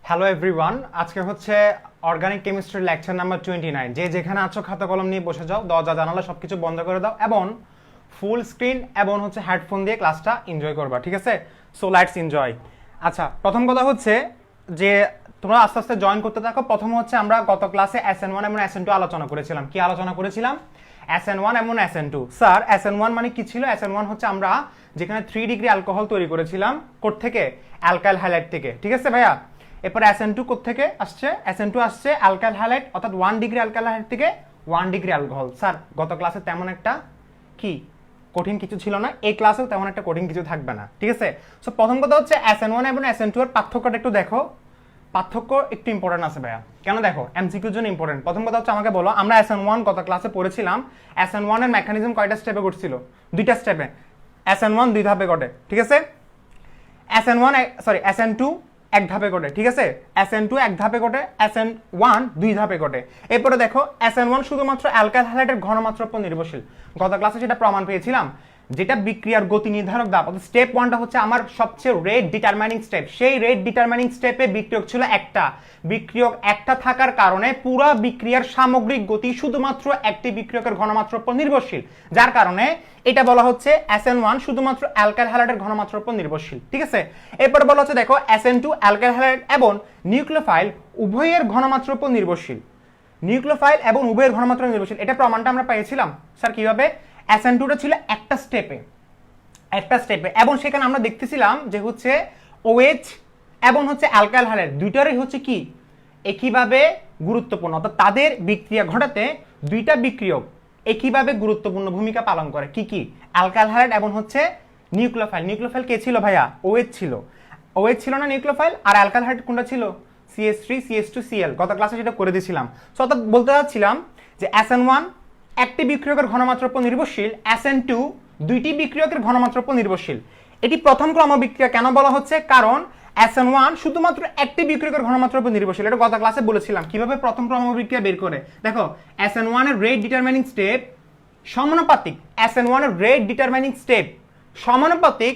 Hello everyone, আজকে হচ্ছে organic chemistry lecture number 29। যে যেখানে আছো খাতা কলম নিয়ে বসে যাও, দরজা জানালা সবকিছু বন্ধ করে দাও এবং ফুল স্ক্রিন এবং হচ্ছে হেডফোন দিয়ে ক্লাসটা এনজয় করবা, ঠিক আছে? So let's enjoy. আচ্ছা, প্রথম কথা হচ্ছে যে তোমরা আস্তে আস্তে জয়েন করতে থাকো। প্রথম হচ্ছে আমরা গত ক্লাসে SN1 এবং SN2 আলোচনা করেছিলাম। কি আলোচনা করেছিলাম? SN1 এবং SN2। স্যার SN1 মানে কি ছিল? SN1 হচ্ছে আমরা যেখানে 3 ডিগ্রি অ্যালকোহল তৈরি করেছিলাম কোথ থেকে? অ্যালকাইল হ্যালাইড থেকে, ঠিক আছে ভাইয়া? এরপর SN2 থেকে আসছে, SN2 আসছে অ্যালকাইল হ্যালাইড অর্থাৎ 1 ডিগ্রি অ্যালকাইল হ্যালাইড থেকে 1 ডিগ্রি অ্যালকোহল। স্যার গত ক্লাসে তেমন একটা কি কঠিন কিছু ছিল না, এই ক্লাসেও তেমন একটা কঠিন কিছু থাকবে না, ঠিক আছে? সো প্রথম কথা হচ্ছে SN1 এবং SN2 এর পার্থক্যটা একটু দেখো। পার্থক্য একটু ইম্পর্টেন্ট আছে ভাইয়া। কেন দেখো? এমসিকিউর জন্য ইম্পর্টেন্ট। প্রথম কথা হচ্ছে আমাকে বলো, আমরা SN1 গত ক্লাসে পড়েছিলাম, SN1 এর মেকানিজম কয়টা স্টেপে ঘটছিল? দুইটা স্টেপে। SN1 দুই ধাপে ঘটে, ঠিক আছে? SN2 এক ধাপে ঘটে, ঠিক আছে? SN2 এক ধাপে ঘটে, SN1 দুই ধাপে ঘটে। এরপরে দেখো SN1 শুধুমাত্র অ্যালকাইল হ্যালাইডের ঘনমাত্রার উপর নির্ভরশীল। গত ক্লাসে সেটা প্রমাণ পেয়েছিলাম, যেটা বিক্রিয়ার গতি নির্ধারক ধাপ। স্টেপ 1টা হচ্ছে আমার সবচেয়ে রেট ডিটারমাইনিং স্টেপ। সেই রেট ডিটারমাইনিং স্টেপে বিক্রিয়ক ছিল একটা। বিক্রিয়ক একটা থাকার কারণে পুরো বিক্রিয়ার সামগ্রিক গতি শুধুমাত্র একটি বিক্রিয়কের ঘনমাত্রার উপর নির্ভরশীল, যার কারণে এটা বলা হচ্ছে SN1 শুধুমাত্র অ্যালকাইল হ্যালাইডের ঘনমাত্রার উপর নির্ভরশীল, ঠিক আছে? এরপর বলা হচ্ছে দেখো SN2 অ্যালকাইল হ্যালাইড এবং নিউক্লিওফাইল উভয়ের ঘনমাত্রার উপর নির্ভরশীল। নিউক্লিওফাইল এবং উভয়ের ঘনমাত্রা নির্ভরশীল, এটা প্রমাণটা আমরা পেয়েছিলাম। স্যার কিভাবে? SN2টা ছিল একটা স্টেপে এবং সেখানে আমরা দেখতেছিলাম যে হচ্ছে OH এবং হচ্ছে অ্যালকাইল হ্যালাইড দুইটারই হচ্ছে কি একইভাবে গুরুত্বপূর্ণ, অর্থাৎ তাদের বিক্রিয়া ঘটাতে দুইটা বিক্রিয়ক একইভাবে গুরুত্বপূর্ণ ভূমিকা পালন করে। কি কি? অ্যালকাইল হ্যালাইড এবং হচ্ছে নিউক্লিওফাইল। নিউক্লিওফাইল কে ছিল ভাইয়া? OH ছিল। OH ছিল না নিউক্লিওফাইল? আর অ্যালকাইল হ্যালাইড কোনটা ছিল? CH3 CH2 Cl। গত ক্লাসে সেটা করে দিয়েছিলাম। সো অর্থাৎ বলতে চাচ্ছিলাম যে SN1 একটি বিক্রিয়কের ঘনমাত্রার উপর নির্ভরশীল, SN2 দুইটি বিক্রিয়কের ঘনমাত্রার উপর নির্ভরশীল। এটি প্রথম ক্রম বিক্রিয়া কেন বলা হচ্ছে? কারণ SN1 শুধুমাত্র একটি বিক্রিয়কের ঘনমাত্রার উপর নির্ভরশীল। এটা গত ক্লাসে বলেছিলাম কিভাবে প্রথম ক্রম বিক্রিয়া বের করে। দেখো SN1 এর রেট ডিটারমাইনিং স্টেপ সমানুপাতিক, SN1 এর রেট ডিটারমাইনিং স্টেপ সমানুপাতিক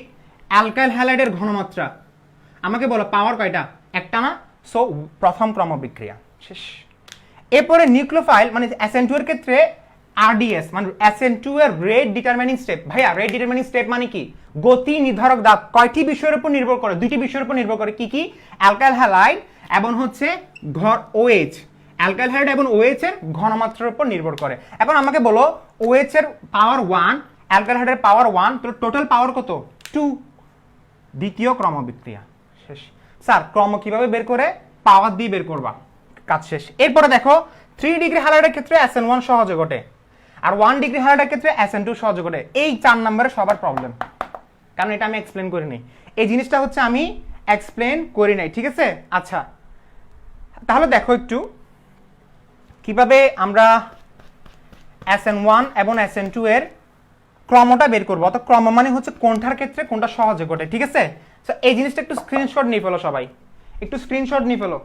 অ্যালকাইল হ্যালাইডের ঘনমাত্রা। আমাকে বলো পাওয়ার কয়টা? একটা না? সো প্রথম ক্রম বিক্রিয়া শেষ। এরপরে নিউক্লিওফাইল মানে SN2 এর ক্ষেত্রে RDS মানে SN2 এর রেট ডিটারমাইনিং স্টেপ। ভাইয়া রেট ডিটারমাইনিং স্টেপ মানে কি? গতি নির্ধারক ধাপ কয়টি বিষয়ের উপর নির্ভর করে? দুইটি বিষয়ের উপর নির্ভর করে। কি কি? অ্যালকাইল হ্যালাইড এবং হচ্ছে OH। অ্যালকাইল হ্যালাইড এবং OH এর ঘনমাত্রার উপর নির্ভর করে। এখন আমাকে বলো OH এর পাওয়ার 1, অ্যালকাইল হ্যালাইডের পাওয়ার 1, তো টোটাল পাওয়ার কত? 2। দ্বিতীয় ক্রম বিক্রিয়া শেষ। স্যার ক্রম কিভাবে বের করে? পাওয়ার দিয়ে বের করবা, কাজ শেষ। এরপরে দেখো 3 ডিগ্রি হ্যালাইডের ক্ষেত্রে SN1 সহজে ঘটে, আর 1 ডিগ্রি হ্যালাইডের ক্ষেত্রে SN2 সহজে ঘটে। এই 4 নম্বরে সবার প্রবলেম, কারণ এটা আমি এক্সপ্লেন করি নাই। এই জিনিসটা হচ্ছে আমি এক্সপ্লেন করি নাই, ঠিক আছে? আচ্ছা তাহলে দেখো একটু কিভাবে আমরা SN1 এবং SN2 এর ক্রমটা বের করবো। অর্থাৎ ক্রম মানে হচ্ছে কোনটার ক্ষেত্রে কোনটা সহজে ঘটে, ঠিক আছে? সো এই জিনিসটা একটু স্ক্রিনশট নিয়ে ফেলো সবাই, একটু স্ক্রিনশট নিয়ে ফেলো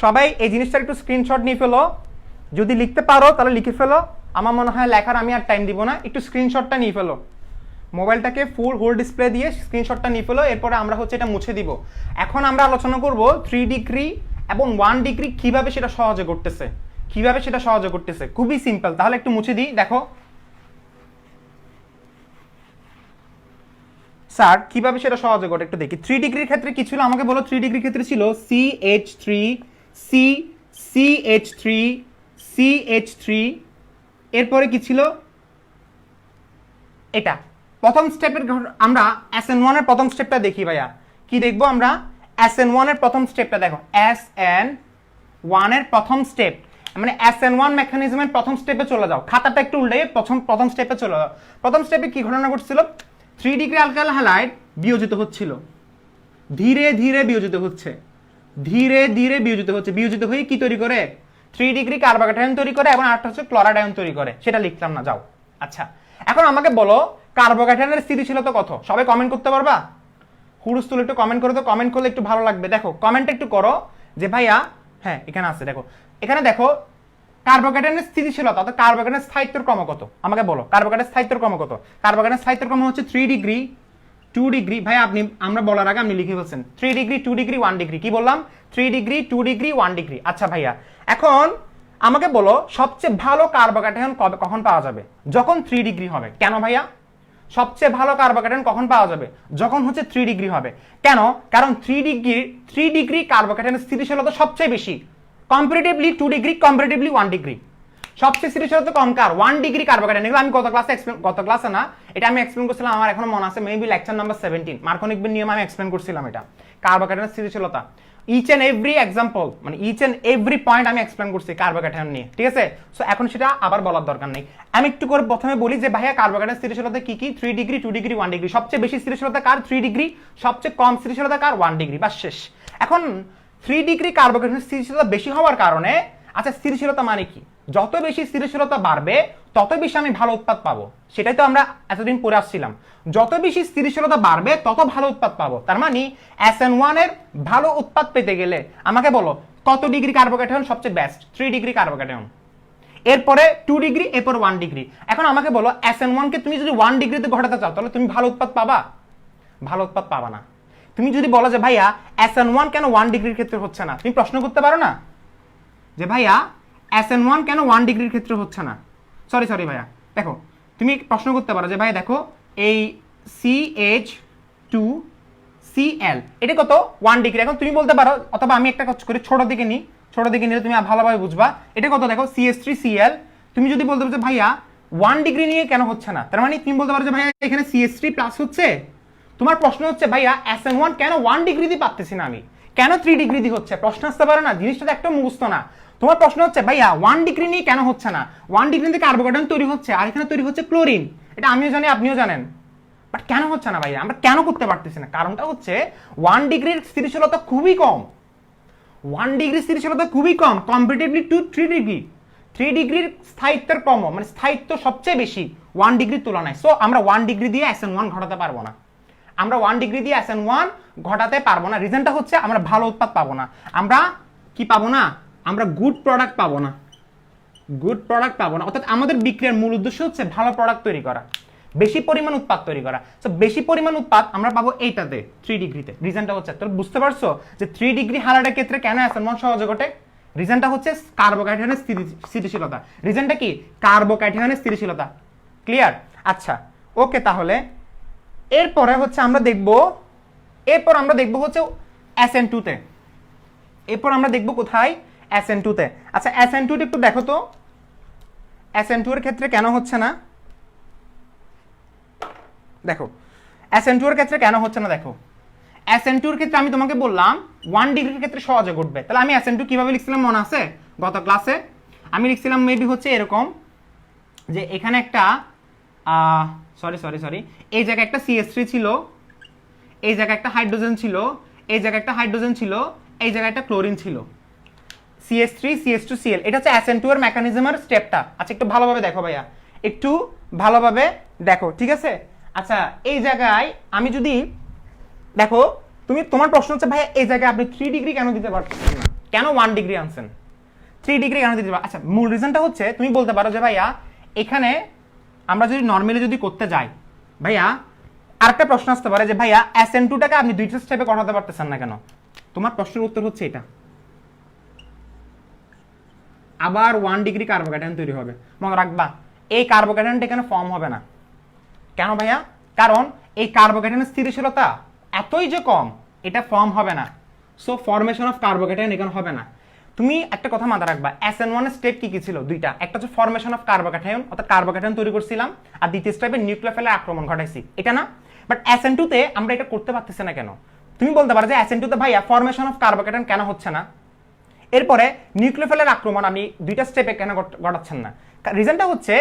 সবাই, এই জিনিসটা একটু স্ক্রিনশট নিয়ে ফেলো। যদি লিখতে পারো তাহলে লিখে ফেলো, আমার মনে হয় লেখার আমি আর টাইম দিব না। একটু স্ক্রিনশটটা নিয়ে ফেলো, মোবাইলটাকে ফুল হোল ডিসপ্লে দিয়ে স্ক্রিনশটটা নিয়ে ফেলো। এরপরে আমরা হচ্ছে এটা মুছে দিব। এখন আমরা আলোচনা করব 3 ডিগ্রি এবং 1 ডিগ্রি কিভাবে সেটা সহজে ঘটতেছে, কিভাবে সেটা সহজে ঘটতেছে। খুবই সিম্পল। তাহলে একটু মুছে দিই। দেখো স্যার কিভাবে সেটা সহজে ঘটে একটু দেখি। 3 ডিগ্রির ক্ষেত্রে কি ছিল আমাকে বলো? 3 ডিগ্রির ক্ষেত্রে ছিল CH3 CH3 CH3। এরপরে কি ছিল? এটা প্রথম স্টেপের। আমরা SN1 এর প্রথম স্টেপটা দেখি ভাইয়া। কি দেখবো আমরা? SN1 এর প্রথম স্টেপটা দেখো। SN1 এর প্রথম স্টেপ মানে SN1 মেকানিজমের প্রথম স্টেপে চলে যাও। খাতাটা একটু উল্টে প্রথম স্টেপে চলে যাও। প্রথম স্টেপে কি ঘটনা ঘটছিল? 3 ডিগ্রি অ্যালকাইল হ্যালাইড বিয়োজিত হচ্ছিল, ধীরে ধীরে বিয়োজিত হচ্ছে, ধীরে ধীরে বিয়োজিত হচ্ছে। বিয়োজিত হয়ে কি তৈরি করে? 3 ডিগ্রি কার্বোক্যাটায়ন তৈরি করে এবং আরেকটা হচ্ছে ক্লোরাইড আয়ন তৈরি করে। সেটা লিখলাম না, যাও। আচ্ছা এখন আমাকে বলো কার্বোক্যাটায়নের স্থিতিশীলতা কত? সবাই কমেন্ট করতে পারবা? হুড়ুস্থুল একটু কমেন্ট করো তো, কমেন্ট করলে একটু ভালো লাগবে। দেখো কমেন্ট একটু করো যে ভাইয়া, হ্যাঁ এখানে আছে দেখো, এখানে দেখো কার্বোক্যাটায়নের স্থিতিশীলতা অর্থাৎ কার্বোক্যাটায়নের স্থায়িত্বের ক্রম কত? আমাকে বলো কার্বোক্যাটায়নের স্থায়িত্বের ক্রম কত? কার্বোক্যাটায়নের স্থায়িত্বের ক্রম হচ্ছে 3 ডিগ্রি 2 ডিগ্রি ভাই আপনি আমরা বলার আগে আপনি লিখে ফেলছেন 3 ডিগ্রি 2 ডিগ্রি 1 ডিগ্রি কি বললাম 3 ডিগ্রি 2 ডিগ্রি 1 ডিগ্রি আচ্ছা ভাইয়া এখন আমাকে বলো সবচেয়ে ভালো কার্বোক্যাটায়ন কখন পাওয়া যাবে যখন 3 ডিগ্রি হবে কেন ভাইয়া সবচেয়ে ভালো কার্বোক্যাটায়ন কখন পাওয়া যাবে যখন হচ্ছে 3 ডিগ্রি হবে কেন কারণ 3 ডিগ্রি কার্বোক্যাটায়নের স্থিতিশীলতা সবচেয়ে বেশি কম্পারেটিভলি 2 ডিগ্রি কম্পারেটিভলি 1 ডিগ্রি সবচেয়ে স্থিতিশীলতা কম কার 1 ডিগ্রি কার্বোক্যাটায়ন এগুলো আমি গত ক্লাসে না এটা আমি এক্সপ্লেন করছিলাম আমার এখনো মনে আছে মেবি লেকচার নাম্বার 17 মার্কোনিক নিয়ম আমি এক্সপ্লেন করছিলাম এটা কার্বোক্যাটায়নের স্থিতিশীলতা ইচ এন্ড এভরি এক্সাম্পল মানে ইচ এন্ড এভরি পয়েন্ট আমি এক্সপ্লেন করছি কার্বোক্যাটায়ন নিয়ে ঠিক আছে সো এখন সেটা আবার বলার দরকার নেই আমি একটু করে প্রথমে বলি যে ভাইয়া কার্বোক্যাটায়নের স্থিতিশীলতা কি কি 3 ডিগ্রি 2 ডিগ্রি 1 ডিগ্রি সবচেয়ে বেশি স্থিতিশীলতা কার 3 ডিগ্রি সবচেয়ে কম স্থিতিশীলতা কার 1 ডিগ্রি বাস শেষ এখন 3 ডিগ্রি কার্বোক্যাটায়নের স্থিতিশীলতা বেশি হওয়ার কারণে আচ্ছা স্থিতিশীলতা মানে কি যত বেশি স্থিতিশীলতা বাড়বে তত বেশি আমি ভালো উৎপাদ পাবো সেটাই তো আমরা এতদিন পড়ে আসছিলাম যত বেশি স্থিতিশীলতা বাড়বে তত ভালো উৎপাদ পাবো তার মানে SN1 এর ভালো উৎপাদ পেতে গেলে আমাকে বলো কত ডিগ্রি কার্বোক্যাটায়ন সবচেয়ে বেস্ট 3 ডিগ্রি কার্বোক্যাটায়ন এরপরে 2 ডিগ্রি এরপর 1 ডিগ্রি এখন আমাকে বলো SN1 কে তুমি যদি 1 ডিগ্রিতে ঘটাতে চাও তাহলে তুমি ভালো উৎপাদ পাবা ভালো উৎপাদ পাবা না তুমি যদি বলো যে ভাইয়া SN1 কেন 1 ডিগ্রির ক্ষেত্রে হচ্ছে না তুমি প্রশ্ন করতে পারো না যে ভাইয়া SN1 কেন 1 ডিগ্রির ক্ষেত্রে হচ্ছে না সরি ভাইয়া দেখো তুমি প্রশ্ন করতে পারো যে ভাই দেখো এই CH2Cl এটা কত 1 ডিগ্রি এখন তুমি বলতে পারো অথবা আমি একটা কাজ করি ছোট দিকে নিলে তুমি ভালোভাবে বুঝবা এটা কত দেখো CH3Cl তুমি যদি বলতে পারো যে ভাইয়া 1 ডিগ্রি নিয়ে কেন হচ্ছে না তার মানে তুমি বলতে পারো যে ভাইয়া এখানে CH3 প্লাস হচ্ছে তোমার প্রশ্ন হচ্ছে ভাইয়া SN1 কেন 1 ডিগ্রি দিয়ে পাচ্ছি না আমি কেন 3 ডিগ্রি দিয়ে হচ্ছে প্রশ্ন আসতে পারে না জিনিসটা তো একটা মুখস্থ না তোমার প্রশ্ন হচ্ছে ভাইয়া 1 ডিগ্রি নিয়ে কেন হচ্ছে না 1 ডিগ্রি থেকে কার্বোক্যাটায়ন তৈরি হচ্ছে আর এখানে তৈরি হচ্ছে ক্লোরিন এটা আমিও জানি আপনিও জানেন বাট কেন হচ্ছে না ভাইয়া আমরা কেন করতে পারতেছি না কারণটা হচ্ছে 1 ডিগ্রির স্থিতিশীলতা খুবই কম 1 ডিগ্রি স্থিতিশীলতা খুবই কম কম্পারেটিভলি টু 3 ডিগ্রি 3 ডিগ্রির স্থায়িত্বের কম মানে স্থায়িত্ব সবচেয়ে বেশি 1 ডিগ্রির তুলনায় সো আমরা 1 ডিগ্রি দিয়ে SN1 ঘটাতে পারবো না আমরা 1 ডিগ্রি দিয়ে SN1 ঘটাতে পারবো না রিজনটা হচ্ছে আমরা ভালো উৎপাদ পাবো না আমরা কি পাবো না আমরা গুড প্রোডাক্ট পাবো না অর্থাৎ আমাদের বিক্রিয়ার মূল উদ্দেশ্য হচ্ছে ভালো প্রোডাক্ট তৈরি করা বেশি পরিমাণ উৎপাদ তৈরি করা সো বেশি পরিমাণ উৎপাদ আমরা পাবো এইটাতে 3 ডিগ্রিতে রিজনটা হচ্ছে তুমি বুঝতে পারছো যে 3 ডিগ্রি হালারের ক্ষেত্রে কেন SN1 সহজে ঘটে রিজনটা হচ্ছে কার্বোক্যাটায়নের স্থিতিশীলতা রিজনটা কি কার্বোক্যাটায়নের স্থিতিশীলতা ক্লিয়ার আচ্ছা ওকে তাহলে এরপরে হচ্ছে আমরা দেখব হচ্ছে SN2 তে এরপর আমরা দেখব কোথায় SN2 তে আচ্ছা SN2 তে একটু দেখো তো SN2 এর ক্ষেত্রে কেন হচ্ছে না দেখো SN2 এর ক্ষেত্রে কেন হচ্ছে না দেখো SN2 এর ক্ষেত্রে আমি তোমাকে বললাম 1 ডিগ্রির ক্ষেত্রে সহজে ঘটবে তাহলে আমি SN2 কিভাবে লিখছিলাম মনে আছে গত ক্লাসে আমি লিখছিলাম মেবি হচ্ছে এরকম যে এখানে একটা সরি এই জায়গায় একটা CH3 ছিল এই জায়গায় একটা হাইড্রোজেন ছিল এই জায়গায় একটা হাইড্রোজেন ছিল এই জায়গায় একটা ক্লোরিন ছিল CH3 CH2Cl এটা হচ্ছে SN2 এর মেকানিজমের স্টেপটা আচ্ছা একটু ভালোভাবে দেখো ভাইয়া একটু ভালোভাবে দেখো ঠিক আছে আচ্ছা এই জায়গায় আমি যদি দেখো তোমার প্রশ্ন হচ্ছে ভাইয়া এই জায়গায় আপনি 3 ডিগ্রি কেন দিতে পারছেন না কেন 1 ডিগ্রি আনছেন 3 ডিগ্রি কেন দিতে পারছেন আচ্ছা মূল রিজনটা হচ্ছে তুমি বলতে পারো যে ভাইয়া এখানে আমরা যদি নরমালি যদি করতে যাই ভাইয়া আরেকটা প্রশ্ন আসতে পারে যে ভাইয়া SN2 টাকে আপনি দুইটা স্টেপে করাতে পারতেছেন না কেন তোমার প্রশ্নের উত্তর হচ্ছে এটা আবার 1 ডিগ্রি কার্বোক্যাটায়ন তৈরি হবে মনে রাখবা এই কার্বোক্যাটায়নটা এখানে ফর্ম হবে না কেন ভাইয়া কারণ এই কার্বোক্যাটায়নের স্থিতিশীলতা এতই যে কম এটা ফর্ম হবে না সো ফরমেশন অফ কার্বোক্যাটায়ন এখানে হবে না তুমি একটা কথা মাথায় রাখবা SN1 এর স্টেপ কি ছিল দুইটা একটা হচ্ছে ফরমেশন অফ কার্বোক্যাটায়ন অর্থাৎ কার্বোক্যাটায়ন তৈরি করছিলাম আর দ্বিতীয় স্টেপে নিউক্লিওফিলের আক্রমণ ঘটাইছি এটা না বাট SN2 তে আমরা এটা করতে পারতেছি না কেন তুমি বলতে পারো যে SN2 তে ভাইয়া ফরমেশন অফ কার্বোক্যাটায়ন কেন হচ্ছে না এরপরে নিউক্লিওফিলের আক্রমণ আমি দুইটা স্টেপে কেন ঘটাচ্ছেন না রিজনটা হচ্ছে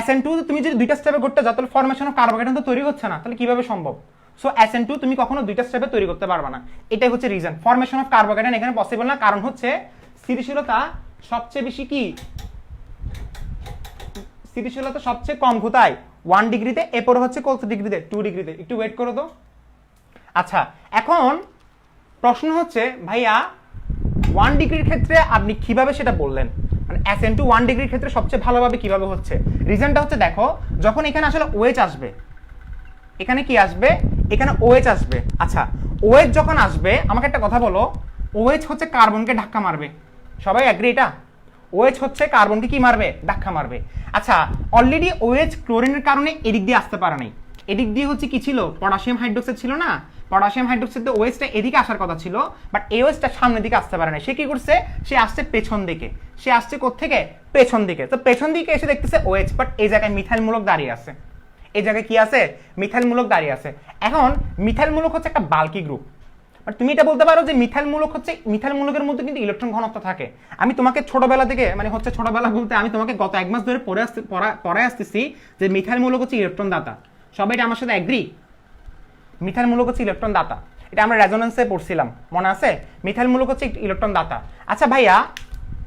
SN2 তুমি যদি দুইটা স্টেপে করতে যাও তাহলে ফরমেশন অফ কার্বোক্যাটায়ন তো তৈরি হচ্ছে না তাহলে কিভাবে সম্ভব সো SN2 তুমি কখনো দুইটা স্টেপে তৈরি করতে পারবে না এটাই হচ্ছে রিজন ফরমেশন অফ কার্বোক্যাটায়ন এখানে পসিবল না কারণ হচ্ছে স্থিতিশীলতা সবচেয়ে বেশি কি স্থিতিশীলতা সবচেয়ে কম কোথায় 1 ডিগ্রিতে এরপরে হচ্ছে কত ডিগ্রিতে 2 ডিগ্রিতে একটু ওয়েট করো তো আচ্ছা এখন প্রশ্ন হচ্ছে ভাইয়া 1 ডিগ্রির ক্ষেত্রে আপনি কিভাবে সেটা বললেন মানে SN2 1 ডিগ্রির ক্ষেত্রে সবচেয়ে ভালোভাবে কিভাবে হচ্ছে রিজনটা হচ্ছে দেখো যখন এখানে আসলে ওয়েজ আসবে এখানে কি আসবে, এখানে OH আসবে। আচ্ছা OH যখন আসবে, আমাকে একটা কথা বলো, OH হচ্ছে কার্বনকে ধাক্কা মারবে, সবাই এগ্রি এটা? OH হচ্ছে কার্বনকে কি মারবে, ধাক্কা মারবে। আচ্ছা অলরেডি OH ক্লোরিনের কারণে এদিক দিয়ে আসতে পারে নাই, এদিক দিয়ে হচ্ছে কি ছিল, পটাশিয়াম হাইড্রোক্সাইড ছিল না, পটাশিয়াম হাইড্রোক্সাইড তো OH টা এদিকে আসার কথা ছিল, বাট OH টা সামনের দিকে আসতে পারে না। সে কি করছে, সে আসছে পেছন দিকে, সে আসছে কোত্থেকে, পেছন দিকে। তো পেছন দিকে এসে দেখতেছে OH, বাট এই জায়গায় মিথাইল মূলক দাঁড়িয়ে আছে, এই জায়গায় কি আছে, মিথাইল মূলক দাঁড়িয়ে আছে। এখন মিথাইল মূলক হচ্ছে একটা বাল্কি গ্রুপ, বাট তুমি এটা বলতে পারো যে মিথাইল মূলক হচ্ছে, মিথাইল মূলকের মধ্যে কিন্তু ইলেকট্রন ঘনত্ব থাকে। আমি তোমাকে ছোটবেলা থেকে, মানে হচ্ছে ছোটবেলা বলতে আমি তোমাকে গত 1 মাস ধরে পড়ে আসতেছি যে মিথাইল মূলক হচ্ছে ইলেকট্রন দাতা। সবাই এটা আমার সাথে এগ্রি? মিথাইল মূলক হচ্ছে ইলেকট্রন দাতা, এটা আমরা রেজোনেন্সে পড়ছিলাম, মনে আছে? মিথাইল মূলক হচ্ছে ইলেকট্রন দাতা। আচ্ছা ভাইয়া,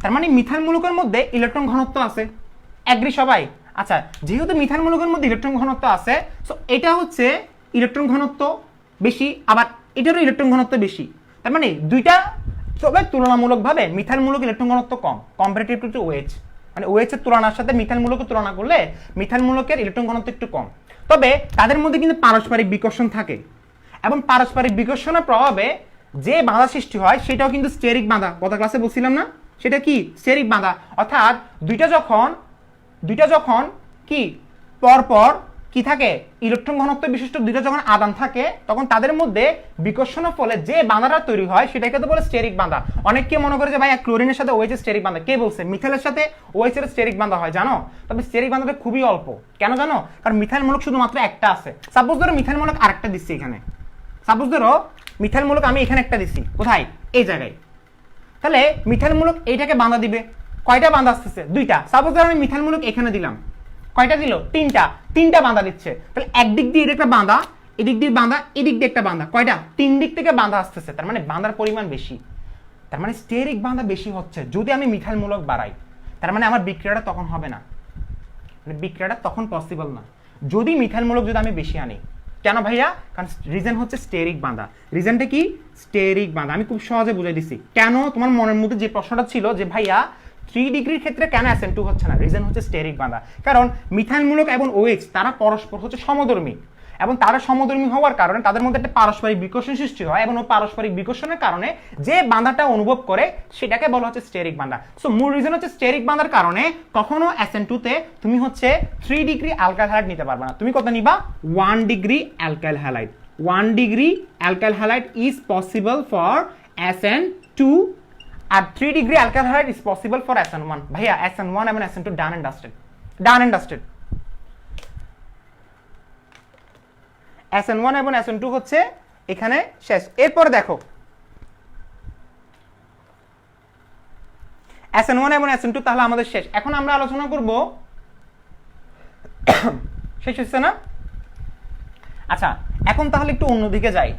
তার মানে মিথাইল মূলকের মধ্যে ইলেকট্রন ঘনত্ব আছে, এগ্রি সবাই? আচ্ছা যেহেতু মিথাইল মূলকের মধ্যে ইলেকট্রন ঘনত্ব আছে, সো এটা হচ্ছে ইলেকট্রন ঘনত্ব বেশি, আবার এটারও ইলেকট্রন ঘনত্ব বেশি। তার মানে দুইটা, তবে তুলনামূলকভাবে মিথাইল মূলক ইলেকট্রন ঘনত্ব কম কম্পারেটিভ টু OH, মানে OH এর তুলনার সাথে মিথাইল মূলকের তুলনা করলে মিথাইল মূলকের ইলেকট্রন ঘনত্ব একটু কম। তবে তাদের মধ্যে কিন্তু পারস্পরিক বিকর্ষণ থাকে, এবং পারস্পরিক বিকর্ষণের প্রভাবে যে বাধা সৃষ্টি হয় সেটাও কিন্তু স্টেরিক বাধা। গত ক্লাসে বলছিলাম না, সেটা কি, স্টেরিক বাধা। অর্থাৎ দুইটা যখন কি পরপর কি থাকে, ইলেকট্রন ঘনত্ব বিশিষ্ট দুইটা যখন আদান থাকে, তখন তাদের মধ্যে বিকর্ষণের ফলে যে বাঁধাটা তৈরি হয় সেটাকে তো বলে স্টেরিক বাঁধা। অনেকে মনে করে যে ভাই ক্লোরিনের সাথে OH এর স্টেরিক বাঁধা, কে বলছে মিথাইলের সাথে OH এর স্টেরিক বাঁধা হয় জানো? তবে স্টেরিক বাঁধাটা খুবই অল্প, কেন জানো? কারণ মিথাইল মূলক শুধুমাত্র একটা আছে। সাপোজ ধরো মিথাইল মূলক আরেকটা দিচ্ছি এখানে, সাপোজ ধরো মিথাইল মূলক আমি এখানে একটা দিচ্ছি, কোথায়, এই জায়গায়, তাহলে মিথাইল মূলক এইটাকে বাঁধা দিবে, কয়টা বাঁধা আসতেছে, দুইটা। সাপোজ ধরো আমি মিথাইল মূলক এখানে দিলাম, কয়টা দিল, তিনটা বাঁধা দিচ্ছে। তাহলে একদিক দিয়ে এটা একটা বাঁধা, এদিক দিয়ে বাঁধা, এদিক দিয়ে একটা বাঁধা, কয়টা, 3 দিক থেকে বাঁধা আসতেছে। তার মানে বাঁধার পরিমাণ বেশি, তার মানে স্টেরিক বাঁধা বেশি হচ্ছে। যদি আমি মিথাইল মূলক বাড়াই, তার মানে আমার বিক্রিয়াটা তখন হবে না, মানে বিক্রিয়াটা তখন পসিবল না যদি মিথাইল মূলক যদি আমি বেশি আনি। কেন ভাইয়া? কারণ রিজন হচ্ছে স্টেরিক বাঁধা। রিজনটা কি, স্টেরিক বাঁধা। আমি খুব সহজে বুঝাই দিছি। কেন তোমার মনের মধ্যে যে প্রশ্নটা ছিল যে ভাইয়া 3 ডিগ্রির ক্ষেত্রে কেন SN2 হচ্ছে না, রিজন হচ্ছে স্টেরিক বাঁধা। কারণ মিথাইল মূলক এবং OH তারা পরস্পর হচ্ছে সমধর্মী, এবং তারা সমধর্মী হওয়ার কারণে তাদের মধ্যে একটা পারস্পরিক বিকর্ষণ সৃষ্টি হয়, এবং ওই পারস্পরিক বিকর্ষণের কারণে যে বাঁধাটা অনুভব করে সেটাকে বলা হচ্ছে স্টেরিক বাঁধা। সো মূল রিজন হচ্ছে স্টেরিক বাঁধার কারণে কখনো SN2 তে তুমি হচ্ছে 3 ডিগ্রি অ্যালকাইল হ্যালাইড নিতে পারবে না। তুমি কত নিবা, 1 degree alkyl halide. 1 degree alkyl halide is possible for SN2, আর 3 degree alkyl halide is possible for SN1। ভাইয়া SN1 এবং SN2 done and dusted, done and dusted. SN1 এবং SN2 হচ্ছে এখানে শেষ। এরপরে দেখো SN1 এবং SN2 তাহলে আমাদের শেষ। এখন আমরা আলোচনা করব, শেষ হচ্ছে না? আচ্ছা এখন তাহলে একটু অন্যদিকে যাই।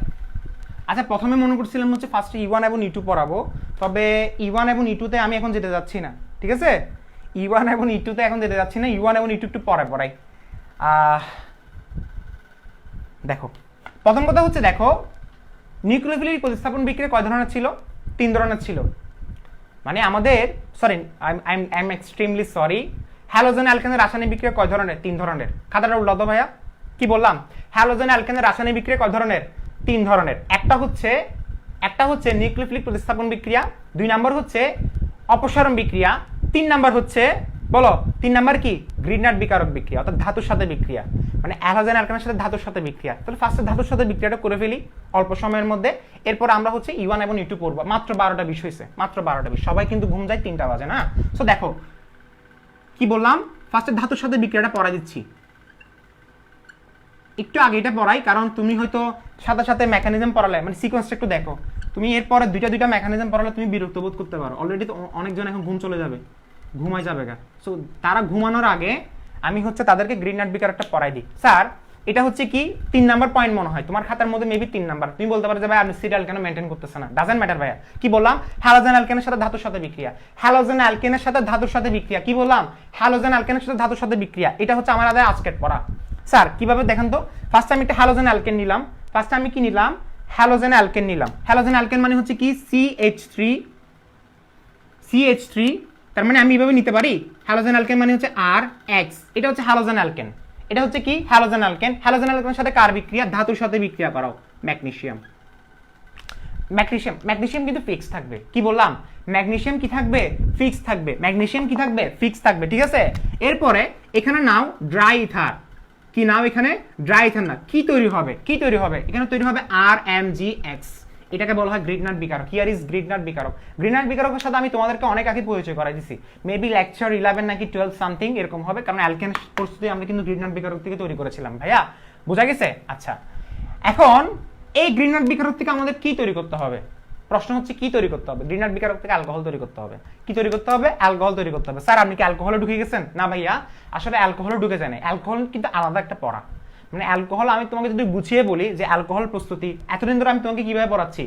আচ্ছা প্রথমে মনে করছিলাম হচ্ছে ফার্স্টে E1 এবং E2 পড়াবো, তবে E1 এবং E2 তে আমি এখন যেতে যাচ্ছি না, ঠিক আছে? E1 এবং E2 তে এখন যেতে যাচ্ছি না, E1 এবং E2 একটু পরে পড়াই। দেখো প্রথম কথা হচ্ছে, দেখো নিউক্লিওফিলিক প্রতিস্থাপন বিক্রিয়া কয় ধরনের ছিল, 3 ধরনের ছিল। মানে আমাদের, sorry I am extremely sorry, halogen অ্যালকেনের রাসায়নিক বিক্রিয়া কয় ধরনের, 3 ধরনের। খাতাটা উল্টো দাও ভাইয়া, কি বললাম, হ্যালোজেন অ্যালকেনের রাসায়নিক বিক্রিয়া কয় ধরনের, 3 ধরনের। একটা হচ্ছে নিউক্লিওফিলিক প্রতিস্থাপন বিক্রিয়া, 2 নাম্বার হচ্ছে অপসারণ বিক্রিয়া, 3 নাম্বার হচ্ছে, বলো 3 নাম্বার কি, গ্রিনার্ড বিকারক বিক্রিয়া, অর্থাৎ ধাতুর সাথে বিক্রিয়া, মানে হ্যালোজেন অ্যালকেনের সাথে ধাতুর সাথে বিক্রিয়া। তাহলে ফার্স্টে ধাতুর সাথে বিক্রিয়াটা করে ফেলি অল্প সময়ের মধ্যে, এরপর আমরা হচ্ছে E1 এবং E2 পড়বো। মাত্র 12টা বিষয় হয়েছে, মাত্র 12টা বিষয়, সবাই কিন্তু ঘুম যায় 3টা বাজে না। সো দেখো কি বললাম, ফার্স্টে ধাতুর সাথে বিক্রিয়াটা পড়া দিচ্ছি, একটু আগে এটা পড়াই, কারণ তুমি হয়তো সাথে সাথে মেকানিজম পড়ালে, মানে সিকোয়েন্সটা একটু দেখো, তুমি এরপরে দুইটা মেকানিজম পড়ালে তুমি বিরক্ত বোধ করতে পারো। অলরেডি তো অনেকজন এখন ঘুম চলে যাবে, ঘুমাই যাবে গা। সো তারা ঘুমানোর আগে আমি হচ্ছে তাদেরকে গ্রিনার্ড বিকারকটা পড়াই দিই। স্যার এটা হচ্ছে কি 3 নাম্বার পয়েন্ট মনে হয় তোমার খাতার মধ্যে, মেবি 3 নাম্বার। তুমি বলতে পারো যে ভাই আপনি সিরিয়াল কেন মেনটেন করতেছেন না, ডাজন্ট ম্যাটার ভাইয়া। কি বললাম, হ্যালোজেন অ্যালকেনের সাথে ধাতুর সাথে বিক্রিয়া, হ্যালোজেন অ্যালকেনের সাথে ধাতুর সাথে বিক্রিয়া। কি বললাম, হ্যালোজেন অ্যালকেনের সাথে ধাতুর সাথে বিক্রিয়া, এটা হচ্ছে আমার আজকের পড়া। স্যার কিভাবে দেখেন তো, ফার্স্ট আমি একটা হ্যালোজেন অ্যালকেন নিলাম, ফার্স্ট আমি কি নিলাম, হ্যালোজেন অ্যালকেন নিলাম। হ্যালোজেন অ্যালকেন মানে হচ্ছে কি CH3, তার মানে আমি এইভাবে নিতে পারি, হ্যালোজেন অ্যালকেন মানে হচ্ছে R X, এটা হচ্ছে হ্যালোজেন অ্যালকেন, এটা হচ্ছে কি হ্যালোজেন অ্যালকেন। হ্যালোজেন অ্যালকেনের সাথে কার বিক্রিয়া, ধাতুর সাথে বিক্রিয়া করাও, ম্যাগনেসিয়াম। ম্যাগনেসিয়াম ম্যাগনেসিয়াম কিন্তু ফিক্স থাকবে, কি বললাম ম্যাগনেসিয়াম কি থাকবে, ফিক্স থাকবে, ম্যাগনেসিয়াম কি থাকবে, ফিক্স থাকবে, ঠিক আছে। এরপরে এখানে নাও ড্রাই ইথার, কি নাও এখানে ড্রাই ইথার, না কি তৈরি হবে, কি তৈরি হবে, এখানে তৈরি হবে RMgX, এটাকে বলা হয় গ্রিগনাট বিকারক। হিয়ার ইজ গ্রিগনাট বিকারক। গ্রিগনাট বিকারকের সাথে আমি তোমাদেরকে অনেক আগে পরিচয় করাই দিছি, মেবি লেকচার 11 নাকি 12 সামথিং এরকম হবে, কারণ অ্যালকেন প্রস্তুতি আমরা কিন্তু গ্রিগনাট বিকারক থেকে তৈরি করেছিলাম ভাইয়া, বোঝা গেছে। আচ্ছা এখন এই গ্রিগনাট বিকারক থেকে আমাদের কি তৈরি করতে হবে, প্রশ্ন হচ্ছে কি তৈরি করতে হবে, গ্রিগনাট বিকারক থেকে অ্যালকোহল তৈরি করতে হবে। কি তৈরি করতে হবে, অ্যালকোহল তৈরি করতে হবে। স্যার আপনি কি অ্যালকোহলে ঢুকে গেছেন? না ভাইয়া, আসলে অ্যালকোহলে ঢুকে যায় না, অ্যালকোহল কিন্তু আলাদা একটা পড়া। মানে অ্যালকোহল আমি তোমাকে যদি গুছিয়ে বলি যে অ্যালকোহল প্রস্তুতি, এতদিন ধরে আমি তোমাকে কিভাবে পড়াচ্ছি,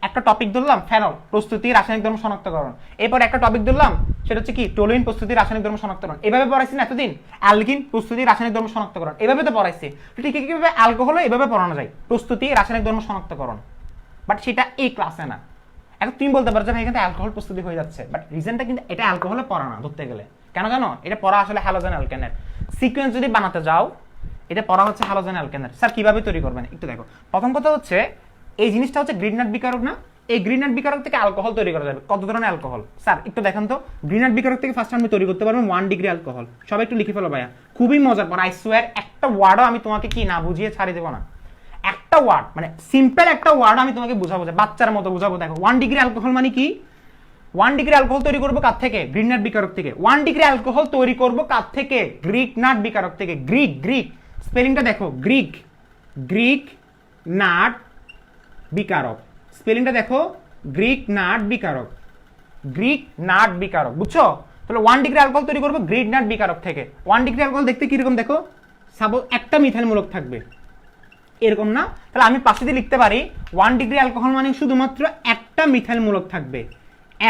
একটা টপিক ধরলাম ফেনল প্রস্তুতি রাসায়নিক ধর্ম শনাক্তকরণ, এরপর একটা টপিক ধরলাম সেটা হচ্ছে কি টোলুইন প্রস্তুতি রাসায়নিক ধর্ম শনাক্তকরণ, এভাবে পড়াইছি না এতদিন, অ্যালকিন প্রস্তুতি রাসায়নিক ধর্ম শনাক্তকরণ, এভাবে তো পড়াইছি। ঠিক কিভাবে অ্যালকোহল এভাবে পড়ানো যায়, প্রস্তুতি রাসায়নিক ধর্ম শনাক্তকরণ, বাট সেটা এই ক্লাসে না। এখন তুমি বলতে পারো যে ভাই এখানে অ্যালকোহল প্রস্তুতি হয়ে যাচ্ছে, বাট রিজনটা কিন্তু এটা অ্যালকোহলে পড়া না ধরতে গেলে, কেন জানো, এটা পড়া আসলে হ্যালোজেন অ্যালকেনের সিকোয়েন্স যদি বানাতে যাও, এটা পড়া হচ্ছে হ্যালোজেন অ্যালকেনের। স্যার কিভাবে তৈরি করবেন একটু দেখো। প্রথম কথা হচ্ছে এই জিনিসটা হচ্ছে গ্রিগনাট বিকারক না, এই গ্রিগনাট বিকারক থেকে অ্যালকোহল তৈরি করা যাবে। কত ধরনের অ্যালকোহল স্যার একটু দেখেন তো, গ্রিগনাট বিকারক থেকে ফার্স্ট আমি তৈরি করতে পারবো 1 ডিগ্রি অ্যালকোহল। সবাই একটু লিখে ফেলো ভাইয়া, খুবই মজার পর, আই সোয়ার একটা ওয়ার্ডও আমি তোমাকে কি না বুঝিয়ে ছাড়ি দেবো না, একটা ওয়ার্ড মানে সিম্পল একটা ওয়ার্ড আমি তোমাকে বুঝাবো, বাচ্চার মতো বুঝাবো। দেখো 1 ডিগ্রি অ্যালকোহল মানে কি, 1 ডিগ্রি অ্যালকোহল তৈরি করবো কার থেকে, গ্রিগনাট বিকারক থেকে। 1 ডিগ্রি অ্যালকোহল তৈরি করবো কার থেকে, গ্রিগনাট বিকারক থেকে। গ্রিক গ্রিক স্পেলিংটা দেখো, গ্রিক গ্রিক নাট বিকারক, স্পেলিংটা দেখো, গ্রিক নাট বিকারক, গ্রিক নাট বিকারক, বুঝছো? তাহলে 1 ডিগ্রি অ্যালকোহল তৈরি করবো গ্রিক নাট বিকারক থেকে। 1 ডিগ্রি অ্যালকোহল দেখতে কিরকম দেখো, সাপোজ একটা মিথাইল মূলক থাকবে এরকম না, তাহলে আমি পাশে দিয়ে লিখতে পারি 1 ডিগ্রি অ্যালকোহল মানে শুধুমাত্র একটা মিথাইল মূলক থাকবে,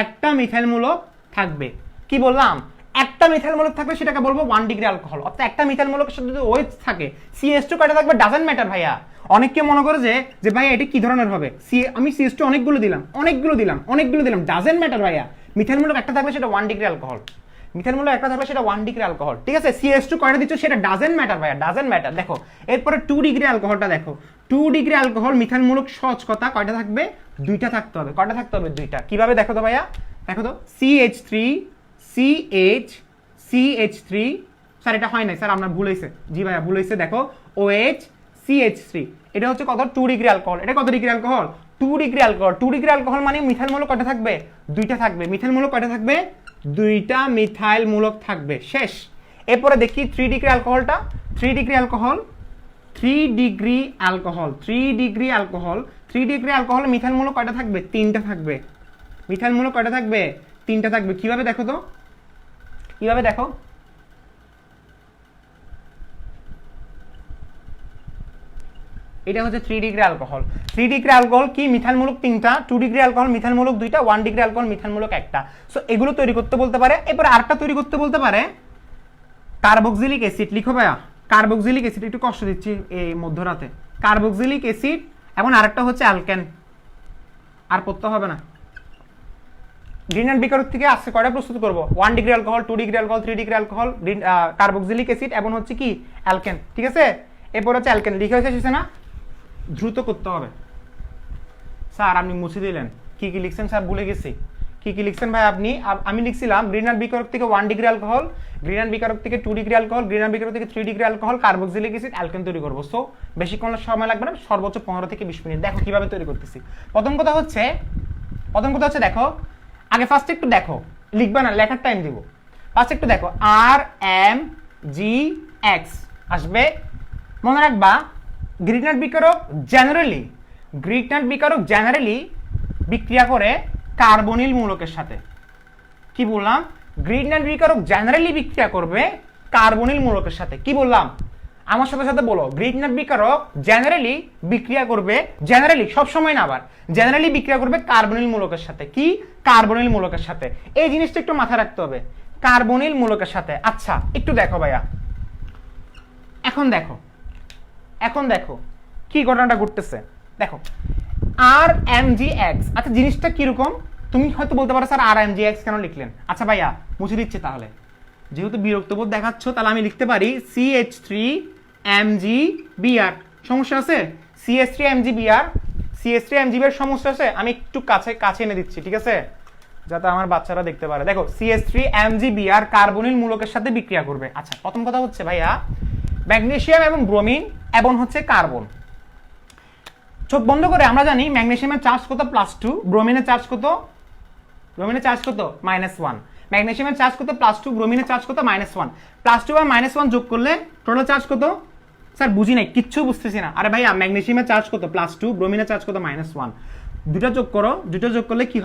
একটা মিথাইল মূলক থাকবে। কি বললাম, একটা মিথাইল মূলক থাকবে, সেটাকে বলবো 1 ডিগ্রি অ্যালকোহল। অর্থাৎ একটা মিথাইল মূলকের সাথে যদি OH থাকে, CH2 কয়টা থাকবে ডাজন্ট ম্যাটার ভাইয়া। অনেকে মনে করে যে ভাইয়া এটা কি ধরনের হবে, আমি CH2 অনেকগুলো দিলাম ডাজন্ট ম্যাটার ভাইয়া, মিথাইল মূলক একটা থাকবে সেটা 1 ডিগ্রি অ্যালকোহল, মিথাইল মূলক একটা থাকবে সেটা 1 ডিগ্রি অ্যালকোহল, ঠিক আছে। CH2 কয়টা দিচ্ছ সেটা ডাজন্ট ম্যাটার ভাইয়া, ডাজন্ট ম্যাটার। দেখো এরপরে 2 ডিগ্রি অ্যালকোহলটা দেখো, 2 ডিগ্রি অ্যালকোহল মিথাইল মূলক সহজ কথা কয়টা থাকবে, দুইটা থাকতে হবে। কয়টা থাকতে হবে, দুইটা। কিভাবে দেখো তো ভাইয়া, দেখো তো CH3 CH3, স্যার এটা হয় নাই স্যার আপনার ভুল হয়েছে, জি ভাইয়া ভুল হয়েছে, দেখো OH CH3, এটা হচ্ছে কত 2 ডিগ্রি অ্যালকোহল। এটা কত degree alcohol, 2 degree alcohol. 2 degree alcohol মানে মিথাইল মূলক কয়টা থাকবে, দুইটা থাকবে। মিথাইল মূলক কয়টা থাকবে, দুইটা মিথাইল মূলক থাকবে, শেষ। এরপরে দেখি 3 ডিগ্রি অ্যালকোহলটা, 3 degree alcohol, 3 degree alcohol, 3 degree alcohol, 3 degree alcohol methyl মূলক কয়টা থাকবে, তিনটা থাকবে। মিথাইল মূলক কয়টা থাকবে, তিনটা থাকবে। কিভাবে দেখো তো, কিভাবে দেখো, এটা হচ্ছে 3 ডিগ্রি অ্যালকোহল। 3 ডিগ্রি অ্যালকোহল কি, মিথাইল মূলক তিনটা, 2 ডিগ্রি অ্যালকোহল মিথাইল মূলক দুইটা, 1 ডিগ্রি অ্যালকোহল মিথাইল মূলক একটা। সো এগুলো তৈরি করতে বলতে পারে। এরপর আরেকটা তৈরি করতে বলতে পারে কার্বক্সিলিক অ্যাসিড। লিখো ভাইয়া, কার্বক্সিলিক অ্যাসিড, একটু কষ্ট দিচ্ছি এই মধ্যরাতে। কার্বক্সিলিক অ্যাসিড, এবং আরেকটা হচ্ছে অ্যালকেন, আর পড়তে হবে না। গ্রিগনাট বিকারক থেকে আজকে কয়টা প্রস্তুত করব, 1 degree alcohol, 2 degree alcohol, 3 degree alcohol, carboxylic acid, এবং হচ্ছে কি অ্যালকেন, ঠিক আছে। এরপর হচ্ছে অ্যালকেন, লিখে হয়েছে না, দ্রুত করতে হবে। স্যার আপনি মুছে দিলেন, কি কি লিখছেন স্যার ভুলে গেছি, কি কি লিখছেন ভাই আপনি? আমি লিখছিলাম গ্রিগনাট বিকারক থেকে 1 ডিগ্রি অ্যালকোহল, গ্রিগনাট বিকারক থেকে 2 ডিগ্রি অ্যালকোহল, গ্রিগনাট বিকারক থেকে 3 degree alcohol, carboxylic acid, alkane তৈরি করবো। সো বেশিক্ষণ সময় লাগবে না, সর্বোচ্চ 15 থেকে 20 মিনিট। দেখো কিভাবে তৈরি করতেছি। প্রথম কথা হচ্ছে দেখো, আগে ফার্স্ট একটু দেখো, লিখবা না, লেখার টাইম দিব। ফার্স্ট একটু দেখো, RMgX আসবে। মনে রাখবা গ্রিগনাট বিকারক জেনারেলি বিক্রিয়া করে কার্বনিল মূলকের সাথে। কি বললাম, গ্রিগনাট বিকারক জেনারেলি বিক্রিয়া করবে কার্বনিল মূলকের সাথে। কি বললাম, আমার সাথে সাথে বলো, গ্রিগনাট বিকারক জেনারেলি বিক্রিয়া করবে, জেনারেলি সব সময় না, আবার জেনারেলি বিক্রিয়া করবে কার্বনিল মূলকের সাথে। কি, কার্বনিল মূলকের সাথে। এই জিনিসটা একটু মাথায় রাখতে হবে, কার্বনিল মূলকের সাথে। আচ্ছা একটু দেখো ভাইয়া, এখন দেখো কি ঘটনাটা ঘটতেছে। দেখো RMgX, আচ্ছা জিনিসটা কিরকম, তুমি হয়তো বলতে পারো স্যার RMgX কেন লিখলেন। আচ্ছা ভাইয়া মুছে দিচ্ছি তাহলে, যেহেতু বিরক্তবোধ দেখাচ্ছ, তাহলে আমি লিখতে পারি CH3 MgBr সমস্যা আছে? CH3 MgBr এর সমস্যা আছে? আমি একটু কাছে এনে দিচ্ছি, ঠিক আছে, যাতে আমার বাচ্চারা দেখতে পারে। দেখো CH3 MgBr কার্বনিল মূলকের সাথে বিক্রিয়া করবে। আচ্ছা, প্রথম কথা হচ্ছে ভাইয়া ম্যাগনেসিয়াম এবং ব্রোমিন এবং হচ্ছে কার্বন, চোখ বন্ধ করে আমরা জানি ম্যাগনেসিয়ামের চার্জ কত +2, ব্রোমিনের চার্জ কত -1, ম্যাগনেসিয়ামের চার্জ কত +2, ব্রোমিনের চার্জ কত -1, +2 আর -1 যোগ করলে টোটাল চার্জ কত? স্যার বুঝি নাই, কিচ্ছু বুঝতেছি না। আরে ভাইয়া ম্যাগনেসিয়ামের চার্জ কত +2, ব্রোমিনের চার্জ কত -1, দুটো যোগ করো, দুটো যোগ করলে কি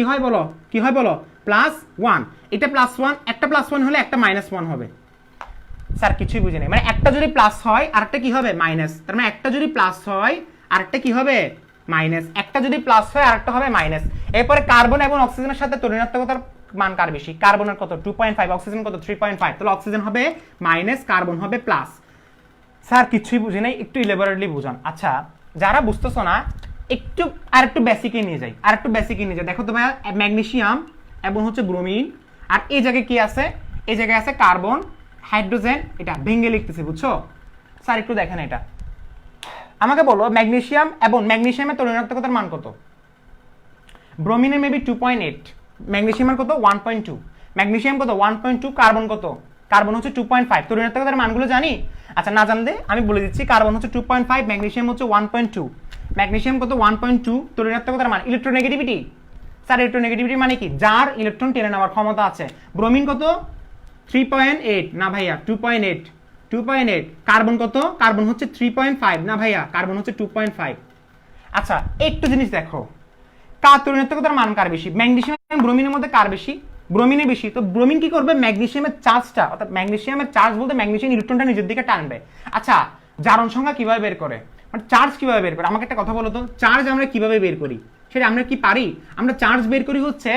হয় বলো +1, এটা +1, একটা +1 হলে একটা -1 হবে। স্যার কিছুই বুঝি নাই, মানে একটা যদি প্লাস হয় আরেকটা কি হবে মাইনাস, তার মানে একটা যদি প্লাস হয় আরেকটা কি হবে মাইনাস, একটা যদি প্লাস হয় আরেকটা হবে মাইনাস। এরপরে কার্বন এবং অক্সিজেনের সাথে ঋণাত্মকতার মান কার বেশি? কার্বনের কত 2.5, অক্সিজেন কত 3.5, তাহলে অক্সিজেন হবে মাইনাস, কার্বন হবে প্লাস। স্যার কিছুই বুঝি নাই, একটু ইলেবোরেটলি বুঝান। আচ্ছা, যারা বুঝতেছো না আরেকটু বেসিকে নিয়ে যাই, দেখো তো ভাইয়া ম্যাগনেসিয়াম এবং হচ্ছে ব্রোমিন, আর এই জায়গায় কি আছে? এই জায়গায় আছে কার্বন, হাইড্রোজেন, এটা ভেঙে লিখতেছি, বুঝছো? স্যার একটু দেখেন এটা, আমাকে বলো ম্যাগনেসিয়াম এবং ম্যাগনেসিয়ামের ঋণাত্মকতার মান কত? ব্রোমিনের মেবি 2.8, ম্যাগনেসিয়ামের কত 1.2, ম্যাগনেসিয়াম কত 1.2, কার্বন কত? কার্বন হচ্ছে 2.5। তো ঋণাত্মকতার মানগুলো জানি? আচ্ছা, না জানলে আমি বলে দিচ্ছি, কার্বন হচ্ছে 2.5, ম্যাগনেসিয়াম হচ্ছে 1.2, ম্যাগনেসিয়াম কত 1.2, তো ঋণাত্মকতার মান ইলেকট্রোনেগেটিভিটি। স্যার ইলেকট্রোনেগেটিভিটি মানে কি? যার ইলেকট্রন টেনে নেওয়ার ক্ষমতা আছে। ব্রোমিন কত 3.8, না ভাইয়া 2.8, কার্বন কত? কার্বন হচ্ছে 3.5, না ভাইয়া কার্বন হচ্ছে 2.5। আচ্ছা, একটু জিনিস দেখো, কার ঋণাত্মকতার মান কার বেশি? ম্যাগনেসিয়াম এবং ব্রোমিনের মধ্যে কার বেশি? ব্রোমিনের বেশি। তো ব্রোমিন কি করবে? ম্যাগনেসিয়ামের চার্জটা, অর্থাৎ ম্যাগনেসিয়ামের চার্জ বলতে ম্যাগনেসিয়াম ইলেকট্রনটা নিজের দিকে টানবে। আচ্ছা, জারণ সংখ্যা কিভাবে বের করে, মানে চার্জ কিভাবে বের করে? আমাকে একটা কথা বলো তো, চার্জ আমরা কিভাবে বের করি? সেটা আমরা কি পারি? আমরা চার্জ বের করি হচ্ছে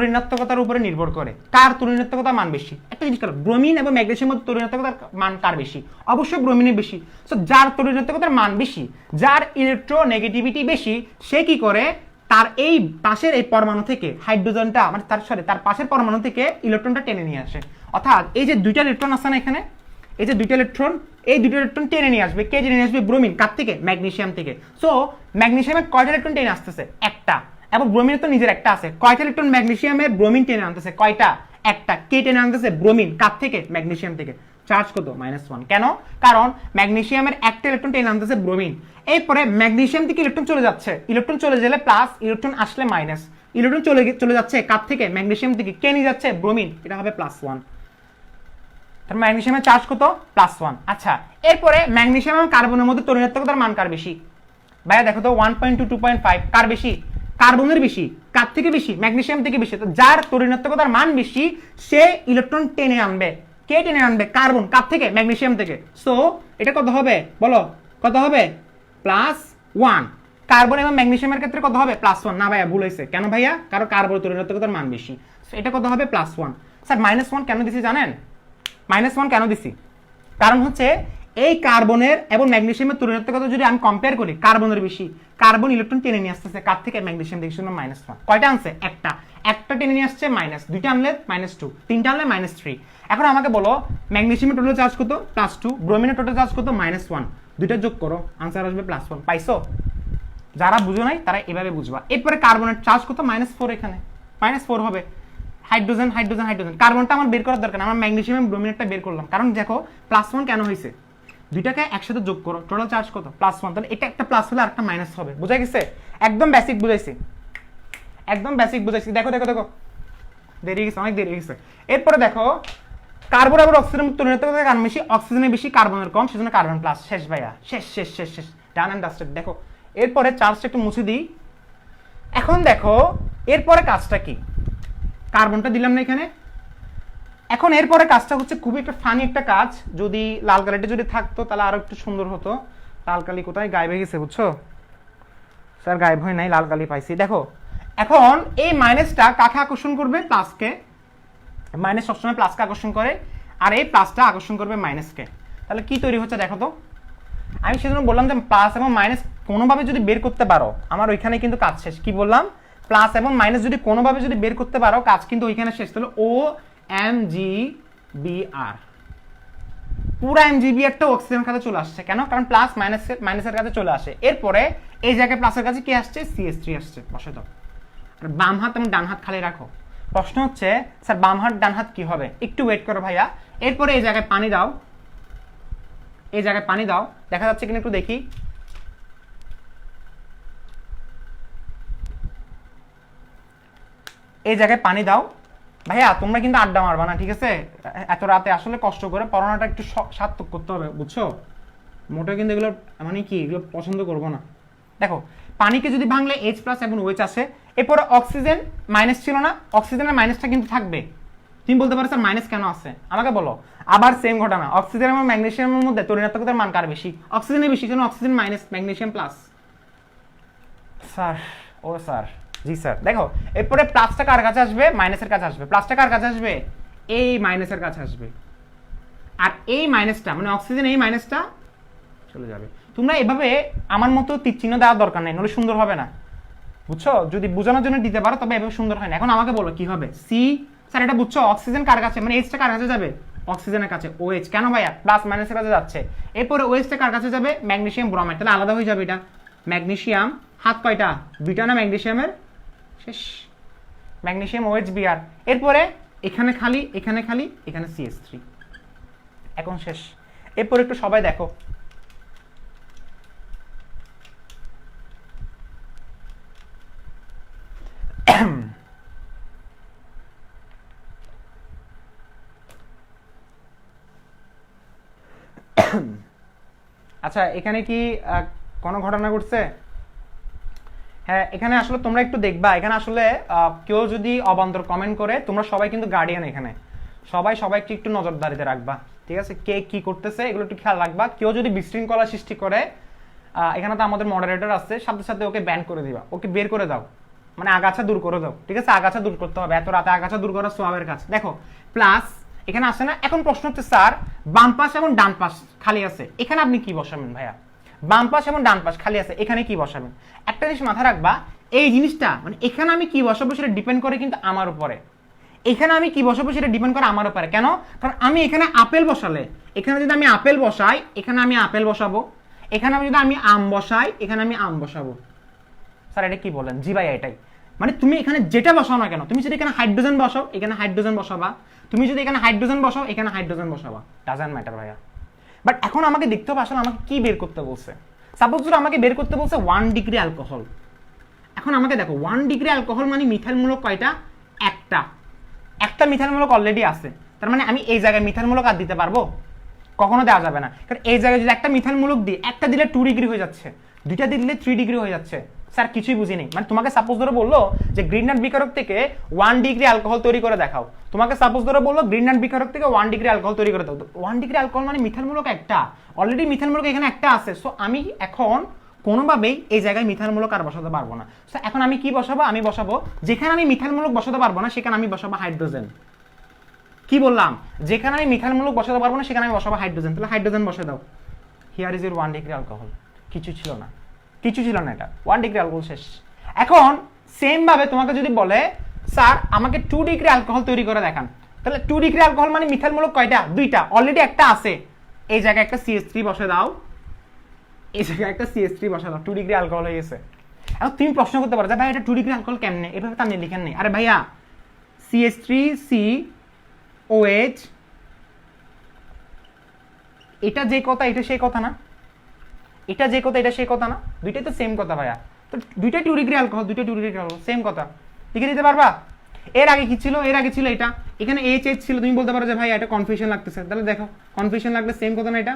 ঋণাত্মকতার উপরে নির্ভর করে, কার ঋণাত্মকতার মান বেশি। একটা জিনিস করো, ব্রোমিন এবং ম্যাগনেসিয়ামের মধ্যে ঋণাত্মকতার মান কার বেশি? অবশ্যই ব্রোমিনের বেশি। সো যার ঋণাত্মকতার মান বেশি, যার ইলেকট্রোনেগেটিভিটি বেশি, সে কি করে? তার এই পাশের এই পরমাণু থেকে হাইড্রোজেনটা, মানে তার পাশের পরমাণু থেকে ইলেকট্রনটা টেনে নিয়ে আসে। অর্থাৎ এই যে দুইটা ইলেকট্রন আছে না এখানে, এই যে দুইটা ইলেকট্রন, এই দুটো ইলেকট্রন টেনে নিয়ে আসবে। কে টেনে নিয়ে আসবে? ব্রোমিন। কার থেকে? ম্যাগনেসিয়াম থেকে। সো ম্যাগনেসিয়ামের কয়টা ইলেকট্রন টেনে আসতেছে? একটা। এবং ব্রোমিনের তো নিজের একটা আছে। কয়টা ইলেকট্রন ম্যাগনেসিয়ামের ব্রোমিন টেনে আনতেছে? কয়টা? একটা। কে টেনে আনতেছে? ব্রোমিন। কার থেকে? ম্যাগনেসিয়াম থেকে। চার্জ কত? -1। কেন? কারণ ম্যাগনেসিয়ামের একটা ইলেকট্রন টেনে আনতেছে ব্রোমিন। এরপরে ম্যাগনেসিয়াম থেকে ইলেকট্রন চলে যাচ্ছে, ইলেকট্রন চলে গেলে প্লাস, ইলেকট্রন আসলে মাইনাস। ইলেকট্রন চলে যাচ্ছে কার থেকে? ম্যাগনেসিয়াম থেকে। কে নিয়ে যাচ্ছে? ব্রোমিন। এটা হবে +1। তার ম্যাগনেসিয়ামের চার্জ কত? +1। আচ্ছা, এরপরে ম্যাগনেসিয়াম এবং কার্বনের মধ্যে ঋণাত্মকতার মান কার বেশি? ভাইয়া দেখো তো 1.2, 2.5, কার বেশি? কার্বনের বেশি। কার থেকে বেশি? ম্যাগনেসিয়াম থেকে বেশি। তো যার ঋণাত্মকতার মান বেশি, সে ইলেকট্রন টেনে আনবে। কে টেনে আনবে? কার্বন। কার থেকে? ম্যাগনেসিয়াম থেকে। সো এটা কত হবে বলো? কত হবে? +1। কার্বন এবং ম্যাগনেসিয়ামের ক্ষেত্রে কত হবে? +1। না ভাইয়া ভুল হয়েছে। কেন ভাইয়া? কারণ কার্বনের ঋণাত্মকতার মান বেশি। সো এটা কত হবে? +1। স্যার -1 কেন দিছি জানেন? -1 কেন দিছি? কারণ হচ্ছে এই কার্বনের এবং ম্যাগনেসিয়ামের ঋণাত্মকতা যদি আমি কম্পেয়ার করি, কার্বনের বেশি। কার্বন ইলেকট্রন টেনে নিয়ে আসতেছে কার থেকে? ম্যাগনেসিয়াম থেকে। -1। কয়টা আনছে? একটা টেনে নিয়ে আসছে মাইনাস, দুইটা আনলে -2, তিনটা আনলে -3। এখন আমাকে বলো ম্যাগনেসিয়ামের টোটাল চার্জ কত? +2, ব্রোমিনের টোটাল চার্জ কত? -1। দুইটা যোগ করো, আনসার আসবে +1। পাইছো? যারা বুঝো নাই তারা এভাবে বুঝবা। এরপরে কার্বনের চার্জ কত? -4। এখানে -4 হবে। হাইড্রোজেন, কার্বনটা আমার বের করার দরকার না, আমরা ম্যাগনেসিয়াম এবং ব্রোমিনেরটা বের করলাম। কারণ দেখো +1 কেন হয়েছে? দুইটাকে একসাথে যোগ করো, টোটাল চার্জ কত? +1। তাহলে এটা একটা প্লাস হলে আরেকটা মাইনাস হবে। বুঝা গেছে? একদম বেসিক বুঝাইছি, দেখো দেরি গেছে, অনেক দেরি গেছে। এরপরে দেখো কার্বন এবং অক্সিজেনের ঋণাত্মকতা কার বেশি? অক্সিজেনের বেশি, কার্বনের কম, সেজন্য কার্বন প্লাস। শেষ ভাইয়া, শেষ। Done and dusted. দেখো এরপরে চার্জটা একটু মুছে দিই। এখন দেখো এরপরে কাজটা কি? কার্বনটা দিলাম না এখানে। এখন এরপরে কাজটা হচ্ছে খুবই একটা ফানি একটা কাজ। যদি লাল কালিটা যদি থাকতো তাহলে আরো একটু সুন্দর হতো। লাল কালি কোথায়? গায়েব হয়ে গেছে, বুঝছো? স্যার গায়েব হয় নাই, লাল কালি পাইছি। দেখো এখন এই মাইনাসটা কাকে আকর্ষণ করবে? প্লাসকে। মাইনাস সবসময় প্লাসকে আকর্ষণ করে, আর এই প্লাসটা আকর্ষণ করবে মাইনাসকে। তাহলে কি তৈরি হচ্ছে দেখো তো। আমি সেজন্য বললাম যে প্লাস এবং মাইনাস কোনোভাবে যদি বের করতে পারো, আমার ওইখানে কিন্তু কাজ শেষ। কি বললাম? প্লাস এবং মাইনাস যদি কোনোভাবে যদি বের করতে পারো, কাজ কিন্তু ওইখানে শেষ। তাহলে OMgBr। পুরো এমজিবিআরটা অক্সিজেন কাছে চলে আসছে। কেন? কারণ প্লাস মাইনাসের কাছে চলে আসে। এরপরে এই জায়গায় প্লাসের কাছে কি আসছে? CH3 আসছে। বসে দাও। আর বাম হাত এবং ডান হাত খালি রাখো। প্রশ্ন হচ্ছে স্যার বাম হাত ডান হাত কি হবে? একটু ওয়েট করো ভাইয়া। এরপরে এই জায়গায় পানি দাও, এই জায়গায় পানি দাও, দেখা যাচ্ছে কিনা একটু দেখি। এই জায়গায় পানি দাও। ভাইয়া তোমরা কিন্তু আড্ডা মারবা না, ঠিক আছে? এত রাতে আসলে কষ্ট করে পড়ানোটা একটু সার্থক করতে হবে, বুঝছো? মোটেও কিন্তু এগুলো মানে কি এগুলো পছন্দ করবো না। দেখো পানিকে যদি ভাঙলে H+ এবং OH আসে। এরপরে অক্সিজেন মাইনাস ছিল না, অক্সিজেনের মাইনাসটা কিন্তু থাকবে। তুমি বলতে পারো স্যার মাইনাস কেন আছে, আমাকে বলো। আবার সেম ঘটনা, অক্সিজেন এবং ম্যাগনেসিয়ামের মধ্যে তরিণাত্মকতার মান কার বেশি? অক্সিজেনের বেশি, কারণ oxygen minus magnesium plus. Sir ও স্যার জি স্যার। দেখো এরপরে প্লাসটা কার কাছে আসবে? মাইনাসের কাছে আসবে। প্লাসটা কার কাছে আসবে? এই মাইনাসের কাছে আসবে। আর এই মাইনাসটা মানে অক্সিজেন, এই মাইনাসটা চলে যাবে। তোমরা এভাবে আমার মতো তীর চিহ্ন দেওয়ার দরকার নেই, নলে সুন্দর হবে না, বুঝছো? যদি বোঝানোর জন্য দিতে পারো তবে এভাবে সুন্দর হয় না। এখন আমাকে বলো কি হবে? সি স্যার এটা বুঝছো? অক্সিজেন কার কাছে মানে এইচটা কার কাছে যাবে? অক্সিজেনের কাছে। OH কেন ভাইয়া? প্লাস মাইনাসের কাছে যাচ্ছে। এরপরে OHটা কার কাছে যাবে? Magnesium bromide. তাহলে আলাদা হয়ে যাবে এটা। ম্যাগনেসিয়াম হাত কয়টা? দুইটা না ম্যাগনেসিয়ামের? শেষ। Magnesium OH Br। এরপরে এখানে খালি, এখানে খালি, এখানে CH3। এখন শেষ। এরপর একটু সবাই দেখো, আচ্ছা এখানে কি কোনো ঘটনা ঘটছে? হ্যাঁ এখানে আসলে তোমরা একটু দেখবা, এখানে আসলে কেউ যদি অবান্তর কমেন্ট করে, তোমরা সবাই কিন্তু গার্ডিয়ান, এখানে সবাই সবাইকে একটু নজরদারিতে রাখবা, ঠিক আছে? কে কি করতেছে এগুলো একটু খেয়াল রাখবা। কেউ যদি বিশৃঙ্খলা সৃষ্টি করে, এখানে তো আমাদের মডারেটর আছে, সাথে সাথে ওকে ব্যান করে দিবা, ওকে বের করে দাও, মানে আগাছা দূর করে দাও, ঠিক আছে? আগাছা দূর করতে হবে, এত রাতে আগাছা দূর করা সোয়াবের কাজ। দেখো প্লাস এখানে আসে না। এখন প্রশ্ন হচ্ছে স্যার বাম পাশ এবং ডান পাশ খালি আছে, এখানে আপনি কি বসাবেন ভাইয়া? বাম পাশ এবং ডান পাশ খালি আছে, এখানে কি বসাবেন? একটা জিনিস মাথায় রাখবা, এই জিনিসটা মানে এখানে আমি কি বসাবো সেটা ডিপেন্ড করে কিন্তু আমার উপরে। এখানে আমি কি বসাবো সেটা ডিপেন্ড করে আমার উপরে। কেন? কারণ আমি এখানে আপেল বসালে, এখানে যদি আমি আপেল বসাই, এখানে আমি আপেল বসাবো। এখানে যদি আমি আম বসাই, এখানে আমি আম বসাবো। স্যার এটা কি বলেন? জি ভাই এটাই। মানে তুমি এখানে যেটা বসাও না কেন, তুমি যদি এখানে হাইড্রোজেন বসাও, এখানে হাইড্রোজেন বসাবা। তুমি যদি এখানে হাইড্রোজেন বসাও, এখানে হাইড্রোজেন বসাবা। ডাজন্ট ম্যাটার ভাইয়া। বাট এখন আমাকে দেখতে হবে আসলে আমাকে কি বের করতে বলছে। সাপোজ যদি আমাকে বের করতে বলছে 1 ডিগ্রি অ্যালকোহল। এখন আমাকে দেখো 1 ডিগ্রি অ্যালকোহল মানে মিথাইলমূলক কয়টা? একটা। একটা মিথাইলমূলক অলরেডি আছে, তার মানে আমি এই জায়গায় মিথাইলমূলক আর দিতে পারবো? কখনো দেওয়া যাবে না। কারণ এই জায়গায় যদি একটা মিথাইলমূলক দিই, একটা দিলে 2 ডিগ্রি হয়ে যাচ্ছে, দুইটা দিলে 3 ডিগ্রি হয়ে যাচ্ছে। স্যার কিছুই বুঝি নেই। মানে তোমাকে সাপোজ ধরে বললো যে গ্রিনল্যান্ড বিকারক থেকে 1 ডিগ্রি অ্যালকোহল তৈরি করে দেখাও। তোমাকে সাপোজ ধরে বললো গ্রিনল্যান্ড বিকারক থেকে 1 ডিগ্রি অ্যালকোহল তৈরি করে দাও। 1 ডিগ্রি অ্যালকোহল মানে মিথাইলমূলক একটা, অলরেডি মিথাইলমূলক এখানে একটা আছে। সো আমি এখন কোনোভাবেই এই জায়গায় মিথাইলমূলক আর বসাতে পারবো না। সো এখন আমি কি বসাবো? আমি বসাবো যেখানে আমি মিথাইলমূলক বসাতে পারবো না সেখানে আমি বসাবো হাইড্রোজেন। কি বললাম? যেখানে আমি মিথাইলমূলক বসাতে পারবো না সেখানে আমি বসাবো হাইড্রোজেন। তাহলে হাইড্রোজেন বসে দাও। Here is your 1 degree alcohol. কিছু ছিল না, কিছু ছিল না, এটা 1 ডিগ্রি অ্যালকোহল শেষ। এখন সেম ভাবে তোমাকে যদি বলে স্যার আমাকে 2 ডিগ্রি অ্যালকোহল তৈরি করে দেখান, তাহলে 2 ডিগ্রি অ্যালকোহল মানে মিথাইলমূলক কয়টা? দুইটা, অলরেডি একটা আছে। এই জায়গায় একটা CH3 বসে দাও, এই জায়গায় একটা CH3 বসে দাও, 2 ডিগ্রি অ্যালকোহল হয়ে গেছে। এখন তুমি প্রশ্ন করতে পারো যে ভাই এটা 2 ডিগ্রি অ্যালকোহল কেমনে? এভাবে তো আপনি লিখেন নেই। আরে ভাইয়া CH3COH, এটা যে কথা এটা সেই কথা না, এটা যে কথা এটা সেই কথা না, দুইটাই তো সেম কথা ভাইয়া। তো দুইটাই 2 ডিগ্রি অ্যালকোহল, দুইটাই 2 ডিগ্রি অ্যালকোহল, সেম কথা। লিখে দিতে পারবা? এর আগে কি ছিল? এর আগে ছিল এটা, এখানে HH ছিল। তুমি বলতে পারো যে ভাই এটা কনফিউশন লাগতেছে, তাহলে দেখো কনফিউশন লাগলে সেম কথা না এটা।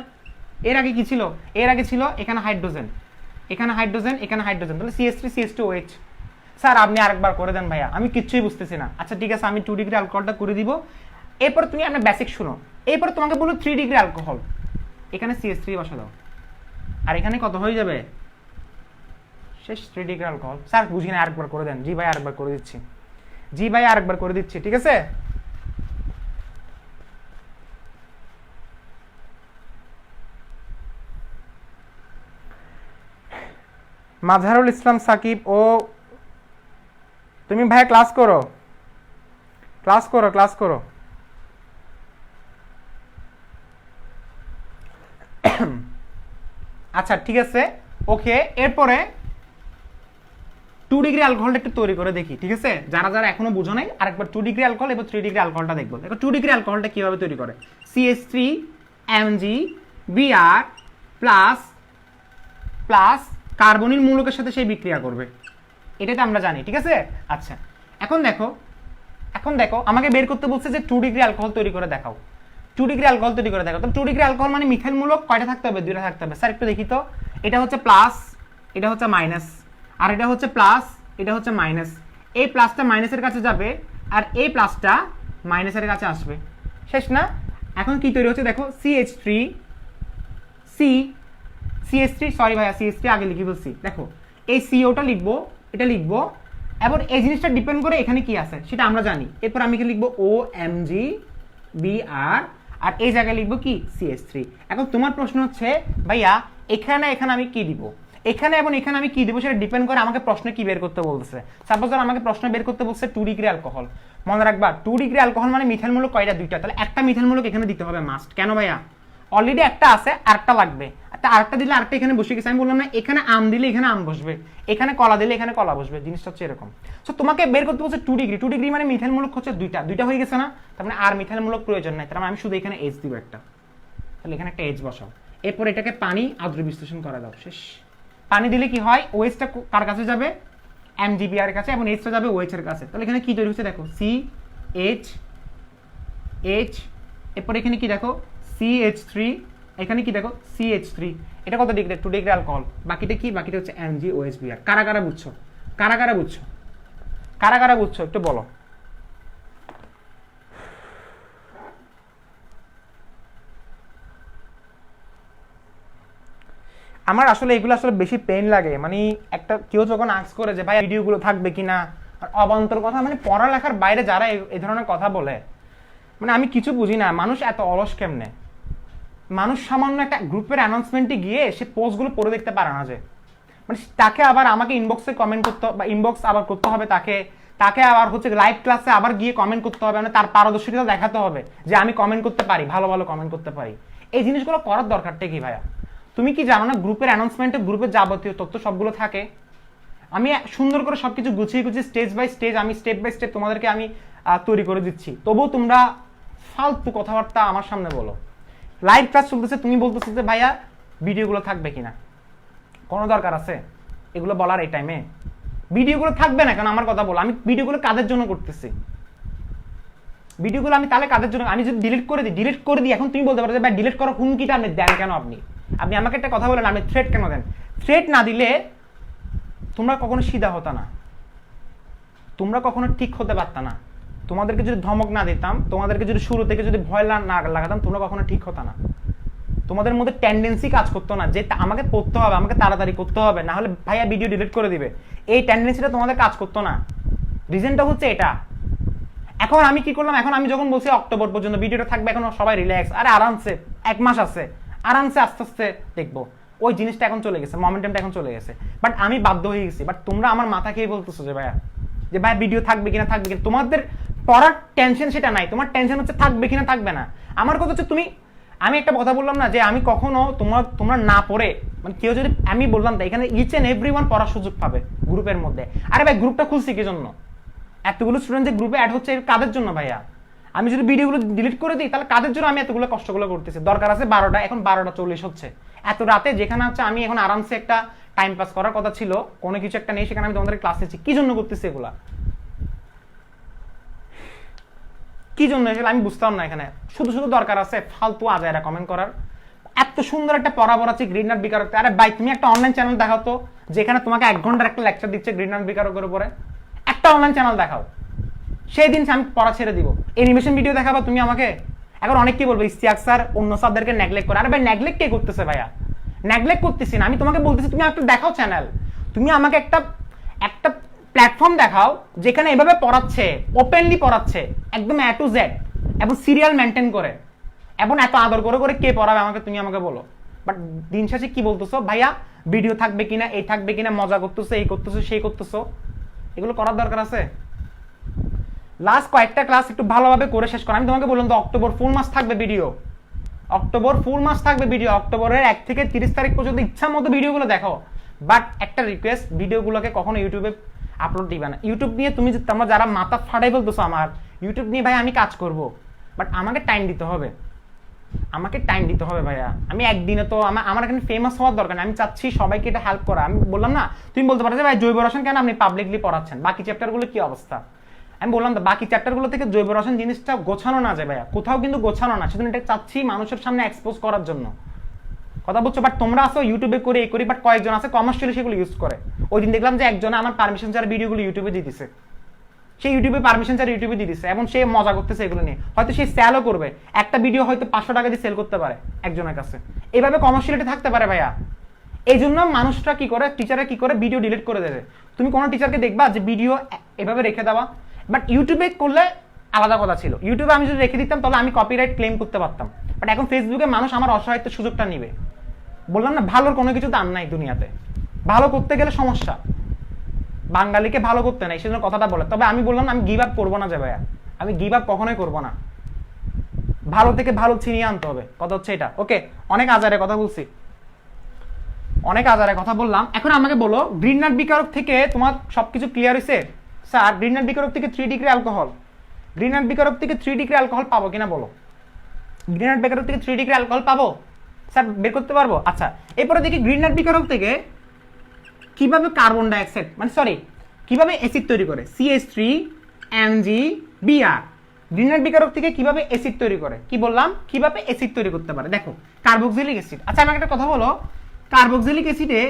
এর আগে কি ছিল? এর আগে ছিল এখানে হাইড্রোজেন, এখানে হাইড্রোজেন, এখানে হাইড্রোজেন, তাহলে CH3CH2OH। স্যার আপনি আরেকবার করে দেন ভাইয়া, আমি কিচ্ছুই বুঝতেছি না। আচ্ছা ঠিক আছে, আমি 2 ডিগ্রি অ্যালকোহলটা করে দিব। এরপর তুমি আপনার বেসিক শুনো। এরপর তোমাকে বলো 3 ডিগ্রি অ্যালকোহল, এখানে CH3 বসা দাও, আর এখানে কত হয়ে যাবে? শেষ, 3 ডিগ্রি অ্যালকোহল। স্যার বুঝি না, আরেকবার করে দেন। জি ভাই আরেকবার করে দিচ্ছি, জি ভাই আরেকবার করে দিচ্ছি, ঠিক আছে? মাজহারুল ইসলাম সাকিব, ও তুমি ভাইয়া ক্লাস করো, ক্লাস করো, ক্লাস করো। আচ্ছা ঠিক আছে, ওকে। এরপরে 2 ডিগ্রি অ্যালকোহলটা একটু তৈরি করে দেখি, ঠিক আছে? যারা যারা এখনো বুঝো নাই আরেকবার 2 ডিগ্রি অ্যালকোহল এবং 3 ডিগ্রি অ্যালকোহলটা দেখবো। দেখো 2 ডিগ্রি অ্যালকোহলটা কিভাবে তৈরি করে। CH3Mg প্লাস প্লাস কার্বনিল মূলকের সাথে সেই বিক্রিয়া করবে, এটাই তো আমরা জানি, ঠিক আছে? আচ্ছা এখন দেখো আমাকে বের করতে বলছে যে 2 ডিগ্রি অ্যালকোহল তৈরি করে দেখাও। 2 ডিগ্রি অ্যালকোহল তৈরি করে দেখাও। তো 2 ডিগ্রি অ্যালকোহল মানে মিথাইল মূলক কয়টা থাকতে হবে? 2টা থাকতে হবে। স্যার একটু দেখি তো, এটা হচ্ছে প্লাস, এটা হচ্ছে মাইনাস, আর এটা হচ্ছে প্লাস, এটা হচ্ছে মাইনাস। এই প্লাসটা মাইনাসের কাছে যাবে আর এই প্লাসটা মাইনাসের কাছে আসবে, শেষ না? এখন কি তৈরি হচ্ছে দেখো, CH3 সরি ভাইয়া, CH3 আগে লিখে বলছি। দেখো এই COটা লিখবো, এটা লিখবো, এবং এই জিনিসটা ডিপেন্ড করে এখানে কি আছে সেটা আমরা জানি। এরপর আমি কি লিখবো, OMgBr, আর এই জায়গায় লিখবো কি, CH3। এখন তোমার প্রশ্ন হচ্ছে ভাইয়া এখানে আমি কি দিব, এখানে এবং এখানে আমি কি দিব সেটা ডিপেন্ড করে আমাকে প্রশ্নে কি বের করতে বলতেছে। সাপোজ আমাকে প্রশ্ন বের করতে বলছে 2 ডিগ্রি অ্যালকোহল, মনে রাখবা 2 ডিগ্রি অ্যালকোহল মানে মিথাইল মূলক কয়টা? 2টা। তাহলে একটা মিথাইল মূলক এখানে দিতে হবে মাস্ট। কেন ভাইয়া? অলরেডি একটা আছে, আরেকটা লাগবে। আরেকটা দিলে আরেকটা এখানে বসে গেছে। আমি বললাম না, এখানে আম দিলে এখানে আম বসবে, এখানে কলা দিলে এখানে কলা বসবে, জিনিসটা হচ্ছে এরকম। সো তোমাকে বের করতে বলছে 2 ডিগ্রি মানে মিথাইল মূলক হচ্ছে 2টা হয়ে গেছে না? তার মানে আর মিথাইল মূলক প্রয়োজন নাই। তার মানে আমি শুধু এখানে H দিব একটা, তাহলে এখানে একটা H বসাও। এরপর এটাকে পানি আদ্র বিশ্লেষণ করা দাও, শেষ। পানি দিলে কি হয়, OH-টা কার কাছে যাবে? MgBr এর কাছে, এবং H-টা যাবে OH এর কাছে। তাহলে এখানে কি তৈরি হচ্ছে দেখো, CH, এরপর এখানে কি দেখো, CH3, এখানে কি দেখো, CH3। এটা কত ডিগ্রি? 2 degree alcohol. বাকিটা কি? বাকিটা হচ্ছে MgOHBr। কারা কারা বুঝছো? একটু বলো। আমার আসলে এগুলো আসলে বেশি পেইন লাগে, মানে একটা কেউ যখন আস্ক করে যে ভাই ভিডিওগুলো থাকবে কিনা, আর অবান্তর কথা, মানে পড়ালেখার বাইরে যারা এই ধরনের কথা বলে, মানে আমি কিছু বুঝি না। মানুষ এত অলস কেমনে? মানুষ সামান্য একটা গ্রুপের অ্যানাউন্সমেন্টে গিয়ে সে পোস্টগুলো পড়ে দেখতে পারে না, যে মানে তাকে আবার আমাকে ইনবক্সে কমেন্ট করতে, বা ইনবক্স আবার করতে হবে তাকে আবার হচ্ছে লাইভ ক্লাসে আবার গিয়ে কমেন্ট করতে হবে, মানে তার পারদর্শিতা দেখাতে হবে যে আমি কমেন্ট করতে পারি, ভালো ভালো কমেন্ট করতে পারি। এই জিনিসগুলো করার দরকারটা কি ভাইয়া? তুমি কি জানো না গ্রুপের অ্যানাউন্সমেন্টে গ্রুপের যাবতীয় তথ্য সবগুলো থাকে? আমি সুন্দর করে সবকিছু গুছিয়ে স্টেজ বাই স্টেজ, আমি স্টেপ বাই স্টেপ তোমাদেরকে আমি তৈরি করে দিচ্ছি। তবুও তোমরা ফালতু কথাবার্তা আমার সামনে বলো। লাইভ ক্লাস চলতেছে, তুমি বলতেছো যে ভাইয়া ভিডিওগুলো থাকবে কিনা? কোনো দরকার আছে এগুলো বলার? এই টাইমে ভিডিওগুলো থাকবে না কেন? আমার কথা বলো, আমি ভিডিওগুলো কাদের জন্য করতেছি? ভিডিওগুলো আমি তাহলে কাদের জন্য? আমি যদি ডিলিট করে দিই, এখন তুমি বলতে পারো যে ভাই ডিলিট করার হুমকিটা আপনি দেন কেন? আপনি আমাকে একটা কথা বলেন, আপনি থ্রেট কেন দেন? থ্রেট না দিলে তোমরা কখনো সিধা হতো না, তোমরা কখনো ঠিক হতে পারতা না। তোমাদেরকে যদি ধমক না দিতাম, তোমাদেরকে যদি শুরু থেকে যদি ভয় না লাগাতাম, তোমরা কখনো ঠিক হতো না। তোমাদের মধ্যে টেন্ডেন্সি কাজ করতো না যে আমাকে পড়তে হবে, আমাকে তাড়াতাড়ি করতে হবে, না হলে ভাইয়া ভিডিও ডিলিট করে দিবে। এই টেন্ডেন্সিটা তোমাদের কাজ করতো না। রিজনটা হচ্ছে এটা। এখন আমি কি করলাম, এখন আমি যখন বলছি অক্টোবর পর্যন্ত ভিডিওটা থাকবে, এখন সবাই রিল্যাক্স, আরে আরামসে 1 মাস আছে, আরামসে আস্তে আস্তে দেখবো। ওই জিনিসটা এখন চলে গেছে, মোমেন্টামটা এখন চলে গেছে। বাট আমি বাধ্য হয়ে গেছি। বাট তোমরা আমার মাথা খেয়ে বলতেছো যে ভাইয়া ভিডিও থাকবে কিনা। তোমাদের পড়ার টেনশন সেটা নাই, তোমার টেনশন হচ্ছে থাকবে কিনা থাকবে না। আমার কথা হচ্ছে আমি একটা কথা বললাম না যে আমি কখনো তোমরা না পড়ে, মানে কেউ যদি, আমি বললাম তাই এখানে ইচ এন্ড এভরিওয়ান পড়ার সুযোগ পাবে গ্রুপের মধ্যে। আরে ভাই গ্রুপটা খুলছি কি জন্য? এতগুলো স্টুডেন্ট যে গ্রুপে অ্যাড হচ্ছে কাদের জন্য ভাইয়া? আমি যদি ভিডিওগুলো ডিলিট করে দিই তাহলে কাদের জন্য আমি এতগুলো কষ্টগুলো করতেছি? দরকার আছে 12টা, এখন 12:40 হচ্ছে, এত রাতে, যেখানে হচ্ছে আমি এখন আরামসে একটা টাইম পাস করার কথা ছিল, কোনো কিছু একটা নেই, সেখানে আমি তোমাদের ক্লাস নিচ্ছি। কি জন্য করতেছি এগুলা? কি জন্য এসে আমি বুঝতাম না। এখানে শুধু দরকার আছে ফালতু আজায়রা কমেন্ট করার। এত সুন্দর একটা পড়া পড়াচ্ছি গ্রিনার বিকারক। আরে ভাই তুমি একটা অনলাইন চ্যানেল দেখাও তো, যেখানে তোমাকে 1 ঘন্টার একটা লেকচার দিচ্ছে গ্রিনার বিকারকের উপরে। একটা অনলাইন চ্যানেল দেখাও, সেই দিন আমি পড়া ছেড়ে দিব। অ্যানিমেশন ভিডিও দেখাবা তুমি আমাকে? এখন অনেক কি বলবো, ইস্তিয়াক স্যার অন্য স্যারদেরকে নেগলেক্ট করে। আরে ভাই নেগলেক্ট কে করতেছে ভাইয়া? নেগলেক্ট করতেছি না, আমি তোমাকে বলতেছি তুমি একটা দেখাও চ্যানেল। তুমি আমাকে একটা প্ল্যাটফর্ম দেখাও যেখানে এভাবে পড়াচ্ছে, ওপেনলি পড়াচ্ছে, একদম A to Z, এবং সিরিয়াল মেনটেন করে, এবং এত আদর করে কে পড়াবে আমাকে, তুমি আমাকে বলো। বাট দিন শেষে কি বলতেছো ভাইয়া ভিডিও থাকবে কিনা, এই থাকবে কিনা, মজা করতেছো, এই করতেছো, সেই করতেছো। এগুলো করার দরকার আছে? লাস্ট কয়েকটা ক্লাস একটু ভালোভাবে করে শেষ করো। আমি তোমাকে বললাম তো অক্টোবর ফুল মাস থাকবে ভিডিও, অক্টোবর ফুল মাস থাকবে ভিডিও, অক্টোবরের 1 থেকে 30 তারিখ পর্যন্ত ইচ্ছা মতো ভিডিওগুলো দেখো। বাট একটা রিকোয়েস্ট, ভিডিওগুলোকে কখনো ইউটিউবে আপলোড দিবে না। ইউটিউব নিয়ে তোমরা যারা মাথা ফাটাই বলতেছো আমার ইউটিউব নিয়ে ভাই আমি কাজ করব, বাট আমাকে টাইম দিতে হবে, আমাকে টাইম দিতে হবে ভাইয়া। আমি একদিনে তো আমার এখানে ফেমাস হওয়ার দরকার নেই, আমি চাচ্ছি সবাইকে এটা হেল্প করা। আমি বললাম না, তুমি বলতে পারো যে ভাই জৈব রসায়ন কেন আপনি পাবলিকলি পড়াচ্ছেন, বাকি চ্যাপ্টারগুলো কি অবস্থা? আমি বললাম তো বাকি চ্যাপ্টারগুলো থেকে জৈব রসায়ন জিনিসটা গোছানো না যায় ভাইয়া, কোথাও কিন্তু গোছানো না, সেজন্য এটা চাচ্ছি মানুষের সামনে এক্সপোজ করার জন্য, কথা বলছো। বাট তোমরা আসো ইউটিউবে করে এই করি, বাট কয়েকজন আছে কমার্শিয়ালি সেগুলো ইউজ করে। ওই দিন দেখলাম যে একজন আমার পারমিশন ছাড়া ভিডিওগুলো ইউটিউবে দিয়ে দিছে, সেই ইউটিউবে পারমিশন ছাড়া ইউটিউবে দিয়ে দিচ্ছে, এবং সে মজা করতেছে এগুলো নিয়ে, হয়তো সে সেলও করবে, একটা ভিডিও হয়তো 500 টাকা দিয়ে সেল করতে পারে একজনের কাছে, এভাবে কমার্শিয়ালিটি থাকতে পারে ভাইয়া। এই জন্য মানুষরা কি করে, টিচাররা কি করে, ভিডিও ডিলিট করে দেবে। তুমি কোনো টিচারকে দেখবা যে ভিডিও এভাবে রেখে দেওয়া, বাট ইউটিউবে করলে আলাদা কথা ছিল। ইউটিউবে আমি যদি রেখে দিতাম তাহলে আমি কপিরাইট ক্লেম করতে পারতাম, বাট এখন ফেসবুকে মানুষ আমার অসহায়ত্বের সুযোগটা নিবে। বললাম না, ভালোর কোনো কিছু দাম নাই দুনিয়াতে, ভালো করতে গেলে সমস্যা, বাঙালিকে ভালো করতে নাই, সেজন্য কথাটা বলে। তবে আমি বললাম আমি গিভ আপ করবো না যে ভাইয়া, আমি গিভ আপ কখনোই করবো না, ভালো থেকে ভালো ছিনিয়ে আনতে হবে, কথা হচ্ছে এটা। ওকে, অনেক আজারে কথা বলছি, অনেক আজারে কথা বললাম। এখন আমাকে বলো, গ্রিননাট বিকারক থেকে তোমার সবকিছু ক্লিয়ার হয়েছে? স্যার গ্রিননাট বিকারক থেকে 3 ডিগ্রি অ্যালকোহল, গ্রিননাট বিকারক থেকে 3 ডিগ্রি অ্যালকোহল পাবো কিনা বলো? গ্রিননাট বিকারক থেকে 3 ডিগ্রি অ্যালকোহল পাবো স্যার, বের করতে পারবো? আচ্ছা, এরপরে দেখি গ্রিননাট বিকারক থেকে কিভাবে কার্বন ডাইঅক্সাইড, মানে সরি কিভাবে অ্যাসিড তৈরি করে, CH3MgBr। গ্রিননাট বিকারক থেকে কিভাবে অ্যাসিড তৈরি করে, কি বললাম, কিভাবে অ্যাসিড তৈরি করতে পারে। দেখো কার্বক্সিলিক অ্যাসিড। আচ্ছা আমি একটা কথা বলো, কার্বক্সিলিক অ্যাসিডে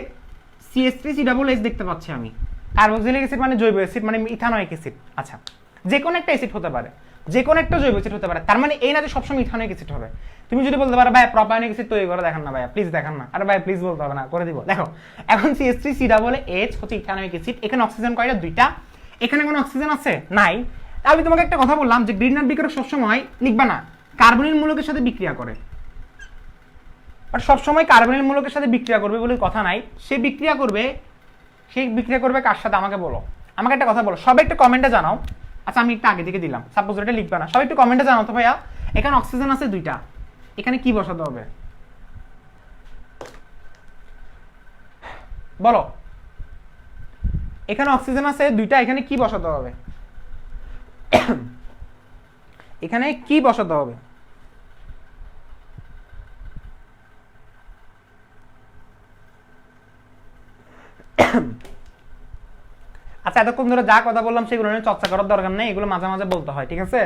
CH3CH দেখতে পাচ্ছি আমি। কার্বক্সিলিক অ্যাসিড মানে জৈব অ্যাসিড, মানে ইথানোয়িক অ্যাসিড। আচ্ছা, যে কোনো একটা অ্যাসিড হতে পারে, যে কোনো একটা জৈব অ্যাসিড হতে পারে, তার মানে এই না যে সবসময় ইথানোয়িক অ্যাসিড হবে। তুমি যদি বলতে পারো ভাই প্রোপানোয়িক অ্যাসিড তৈরি করে দেখান না ভাইয়া, প্লিজ দেখান না। আরে ভাই প্লিজ বলতে হবে না, করে দিব। দেখো এখন CH3CH হচ্ছে ইথানোয়িক অ্যাসিড, এখানে অক্সিজেন কয়টা, 2টা। এখানে কোনো অক্সিজেন আছে নাই। আমি তোমাকে একটা কথা বললাম যে গ্রিননাট বিকারক সবসময় লিখবা না কার্বনিল মূলকের সাথে বিক্রিয়া করে, আর সবসময় কার্বনিল মূলকের সাথে বিক্রিয়া করবে বলে কথা নাই। সে বিক্রিয়া করবে, সেই বিক্রিয়া করবে কার সাথে আমাকে বলো, আমাকে একটা কথা বলো, সবাই একটু কমেন্টে জানাও। আচ্ছা আমি একটু আগে থেকে দিলাম, সাপোজ এটা লিখবে না, সবাই একটু কমেন্টে জানাও তো ভাইয়া, এখানে অক্সিজেন আছে 2টা, এখানে কি বসাতে হবে বলো? এখানে অক্সিজেন আছে 2টা, এখানে কি বসাতে হবে? এখানে কি বসাতে হবে? আচ্ছা এতক্ষণ ধরে যা কথা বললাম সেগুলো নিয়ে চর্চা করার দরকার নেই, এগুলো মাঝে মাঝে বলতে হয়, ঠিক আছে?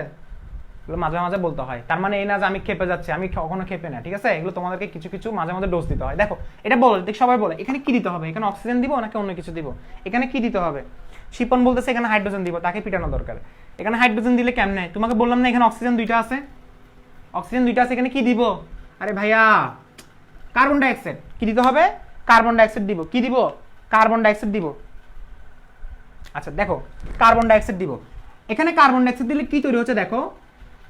এগুলো মাঝে মাঝে বলতে হয়, তার মানে এই না যে আমি খেপে যাচ্ছি, আমি কখনো খেপে না, ঠিক আছে? এগুলো তোমাদেরকে কিছু কিছু মাঝে মাঝে ডোজ দিতে হয়। দেখো এটা বলো, সবাই বলে এখানে কি দিতে হবে, এখানে অক্সিজেন দিব নাকি অন্য কিছু দিব, এখানে কি দিতে হবে? শিপন বলতেছে এখানে হাইড্রোজেন দিব, তাকে পিটানো দরকার। এখানে হাইড্রোজেন দিলে কেমনে? তোমাকে বললাম না এখানে অক্সিজেন 2টা আছে, অক্সিজেন 2টা আছে, এখানে কি দিব? আরে ভাইয়া কার্বন ডাইঅক্সাইড। কি দিতে হবে? কার্বন ডাইঅক্সাইড দিব। কি দিব? কার্বন ডাইঅক্সাইড দিব। আচ্ছা দেখো কার্বন ডাইঅক্সাইড দিব, এখানে কার্বন ডাইঅক্সাইড দিলে কি তৈরি হচ্ছে দেখো,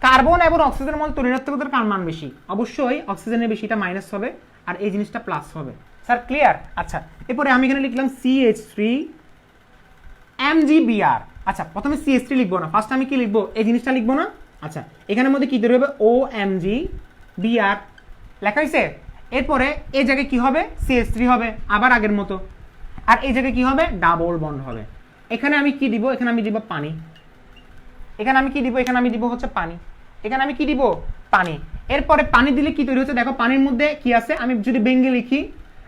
কার্বন এবং অক্সিজেনের মধ্যে তরিণাত্মকতার কার মান বেশি? অবশ্যই অক্সিজেনের বেশি, এটা মাইনাস হবে, আর এই জিনিসটা প্লাস হবে। Sir clear? আচ্ছা এরপরে আমি এখানে লিখলাম CH3MgBr। আচ্ছা প্রথমে CH3 লিখবো না, ফার্স্ট আমি কি লিখবো, এই জিনিসটা লিখবো না। আচ্ছা এখানের মধ্যে কি তৈরি হবে, OMgBr লেখা হয়েছে। এরপরে এই জায়গায় কি হবে, CH3 হবে আবার আগের মতো, আর এই জায়গায় কি হবে, ডাবল বন্ড হবে। এখানে আমি কি দিব, এখানে আমি দিব পানি। এখানে আমি কি দিব, এখানে আমি দিব হচ্ছে পানি। এখানে আমি কি দিব, পানি। এরপরে পানি দিলে কি তৈরি হচ্ছে দেখো, পানির মধ্যে কি আছে, আমি যদি বেঙ্গে লিখি,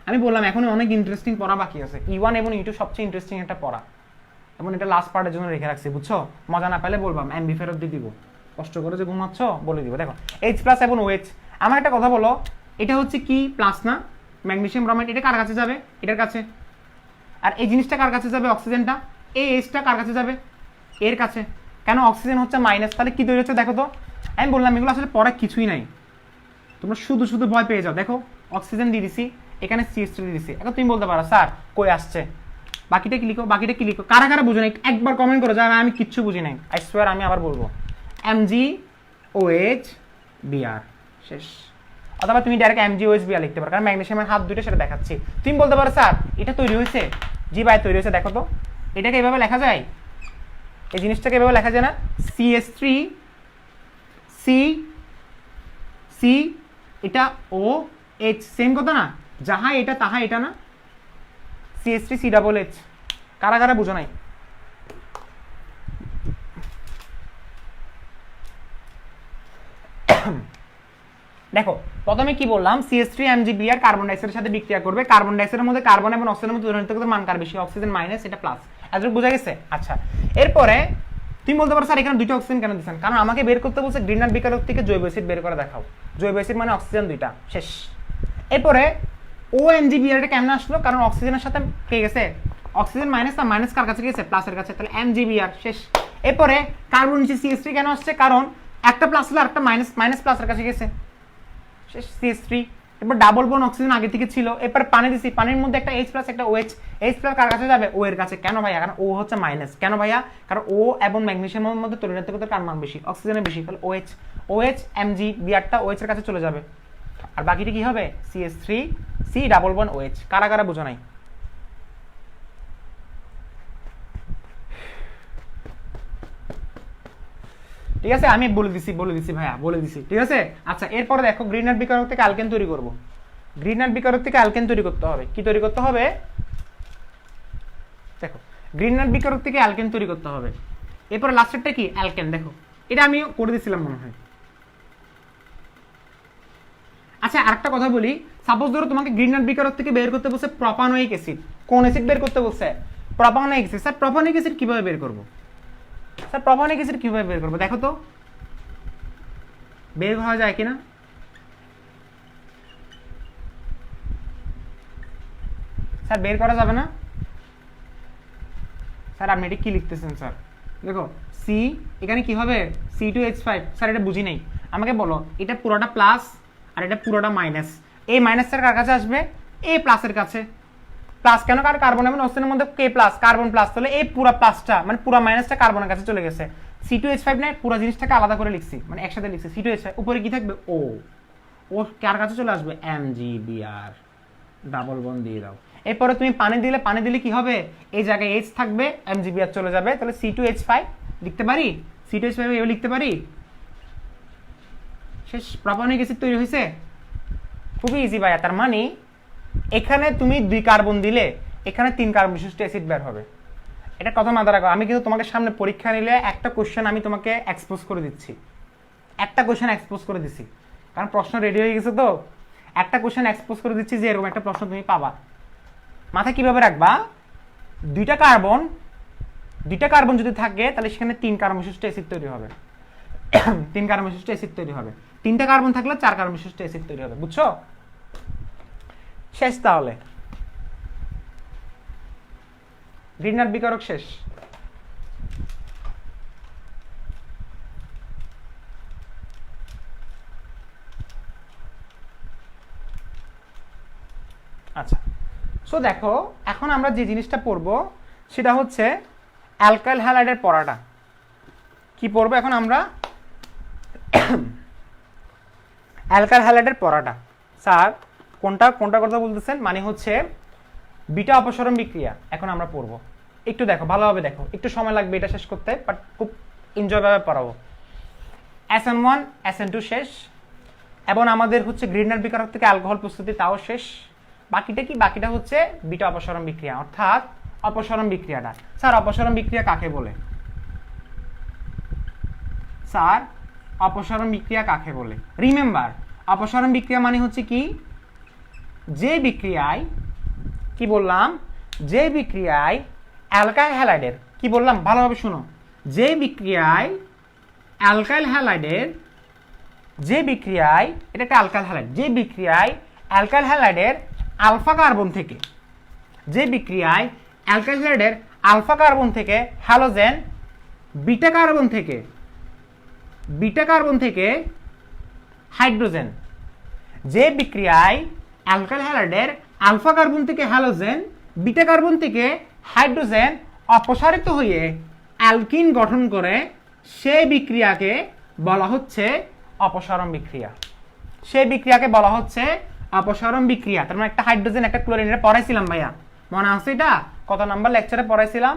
আমি বললাম এখন অনেক ইন্টারেস্টিং পড়া বাকি আছে, E1 এবং E2 সবচেয়ে ইন্টারেস্টিং একটা পড়া, এবং এটা লাস্ট পার্টের জন্য রেখে রাখছি, বুঝছো? মজা না পেলে বলবাম, এমবি ফেরত দিয়ে দিব, কষ্ট করে যে ঘুমাচ্ছ বলে দিব। দেখো H+ এবং OH। আমার একটা কথা বলো, এটা হচ্ছে কি প্লাস না, ম্যাগনেসিয়াম ব্রোমাইড, এটা কার কাছে যাবে, এটার কাছে। আর এই জিনিসটা কার কাছে যাবে, অক্সিজেনটা, এই Hটা কার কাছে যাবে, এর কাছে। কেন, অক্সিজেন হচ্ছে মাইনাস, তাহলে কি তৈরি হচ্ছে দেখো তো। আমি বললাম এগুলো আসলে পড়ার কিছুই নাই, তোমরা শুধু শুধু ভয় পেয়ে যাও। দেখো অক্সিজেন দিয়ে দিছি, এখানে CH3 দিয়ে দিছি। এখন তুমি বলতে পারো স্যার কই আসছে, বাকিটা কি লিখো, বাকিটা কি লিখো, কারা কারা বুঝো না একবার কমেন্ট করো, যা আমি কিচ্ছু বুঝি নাই, আই সোয়ার আমি আবার বলবো MgOH_Br শেষ। অথবা তুমি ডাইরেক্ট MgOH_Br লিখতে পারো, কারণ ম্যাগনেসিয়ামের হাত দুটো সেটা দেখাচ্ছি। তুমি বলতে পারো স্যার এটা তৈরি হয়েছে, জি ভাই তৈরি হয়েছে, দেখো তো এটাকে এভাবে লেখা যায়, এই জিনিসটাকে এভাবে লেখা যায় না, CH3 C C এটা ও এইচ, সেম কথা না, যাহা এটা তাহা এটা না, CH3 C ডাবল এইচ। কারা কারা বুঝো নাই? দেখো প্রথমে কি বললাম, CH3 MgBr কার্বন ডাইঅক্সাইডের সাথে বিক্রিয়া করবে, কার্বন ডাইঅক্সাইডের মধ্যে কার্বন এবং অক্সিজেনের মধ্যে দূরত্বের মান কার বেশি, অক্সিজেন মাইনাস, এটা প্লাস। এতটুকু বোঝা গেছে? আচ্ছা, এরপরে তুমি বলতে পারো স্যার এখানে দুইটা অক্সিজেন কেন দিচ্ছেন? কারণ আমাকে বের করতে বলছে গ্রিনার বিকারক থেকে জৈব অ্যাসিড বের করে দেখাও। জৈব অ্যাসিড মানে অক্সিজেন দুইটা, শেষ। এরপরে OMgBr এটা কেমন আসলো? কারণ অক্সিজেনের সাথে কে গেছে? অক্সিজেন মাইনাস, আর মাইনাস কার কাছে গেছে? প্লাসের কাছে, তাহলে MgBr, শেষ। এরপরে কার্বন নিচে CH3 কেন আসছে? কারণ একটা প্লাস হলো আরেকটা মাইনাস, মাইনাস প্লাসের কাছে গেছে, শেষ, CH3। এরপর ডাবল বন্ড অক্সিজেন আগে থেকে ছিল, এরপর পানি দিছি, পানির মধ্যে একটা H প্লাস একটা OH, H প্লাস কার কাছে যাবে? O এর কাছে। কেন ভাইয়া? কারণ O হচ্ছে মাইনাস। কেন ভাইয়া? কারণ O এবং ম্যাগনেসিয়ামের মধ্যে তড়িৎদ্রাত্মকতার কার মান বেশি? অক্সিজেনের বেশি, তাহলে OH, OH MgBrটা OH এর কাছে চলে যাবে, আর বাকিটা কি হবে? CH3 C double bond OH। কারা কারা বুঝো নাই? ঠিক আছে, আমি বলে দিছি ভাইয়া, বলে দিছি, ঠিক আছে। আচ্ছা, এরপরে দেখো গ্রিনার বিকারক থেকে অ্যালকেন তৈরি করব। গ্রিনার বিকারক থেকে অ্যালকেন তৈরি করতে হবে। কি তৈরি করতে হবে? দেখো গ্রিনার বিকারক থেকে অ্যালকেন তৈরি করতে হবে। এরপরে লাস্টেরটা কি? অ্যালকেন। দেখো এটা আমি করে দিছিলাম মনে হয়। আচ্ছা, আরেকটা কথা বলি, সাপোজ ধরো তোমাকে গ্রিনার বিকারক থেকে বের করতে বলছে প্রপানোয়িক অ্যাসিড। কোন অ্যাসিড বের করতে বলছে? প্রপানোয়িক অ্যাসিড। স্যার প্রপানোয়িক অ্যাসিড কিভাবে বের করব? স্যার প্রপানোয়িক অ্যাসিড কিভাবে বের করব? দেখো তো বের হওয়া যায় কিনা। স্যার বের করা যাবে না? স্যার আপনি এটা কি লিখতেছেন স্যার? দেখো সি, এখানে কি হবে? C2H5। স্যার এটা বুঝি নাই, আমাকে বলো। এটা পুরোটা প্লাস আর এটা পুরোটা মাইনাস। এই মাইনাসের কার কাছে আসবে? এই প্লাসের কাছে। প্লাস কেন? কারণ কার্বন এবং অক্সিজেনের মধ্যে কে প্লাস? কার্বন প্লাস, তাহলে এই পুরো প্লাসটা মানে পুরো মাইনাসটা কার্বনের কাছে চলে গেছে। C2H5 নাই, পুরো জিনিসটাকে আলাদা করে লিখছি, মানে একসাথে লিখছি। C2H5 উপরে কি থাকবে? ও, ও কার কাছে চলে আসবে? MgBr, ডাবল বন্ড দিয়ে দাও। এরপরে তুমি পানি দিলে কি হবে? এই জায়গায় H থাকবে, MgBr চলে যাবে, তাহলে C2H5 লিখতে পারি। C2H5 এভাবে লিখতে পারি, শেষ। প্রপানোয়িক অ্যাসিড তৈরি হয়েছে। খুবই ইজি ভাইয়া। তার মানে এখানে তুমি 2 কার্বন দিলে এখানে 3 কার্বন বিশিষ্ট অ্যাসিড বের হবে। এটা কথা মাথায় রাখো। আমি কিন্তু তোমাকে সামনে পরীক্ষা নিলে একটা কোশ্চেন আমি তোমাকে এক্সপোজ করে দিচ্ছি, একটা কোশ্চেন এক্সপোজ করে দিচ্ছি, কারণ প্রশ্ন রেডি হয়ে গেছে। তো একটা কোশ্চেন এক্সপোজ করে দিচ্ছি যে এরকম একটা প্রশ্ন তুমি পাবা। মাথায় কিভাবে রাখবা? 2টা কার্বন যদি থাকে তাহলে সেখানে 3 কার্বন বিশিষ্ট অ্যাসিড তৈরি হবে। 3 কার্বন বিশিষ্ট অ্যাসিড তৈরি হবে। 3টা কার্বন থাকলে 4 কার্বন বিশিষ্ট অ্যাসিড তৈরি হবে, বুঝছো? শেষ তাহলে, গ্রিনার বিকারক শেষ। আচ্ছা, সো দেখো এখন আমরা যে জিনিসটা পড়বো সেটা হচ্ছে অ্যালকাইল হ্যালাইডের পড়াটা। কি পড়বো এখন আমরা? অ্যালকাইল হ্যালাইডের পড়াটা। স্যার কোনটা কোনটা কথা বলতেছেন? মানে হচ্ছে বিটা অপসারণ বিক্রিয়া এখন আমরা পড়বো। একটু দেখো, ভালোভাবে দেখো, একটু সময় লাগবে এটা শেষ করতে, বাট খুব এনজয় ভাবে পড়াবো। SN1 SN2 শেষ, এবং আমাদের হচ্ছে গ্রিনার বিকারক থেকে অ্যালকোহল প্রস্তুতি তাও শেষ। বাকিটা কি? বাকিটা হচ্ছে বিটা অপসারণ বিক্রিয়া, অর্থাৎ অপসারণ বিক্রিয়াটা। স্যার অপসারণ বিক্রিয়া কাকে বলে? স্যার অপসারণ বিক্রিয়া কাকে বলে? রিমেম্বার, অপসারণ বিক্রিয়া মানে হচ্ছে কি? যে বিক্রিয়ায়, কি বললাম? যে বিক্রিয়ায় অ্যালকাইল হ্যালাইডের, কি বললাম ভালোভাবে শুনো, যে বিক্রিয়ায় অ্যালকাইল হ্যালাইডের, যে বিক্রিয়ায়, এটা একটা অ্যালকাইল হ্যালাইড, যে বিক্রিয়ায় অ্যালকাইল হ্যালাইডের আলফা কার্বন থেকে, যে বিক্রিয়ায় অ্যালকাইল হ্যালাইডের আলফা কার্বন থেকে হ্যালোজেন বিটা কার্বন থেকে হাইড্রোজেন, যে বিক্রিয়ায় অ্যালকাইল হ্যালাইডের আলফা কার্বন থেকে হ্যালোজেন বিটা কার্বন থেকে হাইড্রোজেন অপসারিত হয়ে অ্যালকিন গঠন করে, সেই বিক্রিয়াকে বলা হচ্ছে অপসারণ বিক্রিয়া। সেই বিক্রিয়াকে বলা হচ্ছে অপসারণ বিক্রিয়া। তার মানে একটা হাইড্রোজেন একটা ক্লোরিন, এটা পড়াইছিলাম ভাইয়া, মনে আছে? এটা কত নাম্বার লেকচারে পড়াইছিলাম?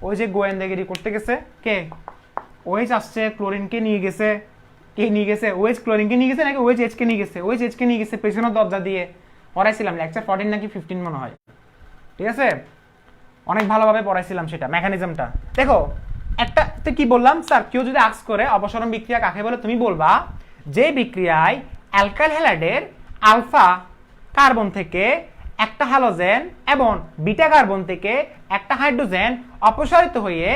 ওই যে গোয়েন্দাগিরি করতে গেছে কে? ওইচ আসছে, ক্লোরিনকে নিয়ে গেছে, কে নিয়ে গেছে? ওএইচ ক্লোরিনকে নিয়ে গেছে নাকি ওএইচ এইচকে নিয়ে গেছে? ওএইচ এইচকে নিয়ে গেছে পেছনের দরজা দিয়ে। পড়াইছিলাম লেকচার 14 নাকি 15 মনে হয়, ঠিক আছে? অনেক ভালোভাবে পড়াইছিলাম সেটা, মেকানিজমটা। দেখো একটা তো কি বললাম স্যার, কেউ যদি আস্ক করে অপসরণ বিক্রিয়া কাকে বলে, তুমি বলবা যে বিক্রিয়ায় অ্যালকাইল হ্যালাইডের আলফা কার্বন থেকে একটা হ্যালোজেন এবং বিটা কার্বন থেকে একটা হাইড্রোজেন অপসারিত হয়ে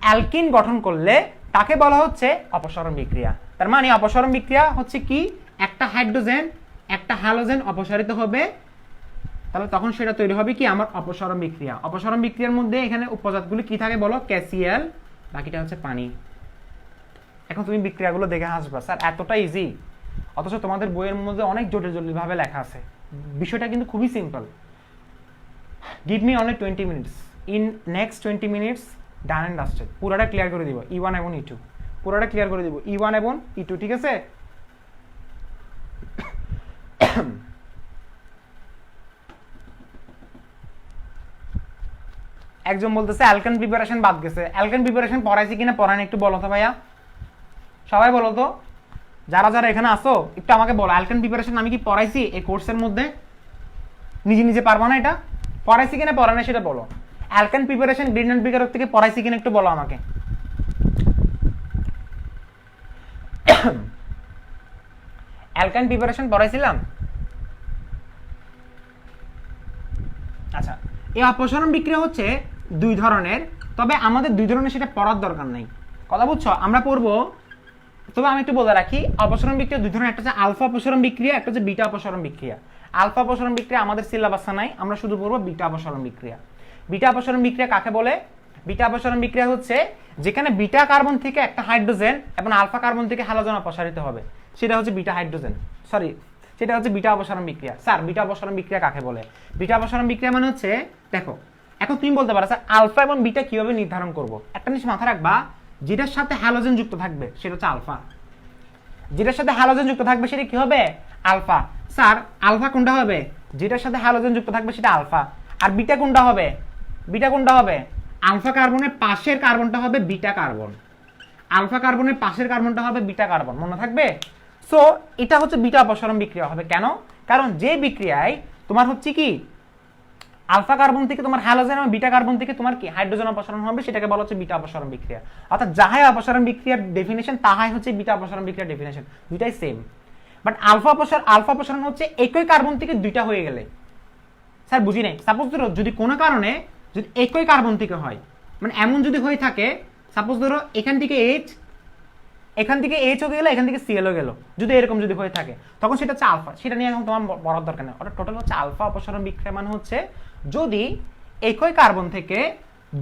অ্যালকিন গঠন করলে তাকে বলা হচ্ছে অপসরণ বিক্রিয়া। তার মানে অপসরণ বিক্রিয়া হচ্ছে কি, একটা হাইড্রোজেন একটা হ্যালোজেন অপসারিত হবে, তাহলে তখন সেটা তৈরি হবে কি আমার অপসরণ বিক্রিয়া। অপসরণ বিক্রিয়ার মধ্যে এখানে উপজাতগুলি কি থাকে বলো? ক্যাসিয়াল, বাকিটা হচ্ছে পানি। এখন তুমি বিক্রিয়াগুলো দেখে হাসবা, স্যার এতটা ইজি, অথচ তোমাদের বইয়ের মধ্যে অনেক জটিল জটিল ভাবে লেখা আছে। বিষয়টা কিন্তু খুবই simple. Give me only 20 minutes, in next 20 minutes done and dusted, পুরোটা ক্লিয়ার করে দিব E1 এবং E2, পুরোটা ক্লিয়ার করে দিব E1 এবং E2, ঠিক আছে? একজন বলতেছে অ্যালকেন প্রিপারেশন বাদ গেছে। অ্যালকেন প্রিপারেশন পড়াইছি কিনা পড়ায়নি একটু বলো তো ভাইয়া, সবাই বলো তো, যারা যারা এখানে আসো একটু আমাকে বলো, অ্যালকেন প্রিপারেশন আমি কি পড়াইছি এই কোর্সের মধ্যে? নিজে নিজে পারবা না এটা? পড়াইছি কিনা পড়ানো সেটা বলো। অ্যালকেন প্রিপারেশন গ্রিনল্যান্ড বিকারক থেকে পড়াইছি কিনা একটু বলো আমাকে। অ্যালকেন প্রিপারেশন পড়াইছিলাম? আচ্ছা, এই অপসরণ বিক্রিয়া হচ্ছে দুই ধরনের, তবে আমাদের দুই ধরনের সেটা পড়ার দরকার নেই, কথা বুঝছো? আমরা পড়বো, তবে আমি একটু বলে রাখি অপসরণ বিক্রিয়া দুই ধরনের, একটা হচ্ছে আলফা অপসরণ বিক্রিয়া, একটা হচ্ছে বিটা অপসরণ বিক্রিয়া। আলফা অপসরণ বিক্রিয়া আমাদের সিলেবাসে নাই, আমরা শুধু পড়বো বিটা অপসরণ বিক্রিয়া। বিটা অপসরণ বিক্রিয়া কাকে বলে? বিটা অপসরণ বিক্রিয়া হচ্ছে যেখানে বিটা কার্বন থেকে একটা হাইড্রোজেন এবং আলফা কার্বন থেকে হ্যালোজেন অপসারিত হবে, সেটা হচ্ছে বিটা হাইড্রোজেন, সরি সেটা হচ্ছে বিটা অপসারণ বিক্রিয়া। স্যার বিটা অপসারণ বিক্রিয়া কাকে বলে? বিটা অপসারণ বিক্রিয়া মানে হচ্ছে, দেখো এখন তুমি বলতে পারো স্যার আলফা এবং বিটা কিভাবে নির্ধারণ করব? একটা জিনিস মাথায় রাখবা, যেটার সাথে হ্যালোজেন যুক্ত থাকবে সেটা হচ্ছে আলফা, যেটার সাথে হ্যালোজেন যুক্ত থাকবে সেটা কি হবে? আলফা। স্যার আলফা কোনটা হবে? যেটার সাথে হ্যালোজেন যুক্ত থাকবে সেটা আলফা। আর বিটা কোনটা হবে? বিটা কোনটা হবে? আলফা কার্বনের পাশের কার্বনটা হবে বিটা কার্বন, আলফা কার্বনের পাশের কার্বনটা হবে বিটা কার্বন, মনে থাকবে? সো এটা হচ্ছে বিটা অপসারণ বিক্রিয়া হবে। কেন? কারণ যে বিক্রিয়ায় তোমার হচ্ছে কি আলফা কার্বন থেকে তোমার হ্যালোজেন এবং বিটা কার্বন থেকে তোমার কি হাইড্রোজেন অপসারণ হবে, সেটাকে বলা হচ্ছে বিটা অপসারণ বিক্রিয়া। অর্থাৎ যাহাই অপসারণ বিক্রিয়ার ডেফিনেশন তাহাই হচ্ছে বিটা অপসারণ বিক্রিয়ার ডেফিনেশন, দুইটাই সেম। বাট আলফা অপসারণ হচ্ছে একই কার্বন থেকে দুইটা হয়ে গেলে। স্যার বুঝি নাই, সাপোজ ধরো যদি কোনো কারণে যদি একই কার্বন থেকে হয়, মানে এমন যদি হয়ে থাকে, সাপোজ ধরো এখান থেকে এইচ, এখান থেকে এইচ ও গেল, এখান থেকে সিএল ও গেল, যদি এরকম যদি হয়ে থাকে তখন সেটা হচ্ছে আলফা। সেটা নিয়ে এখন তোমার বলার দরকার নেই। ওটা টোটাল হচ্ছে আলফা অপসারণ বিক্রিয়া মানে হচ্ছে যদি একই কার্বন থেকে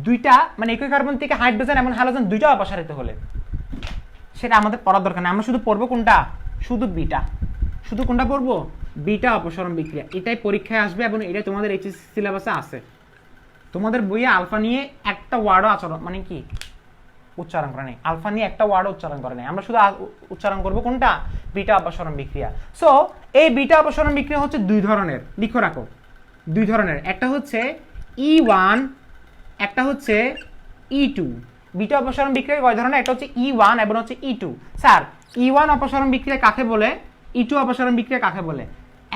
দুইটা, মানে একই কার্বন থেকে হাইড্রোজেন এবং হ্যালোজেন দুইটা অপসারিত হলে, সেটা আমাদের পড়ার দরকার নেই। আমরা শুধু পড়বো কোনটা? শুধু বিটা। শুধু কোনটা পড়বো? বিটা অপসারণ বিক্রিয়া। এটাই পরীক্ষায় আসবে এবং এটাই তোমাদের এইচএসসি সিলেবাসে আছে। তোমাদের বইয়ে আলফা নিয়ে একটা ওয়ার্ডও আচরণ মানে কি উচ্চারণ করে নেই, আলফা নিয়ে একটা ওয়ার্ডও উচ্চারণ করে নেই। আমরা শুধু উচ্চারণ করবো কোনটা? বিটা অপসারণ বিক্রিয়া। সো এই বিটা অপসারণ বিক্রিয়া হচ্ছে দুই ধরনের, লিখে রাখো দুই ধরনের, একটা হচ্ছে E1, একটা হচ্ছে E2। বিটা অপসারণ বিক্রিয়া কয় ধরনের? একটা হচ্ছে E1 এবং হচ্ছে E2। স্যার E1 অপসারণ বিক্রিয়া কাকে বলে? E2 অপসারণ বিক্রিয়া কাকে বলে?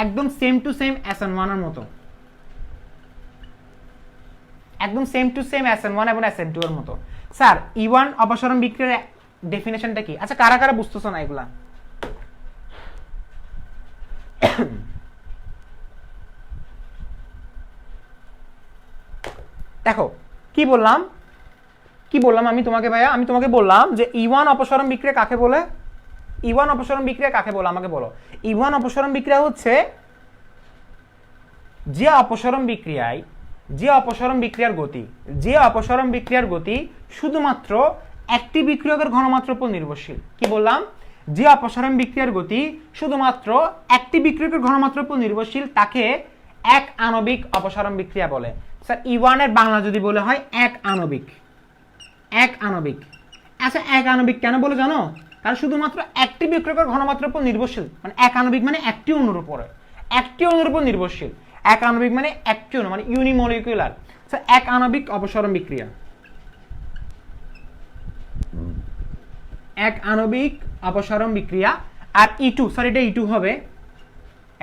একদম সেম টু সেম SN1 এর মতো, একদম সেম টু সেম SN1 এবং SN2 এর মতো। স্যার E1 অপসারণ বিক্রিয়ার ডেফিনেশনটা কি? আচ্ছা কারা কারা বুঝতেছ না এগুলা? দেখো কি বললাম, কি বললাম আমি তোমাকে ভাইয়া? আমি তোমাকে বললাম যে E1 অপসারণ বিক্রিয়া কাকে বলে? E1 অপসারণ বিক্রিয়া কাকে বলে আমাকে বলো। E1 অপসারণ বিক্রিয়া হচ্ছে যে অপসারণ বিক্রিয়ায়, যে অপসারণ বিক্রিয়ার গতি, যে অপসারণ বিক্রিয়ার গতি শুধুমাত্র একটি বিক্রিয়কের ঘনমাত্রার উপর নির্ভরশীল। কি বললাম? যে অপসারণ বিক্রিয়ার গতি শুধুমাত্র একটি বিক্রিয়কের ঘনমাত্রার উপর নির্ভরশীল তাকে এক আণবিক অপসারণ বিক্রিয়া বলে। স্যার E1 এর বাংলা যদি বলে হয় এক আণবিক, এক আণবিক। আচ্ছা এক আণবিক কেন বলে জানো? কারণ শুধুমাত্র একটি বিক্রিয়কের ঘনমাত্রার উপর নির্ভরশীল, মানে এক আণবিক মানে একটি অণুর উপরে, একটি অণুর উপর নির্ভরশীল। এক আণবিক মানে একটি অণু, মানে ইউনিমলিকুলার। এক আণবিক অপসারণ বিক্রিয়া, এক আণবিক অপসারণ বিক্রিয়া। আর E2 সরি এটা E2 হবে,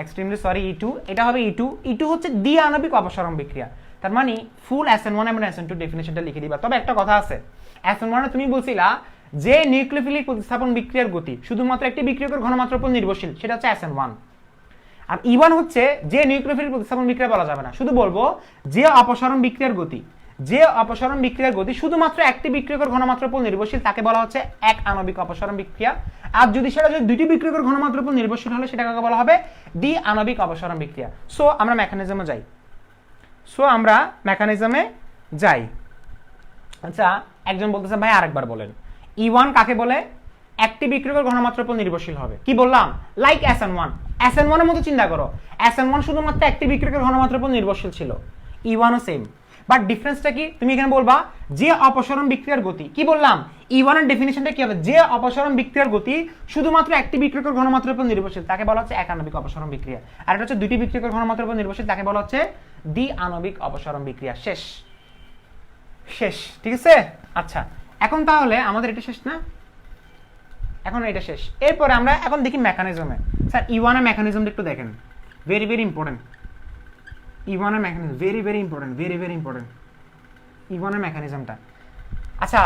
এক্সট্রিমলি সরি E2, এটা হবে E2 হচ্ছে দ্বি আণবিক অপসারণ বিক্রিয়া। তার মানে ফুল SN1 এবং SN2 ডেফিনিশনটা লিখে দিবা। তবে একটা কথা আছে, SN1 এ তুমি বলছিলা যে নিউক্লিওফিলিক প্রতিস্থাপন বিক্রিয়ার গতি শুধুমাত্র একটি বিক্রিয়কের ঘনমাত্রার উপর নির্ভরশীল, সেটা হচ্ছে SN1। আর E1 হচ্ছে যে নিউক্লিওফিলিক প্রতিস্থাপন বিক্রিয়া বলা যাবে না, শুধু বলবো যে অপসারণ বিক্রিয়ার গতি শুধুমাত্র একটি বিক্রিয়কের ঘনমাত্রার উপর নির্ভরশীল, তাকে বলা হচ্ছে এক আণবিক অপসারণ বিক্রিয়া। আর যদি দুইটি বিক্রিয়কের ঘনমাত্রার উপর নির্ভরশীল হলে সেটাকে বলা হবে দ্বি আণবিক অপসারণ বিক্রিয়া। সো আমরা মেকানিজমে যাই। আচ্ছা, একজন বলতেছে ভাই আরেকবার বলেন, E1 কাকে বলে? একটি বিক্রিয়কের ঘনমাত্রার উপর নির্ভরশীল হবে। কি বললাম? লাইক SN1 এর মতো চিন্তা করো, SN1 শুধুমাত্র একটি বিক্রিয়কের ঘনমাত্রার উপর নির্ভরশীল ছিল, E1 ও সেম। বাট ডিফারেন্সটা কি? তুমি এখানে বলবা যে অপসারণ বিক্রিয়ার গতি। কি বললাম? E1 এর ডেফিনিশনটা কি হবে? যে অপসারণ বিক্রিয়ার গতি শুধুমাত্র একটি বিক্রিয়কের ঘনমাত্রার উপর নির্ভরশীল, তাকে বলা হচ্ছে এক আণবিক অপসারণ বিক্রিয়া। আর এটা হচ্ছে দুইটি বিক্রিয়কের ঘনমাত্রার উপর নির্ভরশীল, তাকে বলা হচ্ছে দ্বি আণবিক অপসারণ বিক্রিয়া। শেষ। ঠিক আছে? আচ্ছা, এখন তাহলে আমাদের এটা শেষ না? এখন এটা শেষ। এরপরে আমরা এখন দেখি মেকানিজমে। স্যার E1 এর মেকানিজমটা একটু দেখেন, ভেরি ভেরি ইম্পর্টেন্ট। E1 এর mechanism very very important. E1 এর মেকানিজমটা, আচ্ছা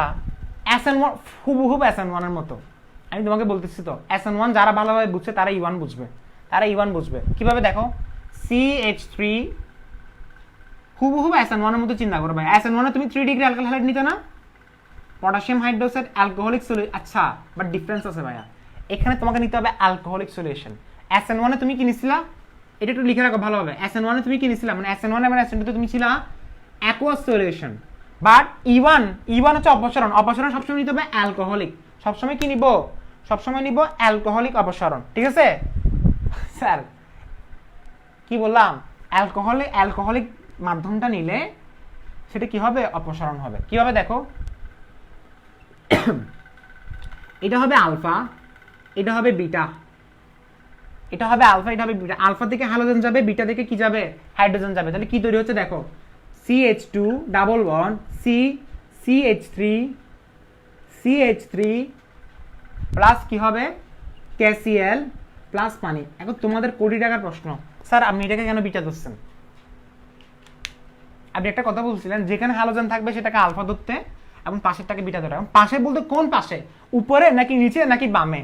SN1 হুবহু SN1 এর মতো। আমি তোমাকে বলতেছি তো, SN1 যারা ভালোভাবে বুঝছে তারা E1 বুঝবে। কিভাবে দেখো, CH3 হুবহু SN1 এর মতো চিন্তা করো ভাই। SN1 এ তুমি 3 ডিগ্রি অ্যালকাইল হ্যালাইড নিতে না, পটাশিয়াম হাইড্রোক্সাইড অ্যালকোহলিক সলিউশন। আচ্ছা, বাট ডিফারেন্স আছে ভাইয়া, এখানে তোমাকে নিতে হবে অ্যালকোহলিক সলিউশন। SN1 এ তুমি কি নিছিলা? এটা একটু লিখে রাখো ভালোভাবে। SN1 এ তুমি কি নিছিলা? মানে SN1 এবং SN2 তে তুমি ছিলা অ্যাকুয়াস সলিউশন। বাট E1 হচ্ছে অপসারণ সবসময় নিতে হবে অ্যালকোহলিক। সবসময় কি নিব? সবসময় নিব অ্যালকোহলিক অপসারণ। ঠিক আছে স্যার? কি বললাম? অ্যালকোহলিক মাধ্যমটা নিলে সেটা কি হবে? অপসারণ হবে। কিভাবে দেখো, এটা হবে আলফা, এটা হবে বিটা, এটা হবে আলফা, এটা হবে বিটা। আলফা থেকে হ্যালোজেন যাবে, বিটা থেকে কি যাবে? হাইড্রোজেন যাবে। তাহলে কি তৈরি হচ্ছে দেখো, CH2 double bond CH3 plus কি হবে? KCl প্লাস পানি। এখন তোমাদের কোটি টাকার প্রশ্ন, স্যার আপনি এটাকে কেন বিটা ধরছেন? আপনি একটা কথা বলছিলেন, যেখানে হ্যালোজেন থাকবে সেটাকে আলফা ধরতে এবং পাশেরটাকে বিটা ধরে। পাশে বলতে কোন পাশে? উপরে নাকি নিচে নাকি বামে?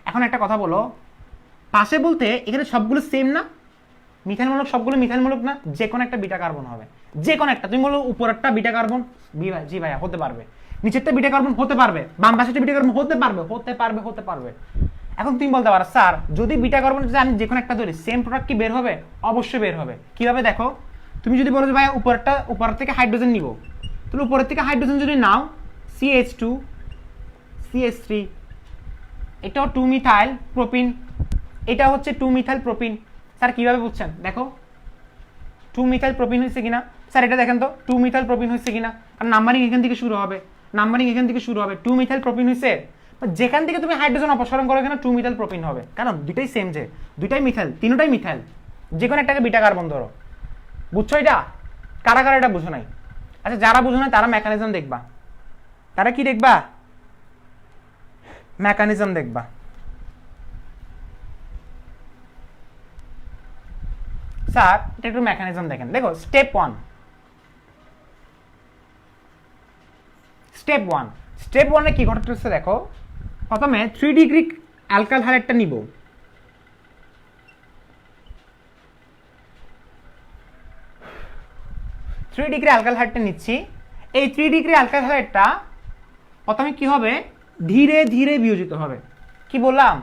এখন একটা কথা বলো, পাশে বলতে এখানে সবগুলো সেম না? মিথাইলমূলক সবগুলো মিথাইলমূলক না? যে কোনো একটা বিটা কার্বন হবে, যে কোনো একটা। তুমি বলো উপরেরটা বিটা কার্বন, জি ভাইয়া হতে পারবে। নিচেরটা বিটা কার্বন হতে পারবে, বাম পাশেরটা বিটা কার্বন হতে পারবে। এখন তুমি বলতে পারো স্যার যদি বিটা কার্বন আমি যে কোনো একটা ধরি, সেম প্রোডাক্ট কি বের হবে? অবশ্যই বের হবে। কিভাবে দেখো, তুমি যদি বলো যে ভাইয়া উপর থেকে হাইড্রোজেন নিব, তাহলে উপরের থেকে হাইড্রোজেন যদি নাও, CH2 CH3, এটাও 2 মিথাইল প্রোপিন, এটা হচ্ছে 2 মিথাইল প্রোপিন। স্যার কিভাবে বুঝছেন? দেখো 2 মিথাইল প্রোপিন হয়েছে কিনা। স্যার এটা দেখেন তো 2 মিথাইল প্রোপিন হয়েছে কিনা। আর নাম্বারিং এখান থেকে শুরু হবে, 2 মিথাইল প্রোপিন হয়েছে। যেখান থেকে তুমি হাইড্রোজেন অপসারণ করো এখানে 2 মিথাইল প্রোপিন হবে, কারণ দুইটাই সেম, যে দুইটাই মিথাইল, তিনটাই মিথাইল। যে কোনো একটাকে বিটা কার্বন ধরো। বুঝছো এটা? কারা এটা বুঝো নাই? আচ্ছা, যারা বুঝো নাই তারা মেকানিজম দেখবা। তারা কি দেখবা? মেকানিজম দেখবা। স্যার এটা একটু মেকানিজম দেখেন। দেখো স্টেপ ওয়ানে কি ঘটতেছে দেখো, প্রথমে 3 ডিগ্রি অ্যালকাইল হ্যালাইডটা নিব। নিচ্ছি। এই 3 ডিগ্রি অ্যালকাইল হ্যালাইডটা প্রথমে কি হবে? ধীরে ধীরে বিয়োজিত হবে। কি বললাম?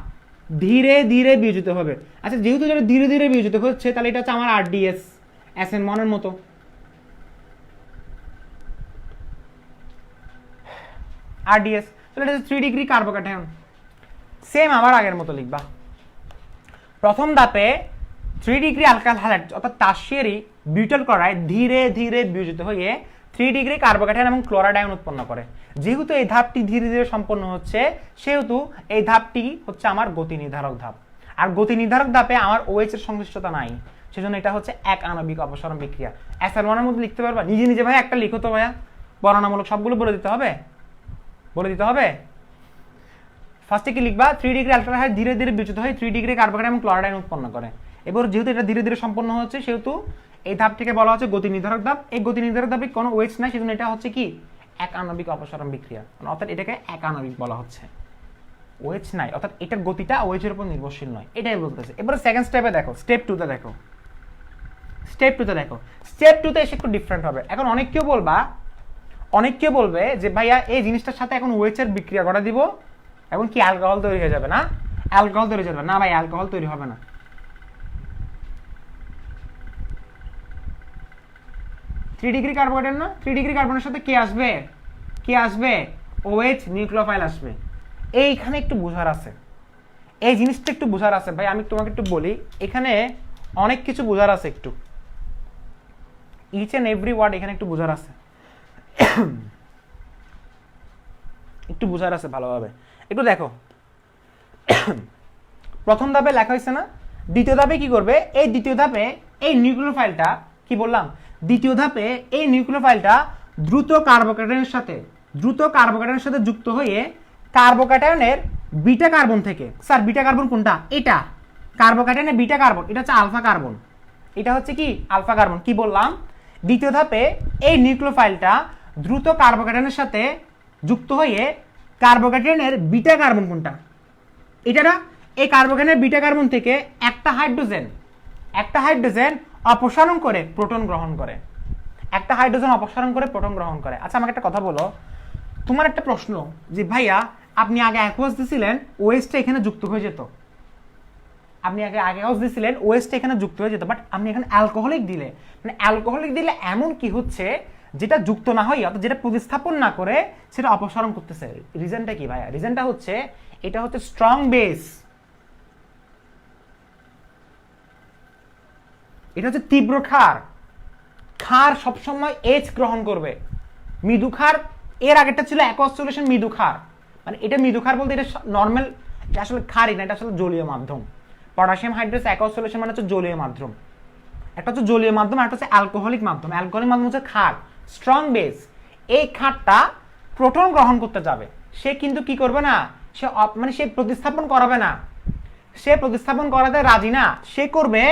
ধীরে ধীরে বিয়োজিত হবে। আচ্ছা, যেহেতু যেটা ধীরে ধীরে বিয়োজিত হচ্ছে, তাহলে এটা হচ্ছে আমার RDS SN1 এর মতো। RDS, তাহলে এটা 3 ডিগ্রি কার্বোক্যাটায়ন। সেম আবার আগের মতো লিখবা। প্রথম ধাপে 3 ডিগ্রি অ্যালকাইল হ্যালাইড অর্থাৎ টারশিয়ারি বিউটাইল ক্লোরাইড ধীরে ধীরে বিয়োজিত হয়ে 3 ডিগ্রি কার্বোক্যাটায়ন এবং ক্লোরাইড আয়ন উৎপন্ন করে। যেহেতু এই ধাপটি ধীরে ধীরে সম্পন্ন হচ্ছে, সেহেতু এই ধাপটি হচ্ছে আমার গতি নির্ধারক ধাপ। আর গতি নির্ধারক ধাপে আমার OH এর সংশ্লিষ্টতা নাই, সেজন্য এটা হচ্ছে এক আণবিক অপসারণ বিক্রিয়া। SN1 এর মধ্যে লিখতে পারবা? নিজে ভাই একটা লিখো তো ভাইয়া, বর্ণনামূলক সবগুলো বলে দিতে হবে। ফার্স্টে কি লিখবা 3 ডিগ্রি অ্যালকাইল হাইড ধীরে ধীরে বিচ্যুত হয়ে 3 ডিগ্রি কার্বন এবং ক্লোরাইড উৎপন্ন করে। এবার যেহেতু এটা ধীরে ধীরে সম্পন্ন হচ্ছে সেহেতু এই ধাপটিকে বলা হচ্ছে গতি নির্ধারক ধাপ। এই গতি নির্ধারক ধাপে কোনো ওয়েট নাই, সেজন্য এটা হচ্ছে কি এক আণবিক অপসারণ বিক্রিয়া, অর্থাৎ এটাকে এক আণবিক বলা হচ্ছে, ওয়েট নাই, অর্থাৎ এটার গতিটা ওয়েটের উপর নির্ভরশীল নয়, এটাই বলতেছে। এবারে সেকেন্ড স্টেপে দেখো, স্টেপ 2 তে দেখো, স্টেপ 2 তে দেখো, স্টেপ 2 তে এসে একটু ডিফারেন্ট হবে। এখন অনেকে বলবে যে ভাইয়া এই জিনিসটার সাথে এখন ওয়েচের বিক্রিয়া ঘটা দিব এবং কি অ্যালকোহল তৈরি হয়ে যাবে না, অ্যালকোহল তৈরি হয়ে যাবে না। ভাই অ্যালকোহল তৈরি হবে না। 3 ডিগ্রি কার্বোহাইড্রেট না, 3 ডিগ্রি কার্বনের সাথে কি আসবে OH নিউক্লিওফাইল আসবে। এইখানে একটু বোঝার আছে, এই জিনিসটা একটু বোঝার আছে ভাই, আমি তোমাকে একটু বলি, এখানে অনেক কিছু বোঝার আছে, একটু ইচ এন্ড এভরি ওয়ার্ড এখানে একটু বোঝার আছে, একটু বোঝার আছে ভালোভাবে, একটু দেখো। প্রথম ধাপে লেখা হয়েছে না, দ্বিতীয় ধাপে কি করবে, এই দ্বিতীয় ধাপে এই নিউক্লিওফাইলটা কি বললাম, দ্বিতীয় ধাপে এই নিউক্লিওফাইলটা দ্রুত কার্বোক্যাটায়নের সাথে যুক্ত হয়ে কার্বোক্যাটায়নের বিটা কার্বন থেকে, স্যার বিটা কার্বন কোনটা, এটা কার্বোক্যাটায়নের বিটা কার্বন, এটা হচ্ছে আলফা কার্বন, এটা হচ্ছে কি আলফা কার্বন। কি বললাম, দ্বিতীয় ধাপে এই নিউক্লিওফাইলটা দ্রুত কার্বোক্যাটায়নের সাথে যুক্ত হয়ে কার্বোক্যাটায়নের বিটা কার্বন কোনটা, এটা না, এই কার্বোক্যাটায়নের বিটা কার্বন থেকে একটা হাইড্রোজেন অপসারণ করে প্রোটন গ্রহণ করে, আচ্ছা আমাকে একটা কথা বলো, তোমার একটা প্রশ্ন যে ভাইয়া আপনি আগে অ্যাকোয়াস দিছিলেন, ওএসটা এখানে যুক্ত হয়ে যেত, বাট আপনি এখন অ্যালকোহলিক দিলে, মানে অ্যালকোহলিক দিলে এমন কি হচ্ছে যেটা যুক্ত না হয়, অর্থাৎ যেটা প্রতিস্থাপন না করে সেটা অপসারণ করতেছে। রিজনটা কি ভাইয়া, রিজনটা হচ্ছে এটা হচ্ছে স্ট্রং বেস, এটা হচ্ছে তীব্র ক্ষার সবসময় H গ্রহণ করবে, মৃদু ক্ষার, এর আগেরটা ছিল অ্যাকোয়াস সলিউশন মৃদু ক্ষার, মানে এটা মৃদু ক্ষার বলতে এটা নর্মাল, এটা আসলে ক্ষারই না, এটা আসলে জলীয় মাধ্যম। পটাশিয়াম হাইড্রোক্সাইড অ্যাকোয়াস সলিউশন মানে হচ্ছে জলীয় মাধ্যম, একটা হচ্ছে জলীয় মাধ্যম, একটা হচ্ছে অ্যালকোহলিক মাধ্যম। অ্যালকোহলিক মাধ্যম হচ্ছে ক্ষার, স্ট্রং বেস। এই ক্ষারটা প্রোটন গ্রহণ করতে যাবে, সে কিন্তু কি করবে না, সে প্রতিস্থাপন করাবে না, সে প্রতিস্থাপন করাতে রাজি না, সে করবে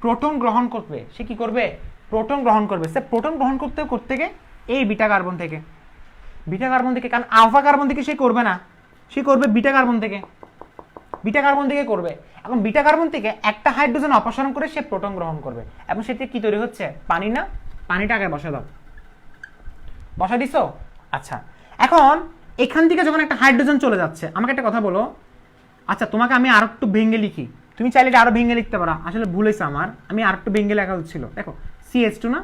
প্রোটন গ্রহণ করবে। সে কি করবে, প্রোটন গ্রহণ করবে। সে প্রোটন গ্রহণ করতে গিয়ে এই বিটা কার্বন থেকে, কারণ আলফা কার্বন থেকে সে করবে না, সে করবে বিটা কার্বন থেকে করবে। এখন বিটা কার্বন থেকে একটা হাইড্রোজেন অপসারণ করে সে প্রোটন গ্রহণ করবে, এবং সেটা কি তৈরি হচ্ছে, পানি না, পানিটা আগে বসা দাও, বসা দিছো। আচ্ছা এখন এখান থেকে যখন একটা হাইড্রোজেন চলে যাচ্ছে, আমাকে একটা কথা বলো, আচ্ছা তোমাকে আমি আর একটু ভেঙে লিখি, তুমি চাইলে এটা আরো ভেঙে লিখতে পারো, আসলে ভুল হয়েছে আমার, আমি আর একটু ভেঙে লেখা হচ্ছিল। দেখো CH2 না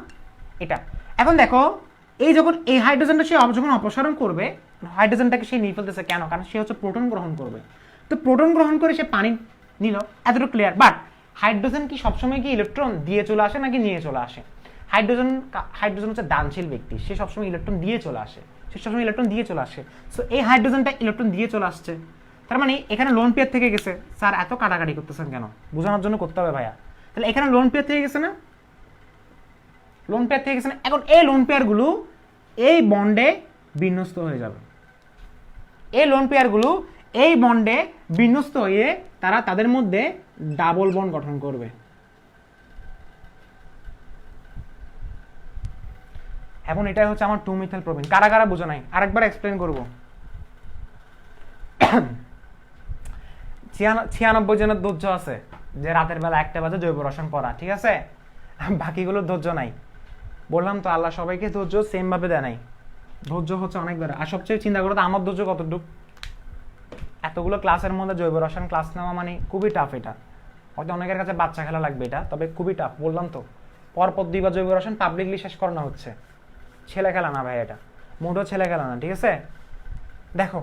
এটা, এখন দেখো এই যখন এই হাইড্রোজেনটা সে যখন অপসারণ করবে, হাইড্রোজেনটাকে সে নিয়ে ফেলতেছে, কেন, কারণ সে হচ্ছে প্রোটন গ্রহণ করবে। তো প্রোটন গ্রহণ করে সে পানি নিল, এতটুকু ক্লিয়ার। বাট হাইড্রোজেন কি সবসময় কি ইলেকট্রন দিয়ে চলে আসে নাকি নিয়ে চলে আসে? হাইড্রোজেন হচ্ছে দানশীল ব্যক্তি, সে সবসময় ইলেকট্রন দিয়ে চলে আসে, সো এই হাইড্রোজেনটা ইলেকট্রন দিয়ে চলে আসছে, তার মানে এখানে লোন পেয়ার থেকে গেছে। স্যার এত কাটাকাটি করতেছেন কেন, বোঝানোর জন্য করতে হবে ভাইয়া। তাহলে এখানে লোন পেয়ার থেকে গেছে না, এখন এই লোন পেয়ারগুলো এই বন্ডে বিন্যস্ত হয়ে যাবে, তারা তাদের মধ্যে ডাবল বন্ড গঠন করবে। এখন এটাই হচ্ছে আমার 2 মিথাইল প্রোপিন। কারা বোঝা নাই, আরেকবার এক্সপ্লেন করব। 96 জনের ধৈর্য আছে যে রাতের বেলা 1টা বাজে জৈব রসায়ন পড়া, ঠিক আছে, বাকিগুলোর ধৈর্য নাই। বললাম তো আল্লাহ সবাইকে ধৈর্য সেম ভাবে দেয় নাই, ধৈর্য হচ্ছে অনেক বেড়ে। আর সবচেয়ে চিন্তা করো তো আমার ধৈর্য কতটুকু, এতগুলো ক্লাসের মধ্যে জৈব রসায়ন ক্লাস নেওয়া মানে খুবই টাফ। এটা হয়তো অনেকের কাছে বাচ্চা খেলা লাগবে, এটা তবে খুবই টাফ। বললাম তো পরপর 2 বার জৈব রসায়ন পাবলিকলি শেষ করানো হচ্ছে, ছেলে খেলা না ভাই, এটা মোটেও ছেলে খেলা না, ঠিক আছে। দেখো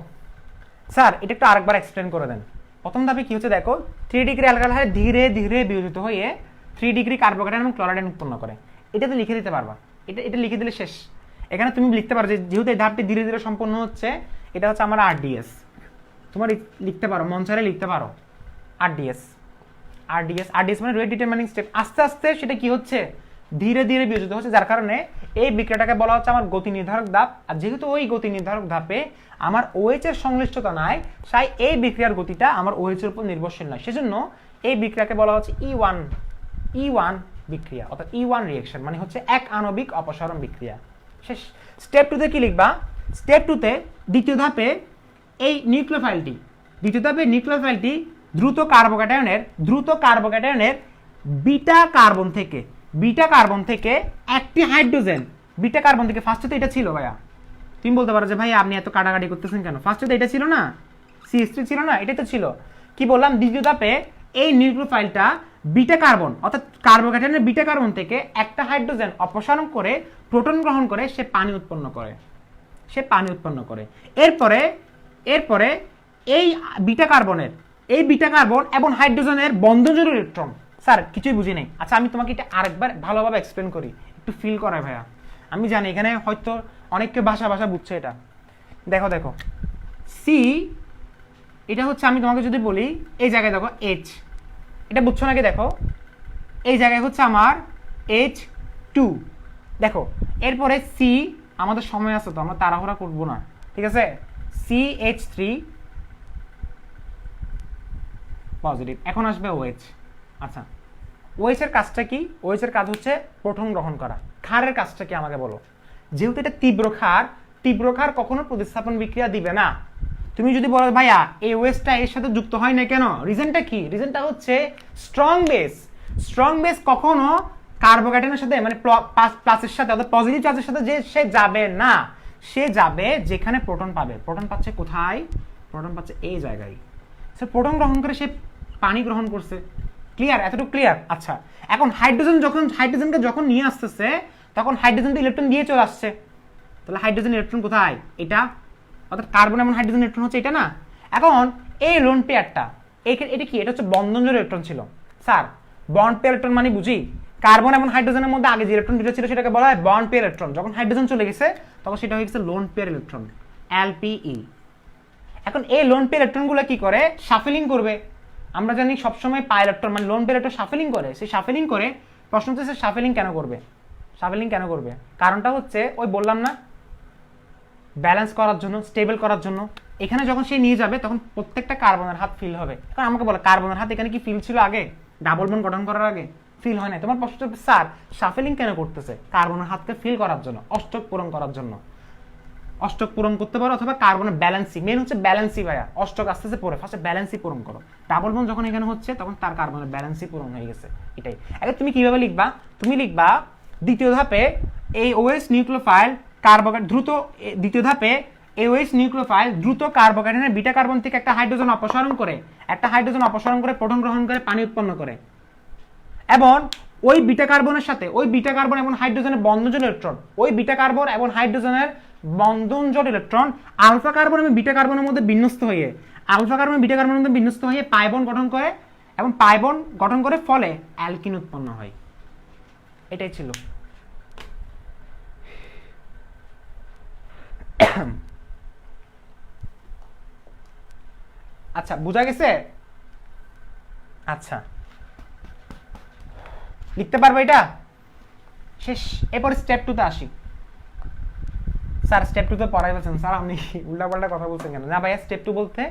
স্যার এটা একটু আরেকবার এক্সপ্লেন করে দেন। প্রথম ধাপে কি হচ্ছে দেখো, 3 ডিগ্রি অ্যালকাইল হাইড ধীরে ধীরে বিয়োজিত হয়ে 3 ডিগ্রি কার্বোক্যাটায়ন এবং ক্লোরাইড উৎপন্ন করে। এটাতে লিখে দিতে পারবা, এটা লিখে দিলে শেষ। এখানে তুমি লিখতে পারো যে যেহেতু এই ধাপটি ধীরে ধীরে সম্পন্ন হচ্ছে, এটা হচ্ছে আমার RDS। তোমার লিখতে পারো, মন চাইলে লিখতে পারো RDS মানে রেট ডিটারমাইনিং স্টেপ। আস্তে আস্তে সেটা কি হচ্ছে, ধীরে ধীরে বিয়োজিত হচ্ছে, যার কারণে এই বিক্রিয়াটাকে বলা হচ্ছে আমার গতি নির্ধারক ধাপ। আর যেহেতু ওই গতি নির্ধারক ধাপে আমার OH এর সংশ্লিষ্টতা নাই, তাই এই বিক্রিয়ার গতিটা আমার OH এর উপর নির্ভরশীল নয়, সেজন্য এই বিক্রিয়াকে বলা হচ্ছে E1 বিক্রিয়া, অর্থাৎ E1 রিঅ্যাকশন, মানে হচ্ছে এক আণবিক অপসারণ বিক্রিয়া। শেষ। স্টেপ 2 তে কি লিখবা? স্টেপ 2 তে দ্বিতীয় ধাপে এই নিউক্লিওফাইলটি দ্রুত কার্বোক্যাটায়নের বিটা কার্বন থেকে একটি হাইড্রোজেন, বিটা কার্বন থেকে ফার্স্টে তো এটা ছিল ভাইয়া, তুমি বলতে পারো যে ভাই আপনি এত কাটাকাটি করতেছেন কেন, ফার্স্টে তো এটা ছিল না, CH3 ছিল না, এটাই তো ছিল। কি বললাম? দ্বিতীয় ধাপে এই নিউক্লিওফাইলটা বিটা কার্বন অর্থাৎ কার্বোক্যাটায়নের বিটা কার্বন থেকে একটা হাইড্রোজেন অপসারণ করে প্রোটন গ্রহণ করে সে পানি উৎপন্ন করে। এরপরে এই বিটা কার্বন এবং হাইড্রোজেনের বন্ধনজোড় ইলেকট্রন। স্যার কিছুই বুঝি নাই। আচ্ছা আমি তোমাকে এটা আরেকবার ভালোভাবে এক্সপ্লেন করি, একটু ফিল করায় ভাইয়া। আমি জানি এখানে হয়তো অনেককে ভাষা বুঝছে। এটা দেখো সি, এটা হচ্ছে, আমি তোমাকে যদি বলি এই জায়গায় দেখো H, এটা বুঝছো নাকি? দেখো এই জায়গায় হচ্ছে আমার H2, দেখো এরপরে সি, আমাদের সময় আছে তো, আমরা তাড়াহুড়া করবো না, ঠিক আছে? CH3 পজিটিভ, এখন আসবে OH। আচ্ছা OH এর কাজটা কি? OH এর কাজ হচ্ছে প্রোটন গ্রহণ করা। ক্ষারের কাজটা কি আমাকে বলো? যেহেতু এটা তীব্র ক্ষার কখনো প্রতিস্থাপন বিক্রিয়া দিবে না। তুমি যদি বলো ভাইয়া এই OH-টা এর সাথে যুক্ত হয় না কেন, রিজনটা কি? রিজনটা হচ্ছে স্ট্রং বেস কখনো কার্বোক্যাটায়নের সাথে, মানে প্লাসের সাথে অর্থাৎ পজিটিভ চার্জের সাথে যে সে যাবে না, সে যাবে যেখানে প্রোটন পাবে। প্রোটন পাচ্ছে কোথায়? প্রোটন পাচ্ছে এই জায়গায়। সে প্রোটন গ্রহণ করে সে পানি গ্রহণ করছে। ক্লিয়ার? এতটুকু ক্লিয়ার? আচ্ছা এখন হাইড্রোজেনকে যখন নিয়ে আসতেছে তখন হাইড্রোজেন তো ইলেকট্রন দিয়ে চলে আসছে, তাহলে হাইড্রোজেন ইলেকট্রন কোথায়? এটা, অর্থাৎ কার্বন এবং হাইড্রোজেন ইলেকট্রন হচ্ছে এটা না। এখন এই লোন পেয়ারটা, এটা কি? এটা হচ্ছে বন্ধনজোড় ইলেকট্রন ছিল। স্যার বন্ড পেয়ার ইলেকট্রন মানে বুঝি কার্বন এবং হাইড্রোজেনের মধ্যে আগে যে ইলেকট্রন দুটো ছিল সেটাকে বলা হয় বন্ড পেয়ার ইলেকট্রন। যখন হাইড্রোজেন চলে গেছে তখন সেটা হয়ে গেছে লোন পেয়ার ইলেকট্রন, LPE। এখন এই লোন পেয়ার ইলেকট্রনগুলো কি করে? শাফেলিং করবে। আমরা জানি সবসময় পাই ইলেকট্রন মানে লোন পেয়ার ইলেকট্রন শাফেলিং করে। সেই শাফেলিং করে, প্রশ্ন হচ্ছে সে শাফেলিং কেন করবে? কারণটা হচ্ছে ওই বললাম না, ব্যালেন্স করার জন্য, স্টেবল করার জন্য। এখানে যখন সে নিয়ে যাবে তখন প্রত্যেকটা কার্বনের হাত ফিল হবে। কারণ আমাকে বলে কার্বনের হাত এখানে কি ফিল ছিল আগে? ডাবল বন্ড গঠন করার আগে ফিল হয় না। তোমার প্রশ্ন হচ্ছে স্যার শাফেলিং কেন করতেছে? কার্বনের হাতকে ফিল করার জন্য, অষ্টক পূরণ করার জন্য। অষ্টক পূরণ করতে পারো, অথবা কার্বনের ব্যালেন্সি, মেন হচ্ছে ব্যালেন্সি ভাইয়া। অষ্টক আস্তে আস্তে পড়ে ফার্স্টে ব্যালেন্সি পূরণ করো। ডাবল বন্ড যখন এখানে হচ্ছে তখন তার কার্বনের ব্যালেন্সি পূরণ হয়ে গেছে। এটাই। এখন তুমি কিভাবে লিখবা? তুমি লিখবা দ্বিতীয় ধাপে এই OH নিউক্লিওফাইল দ্রুত কার্বোক্যাটায়নের বিটা কার্বন থেকে একটা হাইড্রোজেন অপসারণ করে প্রোটন গ্রহণ করে পানি উৎপন্ন করে। এবং ওই বিটা কার্বন এবং হাইড্রোজেনের বন্ধনজোড় ইলেকট্রন আলফা কার্বন এবং বিটা কার্বনের মধ্যে বিন্যস্ত হয়ে পাই বন্ড গঠন করে, এবং পাই বন্ড গঠন করে ফলে অ্যালকিন উৎপন্ন হয়। এটাই ছিল। আচ্ছা বোঝা গেছে? আচ্ছা লিখতে পারবো এটা? শেষ। এরপরে স্টেপ 2 তে আসি। স্যার স্টেপ 2 তে পড়াই বলছেন স্যার, আপনি উল্টাপাল্টা কথা বলছেন কেন? না ভাইয়া, স্টেপ 2 বলতে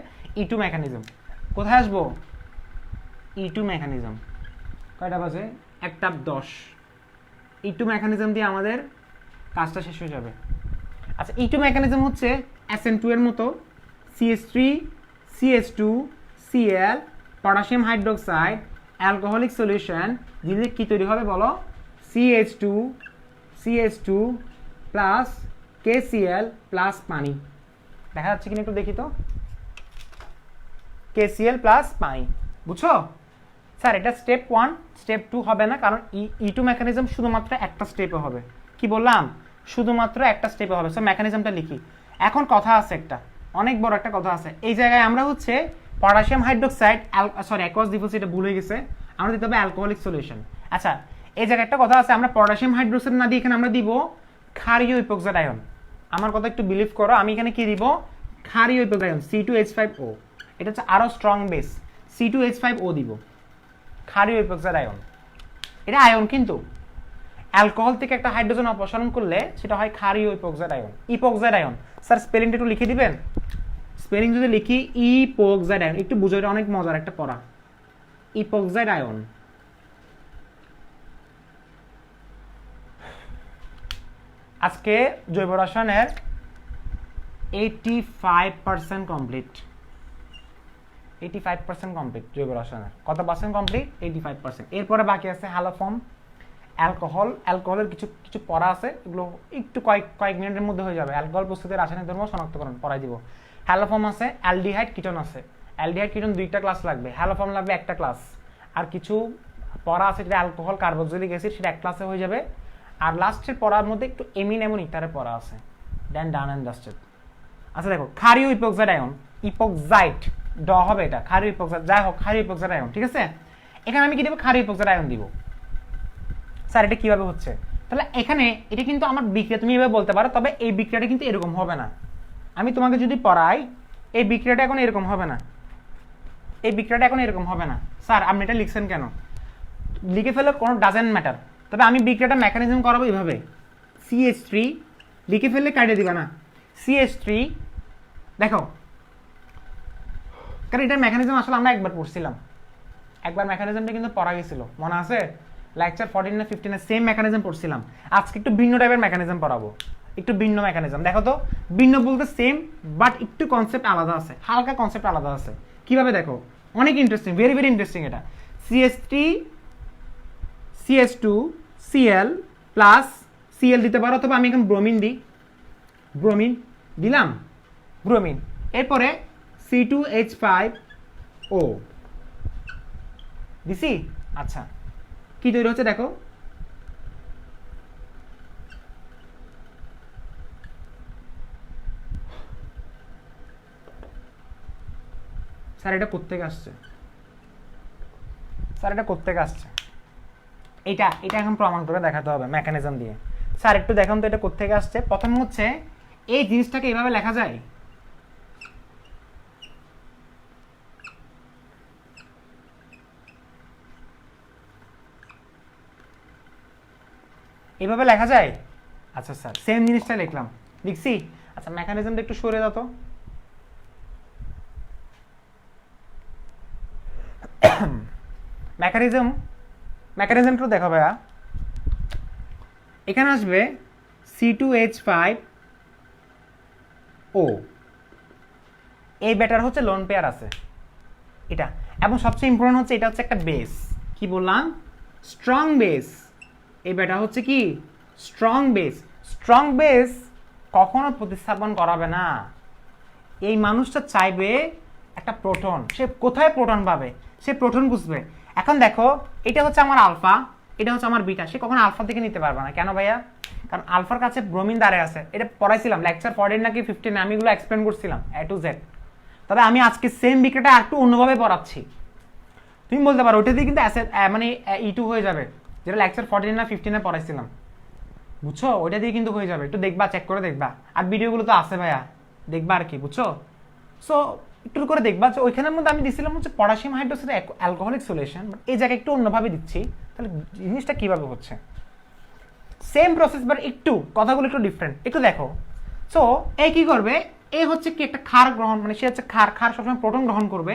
E2 মেকানিজম। কোথায় আসবো? E2 mechanism. কয়টা বাজে? 1:10। E2 মেকানিজম দিয়ে আমাদের কাজটা শেষ হয়ে যাবে। আচ্ছা E2 মেকানিজম হচ্ছে SN2 এর মতো CH3 CH2 Cl potassium hydroxide alcoholic solution দিলে কি তৈরি হবে বলো? CH2 প্লাস KCl প্লাস পানি। দেখা যাচ্ছে কিনা একটু দেখি তো। KCl প্লাস পানি, বুঝছো? স্যার এটা স্টেপ 1, স্টেপ 2 হবে না, কারণ E2 মেকানিজম শুধুমাত্র একটা স্টেপে হবে। কি বললাম? শুধুমাত্র একটা স্টেপে হবে। সো মেকানিজমটা লিখি। এখন কথা আছে একটা, অনেক বড় একটা কথা আছে। এই জায়গায় আমরা হচ্ছে পটাশিয়াম হাইড্রোক্সাইড অ্যাকোয়াস দিবস, এটা ভুল হয়ে গেছে, আমরা দিতে হবে অ্যালকোহলিক সলিউশন। আচ্ছা এই জায়গায় একটা কথা আছে, আমরা পটাশিয়াম হাইড্রোক্সাইড না দিয়ে এখানে আমরা দিব ক্ষারীয় ইপোক্সাইড আয়ন। আমার কথা একটু বিলিভ করো, আমি এখানে কি দিব? ক্ষারীয় ইপোক্সাইড আয়ন C2H5O। এটা হচ্ছে আরো স্ট্রং বেস, C2H5O দিব। ক্ষারীয় ইপোক্সাইড আয়ন, এটা আয়ন কিন্তু অ্যালকোহল থেকে একটা হাইড্রোজেন অপসারণ করলে সেটা হয় ক্ষারীয় ইপোক্সাইড আয়ন। ইপোক্সাইড আয়ন স্যার স্পেলিংটা একটু লিখে দিবেন। স্পেলিং যদি লিখি ইপোক্সাইড আয়ন, একটু বুঝো, এটা অনেক মজার একটা পড়া। ইপোক্সাইড আয়ন। আজকে জৈব রসায়নের 85% কমপ্লিট। 85% কমপ্লিট জৈব রসায়নের। কত পার্সেন্ট কমপ্লিট? 85%। এরপরে বাকি আছে হ্যালোফর্ম, অ্যালকোহল। অ্যালকোহলের কিছু কিছু পড়া আছে, এগুলো একটু কয়েক মিনিটের মধ্যে হয়ে যাবে। অ্যালকোহল প্রস্তুতির রাসায়নিক ধর্ম শনাক্তকরণ পড়াই দিব। হ্যালোফর্ম আছে, অ্যালডিহাইড কিটোন আছে। অ্যালডিহাইড কিটোন 2টা ক্লাস লাগবে, হ্যালোফর্ম লাগবে 1টা ক্লাস। আর কিছু পড়া আছে যেটা অ্যালকোহল কার্বক্সিলিক অ্যাসিড, সেটা 1 ক্লাসে হয়ে যাবে। আর লাস্টের পড়ার মধ্যে একটু এমিন এবং ইথারের পড়া আছে। দেন ডান অ্যান্ড ডাস্টেড। আচ্ছা দেখো, ক্ষারীয় ইপোক্সাইড আয়ন, ইপোক্সাইড ড হবে এটা, ক্ষারীয় ইপোক্সাইড, যাই হোক ক্ষারীয় ইপোক্সাইড আয়ন, ঠিক আছে। এখানে আমি কি দেবো? ক্ষারীয় ইপোক্সাইড আয়ন দিব। স্যার এটা কিভাবে হচ্ছে? তাহলে এখানে এটা কিন্তু আমার বিক্রিয়া, তুমি এভাবে বলতে পারো, তবে এই বিক্রিয়াটা কিন্তু এরকম হবে না। আমি তোমাকে যদি পড়াই, এই বিক্রিয়াটা এখন এরকম হবে না, এই বিক্রিয়াটা এখন এরকম হবে না। স্যার আপনি এটা লিখছেন কেন? লিখে ফেলে কোনো ডাজেন্ট ম্যাটার, তবে আমি বিক্রিয়াটা মেকানিজম করাবো এইভাবে। CH3 লিখে ফেললে কাটে দিবা না, CH3 দেখো, কারণ এটার মেকানিজম আসলে আমরা একবার পড়ছিলাম, একবার মেকানিজমটা কিন্তু পড়া গেছিল, মনে আছে? লেকচার 14 না 15 সেম মেকানিজম পড়ছিলাম। আজকে একটু ভিন্ন টাইপের মেকানিজম পড়াবো, একটু ভিন্ন মেকানিজম। দেখো তো, ভিন্ন বলতে সেম, বাট একটু কনসেপ্ট আলাদা আছে, হালকা কনসেপ্ট আলাদা আছে। কিভাবে দেখো? অনেক ইন্টারেস্টিং, ভেরি ভেরি ইন্টারেস্টিং এটা। CH3 CH2 Cl plus Cl দিতে পারো, অথবা আমি এখন ব্রোমিন দিই, ব্রোমিন দিলাম, ব্রোমিন। এরপরে C2H5O দিছি। আচ্ছা, কি তৈরি হচ্ছে দেখো, স্যার এটা কোত্থেকে আসছে? স্যার এটা কোত্থেকে আসছে? এটা এখন প্রমাণ করে দেখাতে হবে মেকানিজম দিয়ে। স্যার একটু দেখুন তো এটা কোত্থেকে আসছে। প্রথম হচ্ছে এই জিনিসটাকে এইভাবে লেখা যায়, এইভাবে লেখা যায়। আচ্ছা স্যার সেম জিনিসটা লিখলাম, লিখছি। আচ্ছা মেকানিজমটা একটু সরে দাও তো। মেকানিজমটা দেখো ভাইয়া, এখানে আসবে C2H5O, এই ব্যাটার হচ্ছে লোন পেয়ার আছে এটা, এবং সবচেয়ে ইম্পর্টেন্ট হচ্ছে এটা হচ্ছে একটা বেস। কি বললাম? Strong base. এই ব্যাটার হচ্ছে কি? Strong base. স্ট্রং বেস কখনো প্রতিস্থাপন করাবে না। এই মানুষটা চাইবে একটা প্রোটন, সে কোথায় প্রোটন পাবে? সে প্রোটন বুঝবে। এখন দেখো, এটা হচ্ছে আমার আলফা, এটা হচ্ছে আমার বিটা, সে কখনো আলফা থেকে নিতে পারবে না। কেন ভাইয়া? কারণ আলফার কাছে ব্রোমিন দাঁড়ায় আছে। এটা পড়াইছিলাম লেকচার 14 নাকি 15, আমি এগুলো এক্সপ্লেন করছিলাম A to Z। তবে আমি আজকে সেম বিক্রিয়াটা একটু অন্যভাবে পড়াচ্ছি। তুমি বলতে পারো ওটা দিয়ে কিন্তু মানে E2 হয়ে যাবে, যেটা লেকচার 14 না 15 পড়াইছিলাম, বুঝছো? ওইটা দিয়ে কিন্তু হয়ে যাবে, একটু দেখবা, চেক করে দেখবা। আর ভিডিওগুলো তো আছে ভাইয়া, দেখবা আর কি, বুঝছো? সো একটু করে দেখবা যে ওইখানের মধ্যে আমি দিছিলাম হচ্ছে potassium hydroxide alcoholic solution, but এই জায়গায় একটু অন্যভাবে দিচ্ছি। তাহলে জিনিসটা কিভাবে হচ্ছে? সেম প্রসেস, বাট একটু কথাগুলো একটু ডিফারেন্ট। একটু দেখো। সো এই কি করবে? এই হচ্ছে কি একটা ক্ষার গ্রহণ, মানে সে হচ্ছে ক্ষার সবসময় প্রোটন গ্রহণ করবে,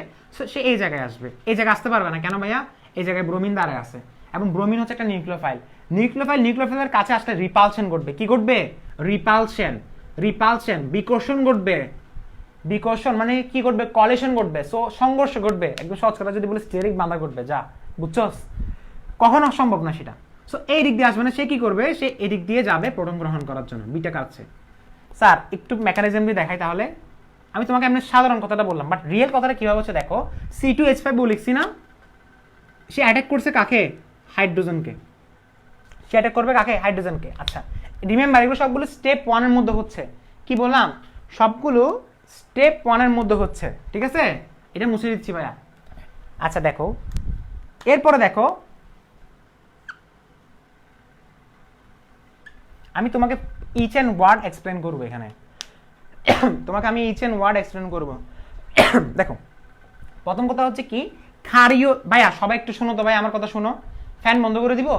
সে এই জায়গায় আসবে। এই জায়গায় আসতে পারবে না, কেন ভাইয়া? এই জায়গায় ব্রোমিন দাঁড়ায় আছে, এবং ব্রোমিন হচ্ছে একটা নিউক্লিওফাইল। নিউক্লিওফাইলের কাছে আসলে রিপালশন ঘটবে। কি ঘটবে? রিপালশন, বিকর্ষণ ঘটবে। বিকর্ষণ মানে কি ঘটবে? কলিশন ঘটবে, সো সংঘর্ষ ঘটবে। একদম সহজ কথা যদি বলে স্টিয়ারিং বাঁধা ঘটবে, যা, বুঝছো? কখনো সম্ভব না সেটা। সো এই দিক দিয়ে আসবে না, সে কি করবে? সে এদিক দিয়ে যাবে প্রোটন গ্রহণ করার জন্য, বিটা কাটছে। স্যার একটু মেকানিজম দিয়ে দেখাই তাহলে। আমি তোমাকে এমনি সাধারণ কথাটা বললাম, বাট রিয়েল কথাটা কিভাবে হচ্ছে দেখো। C2H5O লিখছি না, সে অ্যাটাক করছে কাকে? হাইড্রোজেনকে। সে অ্যাটাক করবে কাকে? হাইড্রোজেনকে। আচ্ছা রিমেম্বার, এগুলো সবগুলো স্টেপ 1 এর মধ্যে হচ্ছে। কি বললাম? সবগুলো স্টেপ 1 এর মধ্যে হচ্ছে, ঠিক আছে? এটা মুছে দিচ্ছি ভাইয়া। আচ্ছা দেখো, এরপরে দেখো, আমি তোমাকে ইচ অ্যান্ড ওয়ার্ড এক্সপ্লেন করবো এখানে। তোমাকে আমি ইচ অ্যান্ড ওয়ার্ড এক্সপ্লেন করবো। দেখো, প্রথম কথা হচ্ছে কি? ক্ষারীয়, ভাইয়া সবাই একটু শোনো তো, ভাই আমার কথা শোনো। ফ্যান বন্ধ করে দিব?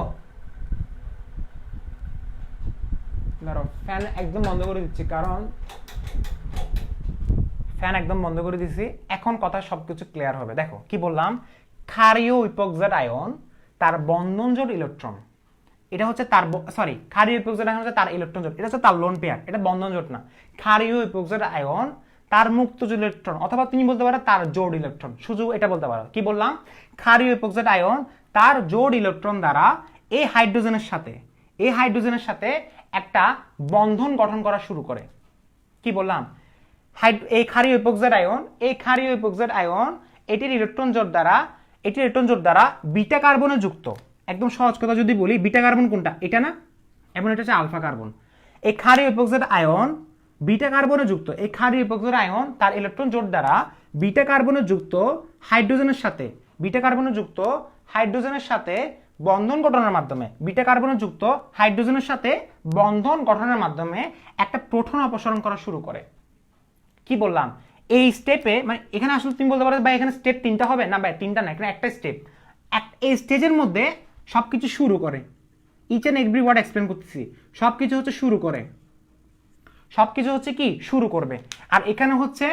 ধরো ফ্যান একদম বন্ধ করে দিচ্ছি, কারণ ফ্যান একদম বন্ধ করে দিছি, এখন কথা সবকিছু ক্লিয়ার হবে। দেখো কি বললাম, ক্ষারীয় ইপোক্সাইড আয়ন তার বন্ধন জোড় ইলেকট্রন, এটা হচ্ছে তার সরি ক্ষারীয় ইপোক্সাইড আয়ন হচ্ছে তার ইলেকট্রন জোড়, এটা হচ্ছে তার লোন পেয়ার, এটা বন্ধন জোড় না। ক্ষারীয় ইপোক্সাইড আয়ন তার মুক্ত জোড় ইলেকট্রন, অথবা তুমি বলতে পারো তার জোড় ইলেকট্রন, শুধু এটা বলতে পারো। কি বললাম, ক্ষারীয় ইপোক্সাইড আয়ন তার জোড় ইলেকট্রন দ্বারা এই হাইড্রোজেনের সাথে একটা বন্ধন গঠন করা শুরু করে। কি বললাম, এই ক্ষারীয় ইপোক্সাইড আয়ন এটির ইলেকট্রন জোড় দ্বারা বিটা কার্বনে যুক্ত। একদম সহজ কথা যদি বলি, বিটা কার্বন কোনটা, এটা না, এবং এটা হচ্ছে আলফা কার্বন। এই ক্ষারীয় ইপোক্সাইড আয়ন বিটা কার্বনে যুক্ত, এই ক্ষারীয় ইপোক্সাইড আয়ন তার ইলেকট্রন জোড় দ্বারা বিটা কার্বনে যুক্ত হাইড্রোজেনের সাথে বন্ধন গঠনের মাধ্যমে একটা প্রোটন অপসারণ করা শুরু করে। কি বললাম, এই স্টেপে মানে এখানে আসলে তুমি বলতে পারো ভাই এখানে স্টেপ 3টা হবে না, ভাই 3টা না, এখানে একটা স্টেপ। এই স্টেজের মধ্যে সবকিছু শুরু করে, each and every word explain করতেছি, সবকিছু হচ্ছে কি শুরু করবে, আর এখানে হচ্ছে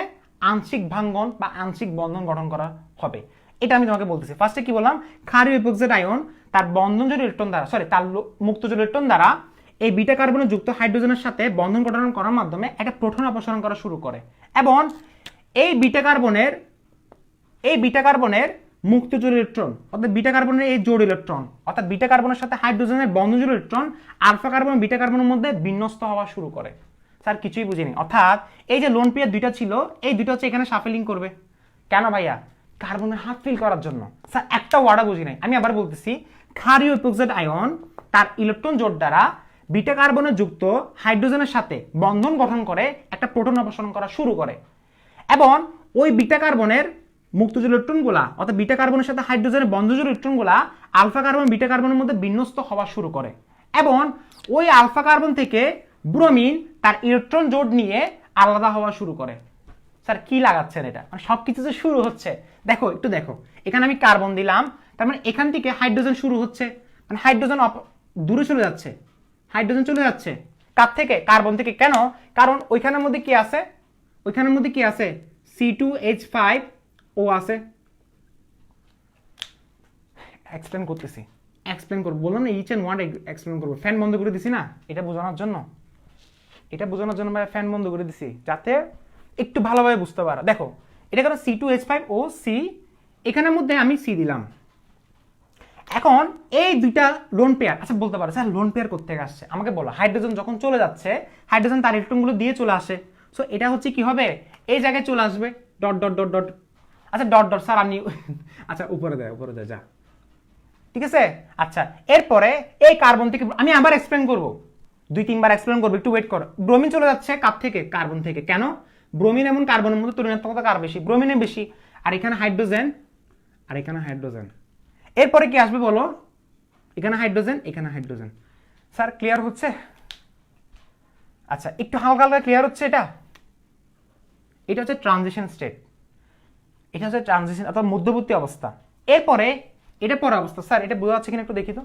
আংশিক ভাঙ্গন বা আংশিক বন্ধন গঠন করা হবে। এটা আমি তোমাকে বলতেছি। ফার্স্টে কি বললাম, ক্ষারীয় ইপোক্সাইড আয়ন তার বন্ধন জোড় ইলেকট্রন দ্বারা তার মুক্ত জোড় ইলেকট্রন দ্বারা এই বিটা কার্বনে যুক্ত হাইড্রোজেনের সাথে বন্ধন গঠন করার মাধ্যমে একটা প্রোটন অপসারণ করা শুরু করে, এবং এই বিটা কার্বনের মুক্ত জোড় ইলেকট্রন অর্থাৎ বিটা কার্বনের এই জোড় ইলেকট্রন অর্থাৎ বিটা কার্বনের সাথে হাইড্রোজেনের বন্ধন জোড় ইলেকট্রন আলফা কার্বন বিটা কার্বনের মধ্যে বিন্যস্ত হওয়া শুরু করে। স্যার কিছুই বুঝিনি, অর্থাৎ এই যে লোন পেয়ার দুইটা ছিল, এই দুইটা হচ্ছে এখানে শাফেলিং করবে। কেন ভাইয়া, কার্বনের হাফ ফিল করার জন্য। স্যার একটা ওয়ার্ডও বুঝি নাই, আমি আবার বলতেছি, ক্ষারীয় ইপোক্সাইড আয়ন তার ইলেকট্রন জোড় দ্বারা বিটা কার্বনে যুক্ত হাইড্রোজেনের সাথে বন্ধন গঠন করে একটা প্রোটন অপসারণ করা শুরু করে, এবং ওই বিটা কার্বনের মুক্ত জোড় ইলেকট্রনগুলা অর্থাৎ বিটা কার্বনের সাথে হাইড্রোজেনের বন্ধ জোড় ইলেকট্রনগুলা আলফা কার্বন বিটা কার্বনের মধ্যে বিন্যস্ত হওয়া শুরু করে, এবং ওই আলফা কার্বন থেকে ব্রোমিন তার ইলেকট্রন জোড় নিয়ে আলাদা হওয়া শুরু করে। স্যার কি লাগাচ্ছেন এটা, মানে সবকিছু যে শুরু হচ্ছে, দেখো একটু দেখো, এখানে আমি কার্বন দিলাম, তার মানে এখান থেকে হাইড্রোজেন শুরু হচ্ছে, মানে হাইড্রোজেন দূরে চলে যাচ্ছে, কার থেকে, কার্বন থেকে। কেন, কারণ ওইখানের মধ্যে কি আছে, C2H5O আছে। এক্সপ্লেন করবো, বললাম না ইচ এন্ড ওয়ান এক্সপ্লেন করবো। ফ্যান বন্ধ করে দিছি না, এটা বোঝানোর জন্য ভাই ফ্যান বন্ধ করে দিছি, যাতে একটু ভালোভাবে বুঝতে পারো। দেখো এটা কারণ C2H5O C, এখানের মধ্যে আমি C দিলাম। এখন এই দুইটা লোন পেয়ার, আচ্ছা বলতে পারো স্যার লোন পেয়ার কোত্থেকে আসছে, আমাকে বলো। হাইড্রোজেন যখন চলে যাচ্ছে, হাইড্রোজেন তার ইলেকট্রনগুলো দিয়ে চলে আসে, সো এটা হচ্ছে কি হবে, এই জায়গায় চলে আসবে ডট ডট ডট ডট। আচ্ছা ডট ডট স্যার আমি আচ্ছা উপরে দেয় যা, ঠিক আছে। আচ্ছা এরপরে এই কার্বন থেকে আমি আবার এক্সপ্লেন করব, 2-3 বার এক্সপ্লেন করবো, একটু ওয়েট করো। ব্রোমিন চলে যাচ্ছে কার থেকে, কার্বন থেকে। কেন, ব্রোমিন এবং কার্বনের মধ্যে তুলনাত্মকতা কার বেশি, ব্রোমিনের বেশি, আর এখানে হাইড্রোজেন। এরপরে কি আসবে বলো, এখানে হাইড্রোজেন। স্যার ক্লিয়ার হচ্ছে? আচ্ছা একটু হালকা হালকা ক্লিয়ার হচ্ছে। এটা হচ্ছে ট্রানজিশন স্টেট, অর্থাৎ মধ্যবর্তী অবস্থা। এরপরে এটা পরের অবস্থা। স্যার এটা বোঝা যাচ্ছে কিনা একটু দেখি তো।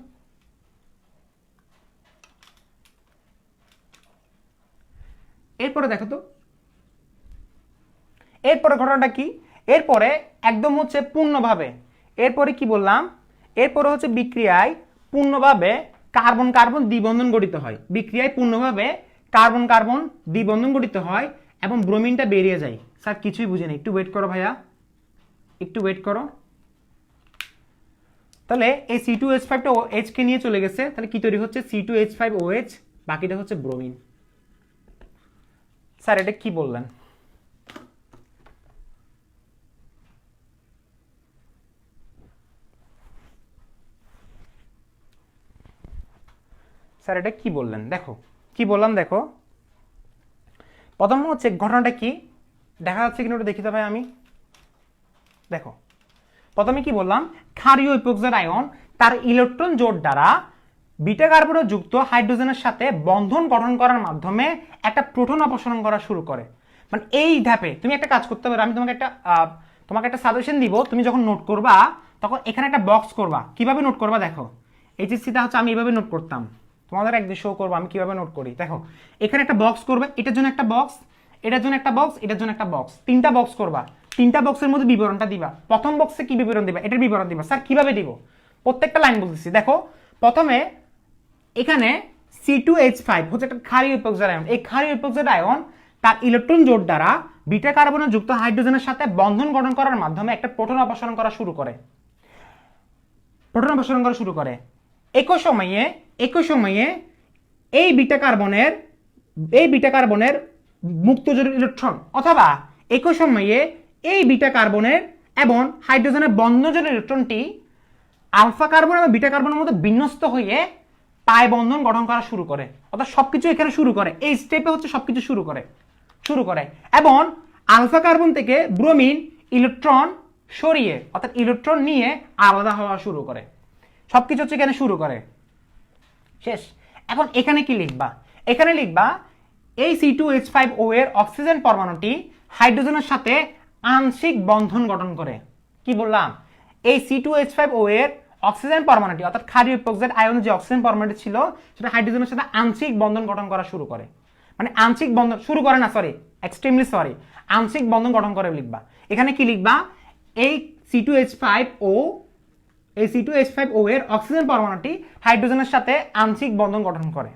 এরপরে দেখো তো, এরপরে ঘটনাটা কি, এরপরে একদম হচ্ছে পূর্ণভাবে, এরপরে কি বললাম, এরপরে হচ্ছে বিক্রিয়ায় পূর্ণভাবে কার্বন কার্বন দ্বিবন্ধন গঠিত হয়, এবং ব্রোমিনটা বেরিয়ে যায়। স্যার কিছুই বুঝে নেই, একটু ওয়েট করো ভাইয়া, একটু ওয়েট করো। তাহলে এই C2H5টা OH কে নিয়ে চলে গেছে, তাহলে কি তৈরি হচ্ছে, C2H5OH, বাকিটা হচ্ছে ব্রোমিন। স্যার এটা কি বললেন, স্যার এটা কি বললেন, দেখো কি বললাম, দেখো প্রথম হচ্ছে ঘটনাটা কি দেখা যাচ্ছে কিনা ওটা দেখি তো ভাই আমি। দেখো প্রথমে কি বললাম, ক্ষারীয় ইপোক্সাইড আয়ন তার ইলেকট্রন জোড় দ্বারা বিটা কার্বনে যুক্ত হাইড্রোজেনের সাথে বন্ধন গঠন করার মাধ্যমে একটা প্রোটন অপসারণ করা শুরু করে। মানে এই ধাপে তুমি একটা কাজ করতে পারো, আমি তোমাকে একটা সাজেশন দিব, তুমি যখন নোট করবা তখন এখানে একটা বক্স করবা। কিভাবে নোট করবা দেখো, এইচএসসিটা হচ্ছে আমি এভাবে নোট করতাম, তোমাদের একদিন শো করবো আমি কিভাবে নোট করি। দেখো এখানে একটা বক্স করবে, এটার জন্য একটা বক্স, এটার জন্য একটা বক্স, এটার জন্য একটা বক্স, তিনটা বক্স করবা। তিনটা বক্সের মধ্যে বিবরণটা দিবা। প্রথম বক্সে কি বিবরণ দিবা? এটার বিবরণ দিবা। স্যার কিভাবে দিব? প্রত্যেকটা লাইন বলতেছি। দেখো প্রথমে এখানে C2H5 হচ্ছে একটা ক্ষারীয় ইপক্সাইড আয়ন। এই ক্ষারীয় ইপক্সাইড আয়ন তার ইলেকট্রন জোড় দ্বারা বিটা কার্বনে যুক্ত হাইড্রোজেনের সাথে বন্ধন গঠন করার মাধ্যমে একটা প্রোটন অপসারণ করা শুরু করে। প্রোটন অপসারণ করা শুরু করে। একই সময়ে এই বিটা কার্বনের মুক্ত জোড়ের ইলেকট্রন অথবা একই সময়ে এই বিটা কার্বনের এবং হাইড্রোজেনের বন্ধন জোড়ের ইলেকট্রনটি আলফা কার্বন এবং বিটা কার্বনের মধ্যে বিন্যস্ত হয়ে পাই বন্ধন গঠন করা শুরু করে। অর্থাৎ সবকিছু এখানে শুরু করে, এই স্টেপে হচ্ছে সবকিছু শুরু করে এবং আলফা কার্বন থেকে ব্রোমিন ইলেকট্রন সরিয়ে অর্থাৎ ইলেকট্রন নিয়ে আলাদা হওয়া শুরু করে। সবকিছু হচ্ছে এখানে শুরু করে। শেষ। এখন এখানে কি লিখবা? এখানে লিখবা এই C2H5O এর অক্সিজেন পরমাণুটি হাইড্রোজেনের সাথে আংশিক বন্ধন গঠন করে। কি বললাম? এই C2H5O এর অক্সিজেন পরমাণুটি অর্থাৎ ক্ষারীয় ইপক্সাইড আয়ন যে অক্সিজেন পরমাণুটি ছিল সেটা হাইড্রোজেনের সাথে আংশিক বন্ধন গঠন করা শুরু করে। মানে আংশিক বন্ধন শুরু করে না, আংশিক বন্ধন গঠন করে লিখবা। এখানে কি লিখবা? এই C2H5O এর অক্সিজেন পরমাণুটি হাইড্রোজেনের সাথে আংশিক বন্ধন গঠন করে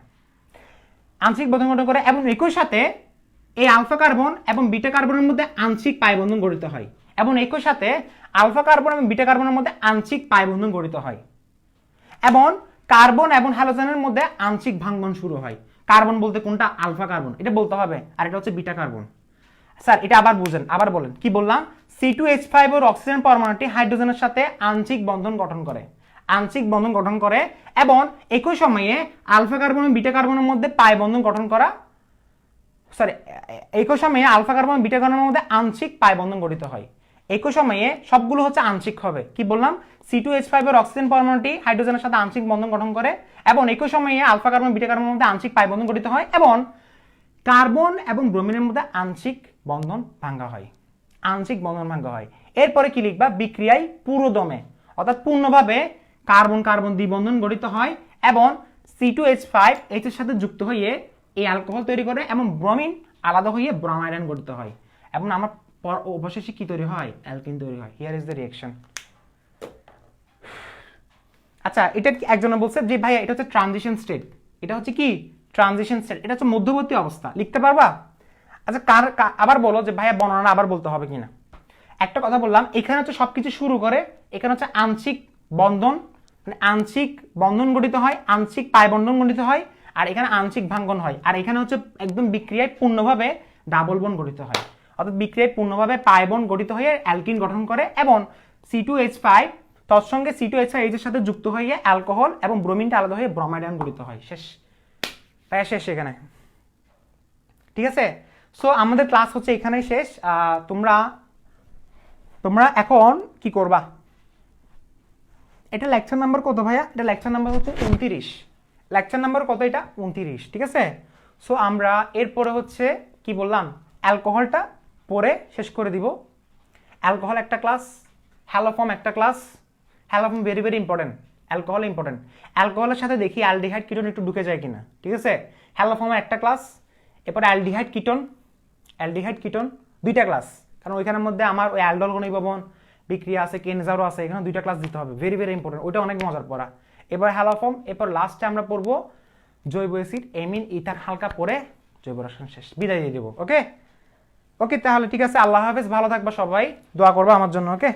এবং একই সাথে এই আলফা কার্বন এবং বিটা কার্বনের মধ্যে আংশিক পাই বন্ধন গঠিত হয় এবং একই সাথে আলফা কার্বন এবং বিটা কার্বনের মধ্যে আংশিক পাই বন্ধন গঠিত হয় এবং কার্বন এবং হ্যালোজেনের মধ্যে আংশিক ভাঙ্গন শুরু হয়। কার্বন বলতে কোনটা? আলফা কার্বন, এটা বলতে হবে, আর এটা হচ্ছে বিটা কার্বন। স্যার এটা আবার বুঝেন, আবার বলেন। কি বললাম? C2H5 এর অক্সিজেন পরমাণুটি হাইড্রোজেনের সাথে আংশিক বন্ধন গঠন করে এবং একই সময়ে আলফা কার্বন এবং বিটা কার্বনের মধ্যে পাই বন্ধন গঠন করা একই সময়ে আলফা কার্বন এবং বিটা কার্বনের মধ্যে আংশিক পাই বন্ধন গঠিত হয়। একই সময়ে সবগুলো হচ্ছে আংশিক হবে। কি বললাম? C2H5 এর অক্সিজেন পরমাণুটি হাইড্রোজেনের সাথে আংশিক বন্ধন গঠন করে এবং একই সময়ে আলফা কার্বন বিটা কার্বনের মধ্যে আংশিক পাই বন্ধন গঠিত হয় এবং কার্বন এবং ব্রোমিনের মধ্যে আংশিক বন্ধন ভাঙ্গা হয়। এরপরে কি লিখবা? বিক্রিয়ায় পুরোদমে অর্থাৎ পূর্ণভাবে কার্বন কার্বন দ্বিবন্ধন গঠিত হয় এবং C2H5 এর সাথে যুক্ত হয়ে এই অ্যালকোহল তৈরি করে এবং ব্রোমিন আলাদা হয়ে ব্রোমাইড আয়ন গঠিত হয় এবং আমার অবশেষে কি তৈরি হয়? অ্যালকিন তৈরি হয়। Here is the reaction. আচ্ছা, এটা কি একজন বলছে যে ভাই এটা হচ্ছে ট্রানজিশন স্টেট। এটা হচ্ছে কি? Transition state. এটা হচ্ছে মধ্যবর্তী অবস্থা। লিখতে পারবা? আচ্ছা আবার বলো যে ভাইয়া বর্ণনা আবার বলতে হবে কিনা। একটা কথা বললাম, এখানে হচ্ছে সবকিছু শুরু করে, এখানে হচ্ছে আংশিক বন্ধন গঠিত হয়, আংশিক পাই বন্ধন গঠিত হয়, আর এখানে আংশিক ভাঙ্গন হয়, আর এখানে হচ্ছে একদম বিক্রিয়ায় পূর্ণভাবে ডাবল বন্ড গঠিত হয়। অর্থাৎ বিক্রিয়ায় পূর্ণভাবে পাই বন্ড গঠিত হয়ে অ্যালকিন গঠন করে এবং C2H5 তৎসঙ্গে C2H5 এর সাথে যুক্ত হয়ে অ্যালকোহল এবং ব্রোমিনটা আলাদা হয়ে ব্রোমাইড আয়ন গঠিত হয়। শেষ এখানে। ঠিক আছে? সো আমাদের ক্লাস হচ্ছে এখানেই শেষ। তোমরা এখন কি করবা? এটা লেকচার নাম্বার কত ভাইয়া? এটা লেকচার নাম্বার হচ্ছে 29। লেকচার নাম্বার কত? এটা 29। ঠিক আছে? সো আমরা এরপরে হচ্ছে কি বললাম? অ্যালকোহলটা পরে শেষ করে দিব। অ্যালকোহল একটা ক্লাস, হ্যালোফর্ম একটা class. Haloform very very important, alcohol important. অ্যালকোহলের সাথে দেখি অ্যালডিহাইড কিটোন একটু ঢুকে যায় কিনা। ঠিক আছে? হ্যালোফর্ম একটা ক্লাস, এরপর অ্যালডিহাইড কিটোন দুইটা ক্লাস, কারণ ওইখানের মধ্যে আমার ওই অ্যালডল গণিক ভবন বিক্রিয়া আছে, কেনজারও আছে, এখানে দুইটা ক্লাস দিতে হবে। ভেরি ভেরি ইম্পর্টেন্ট, ওইটা অনেক মজার পড়া। এবার হ্যালোফর্ম, এরপর লাস্টে আমরা পড়বো জৈব অ্যাসিড, এমিন, ইথার হালকা পরে জৈব রসায়ন শেষ, বিদায় দিয়ে দেবো। ওকে তাহলে ঠিক আছে, আল্লাহ হাফেজ, ভালো থাকবা সবাই, দোয়া করবা আমার জন্য। ওকে।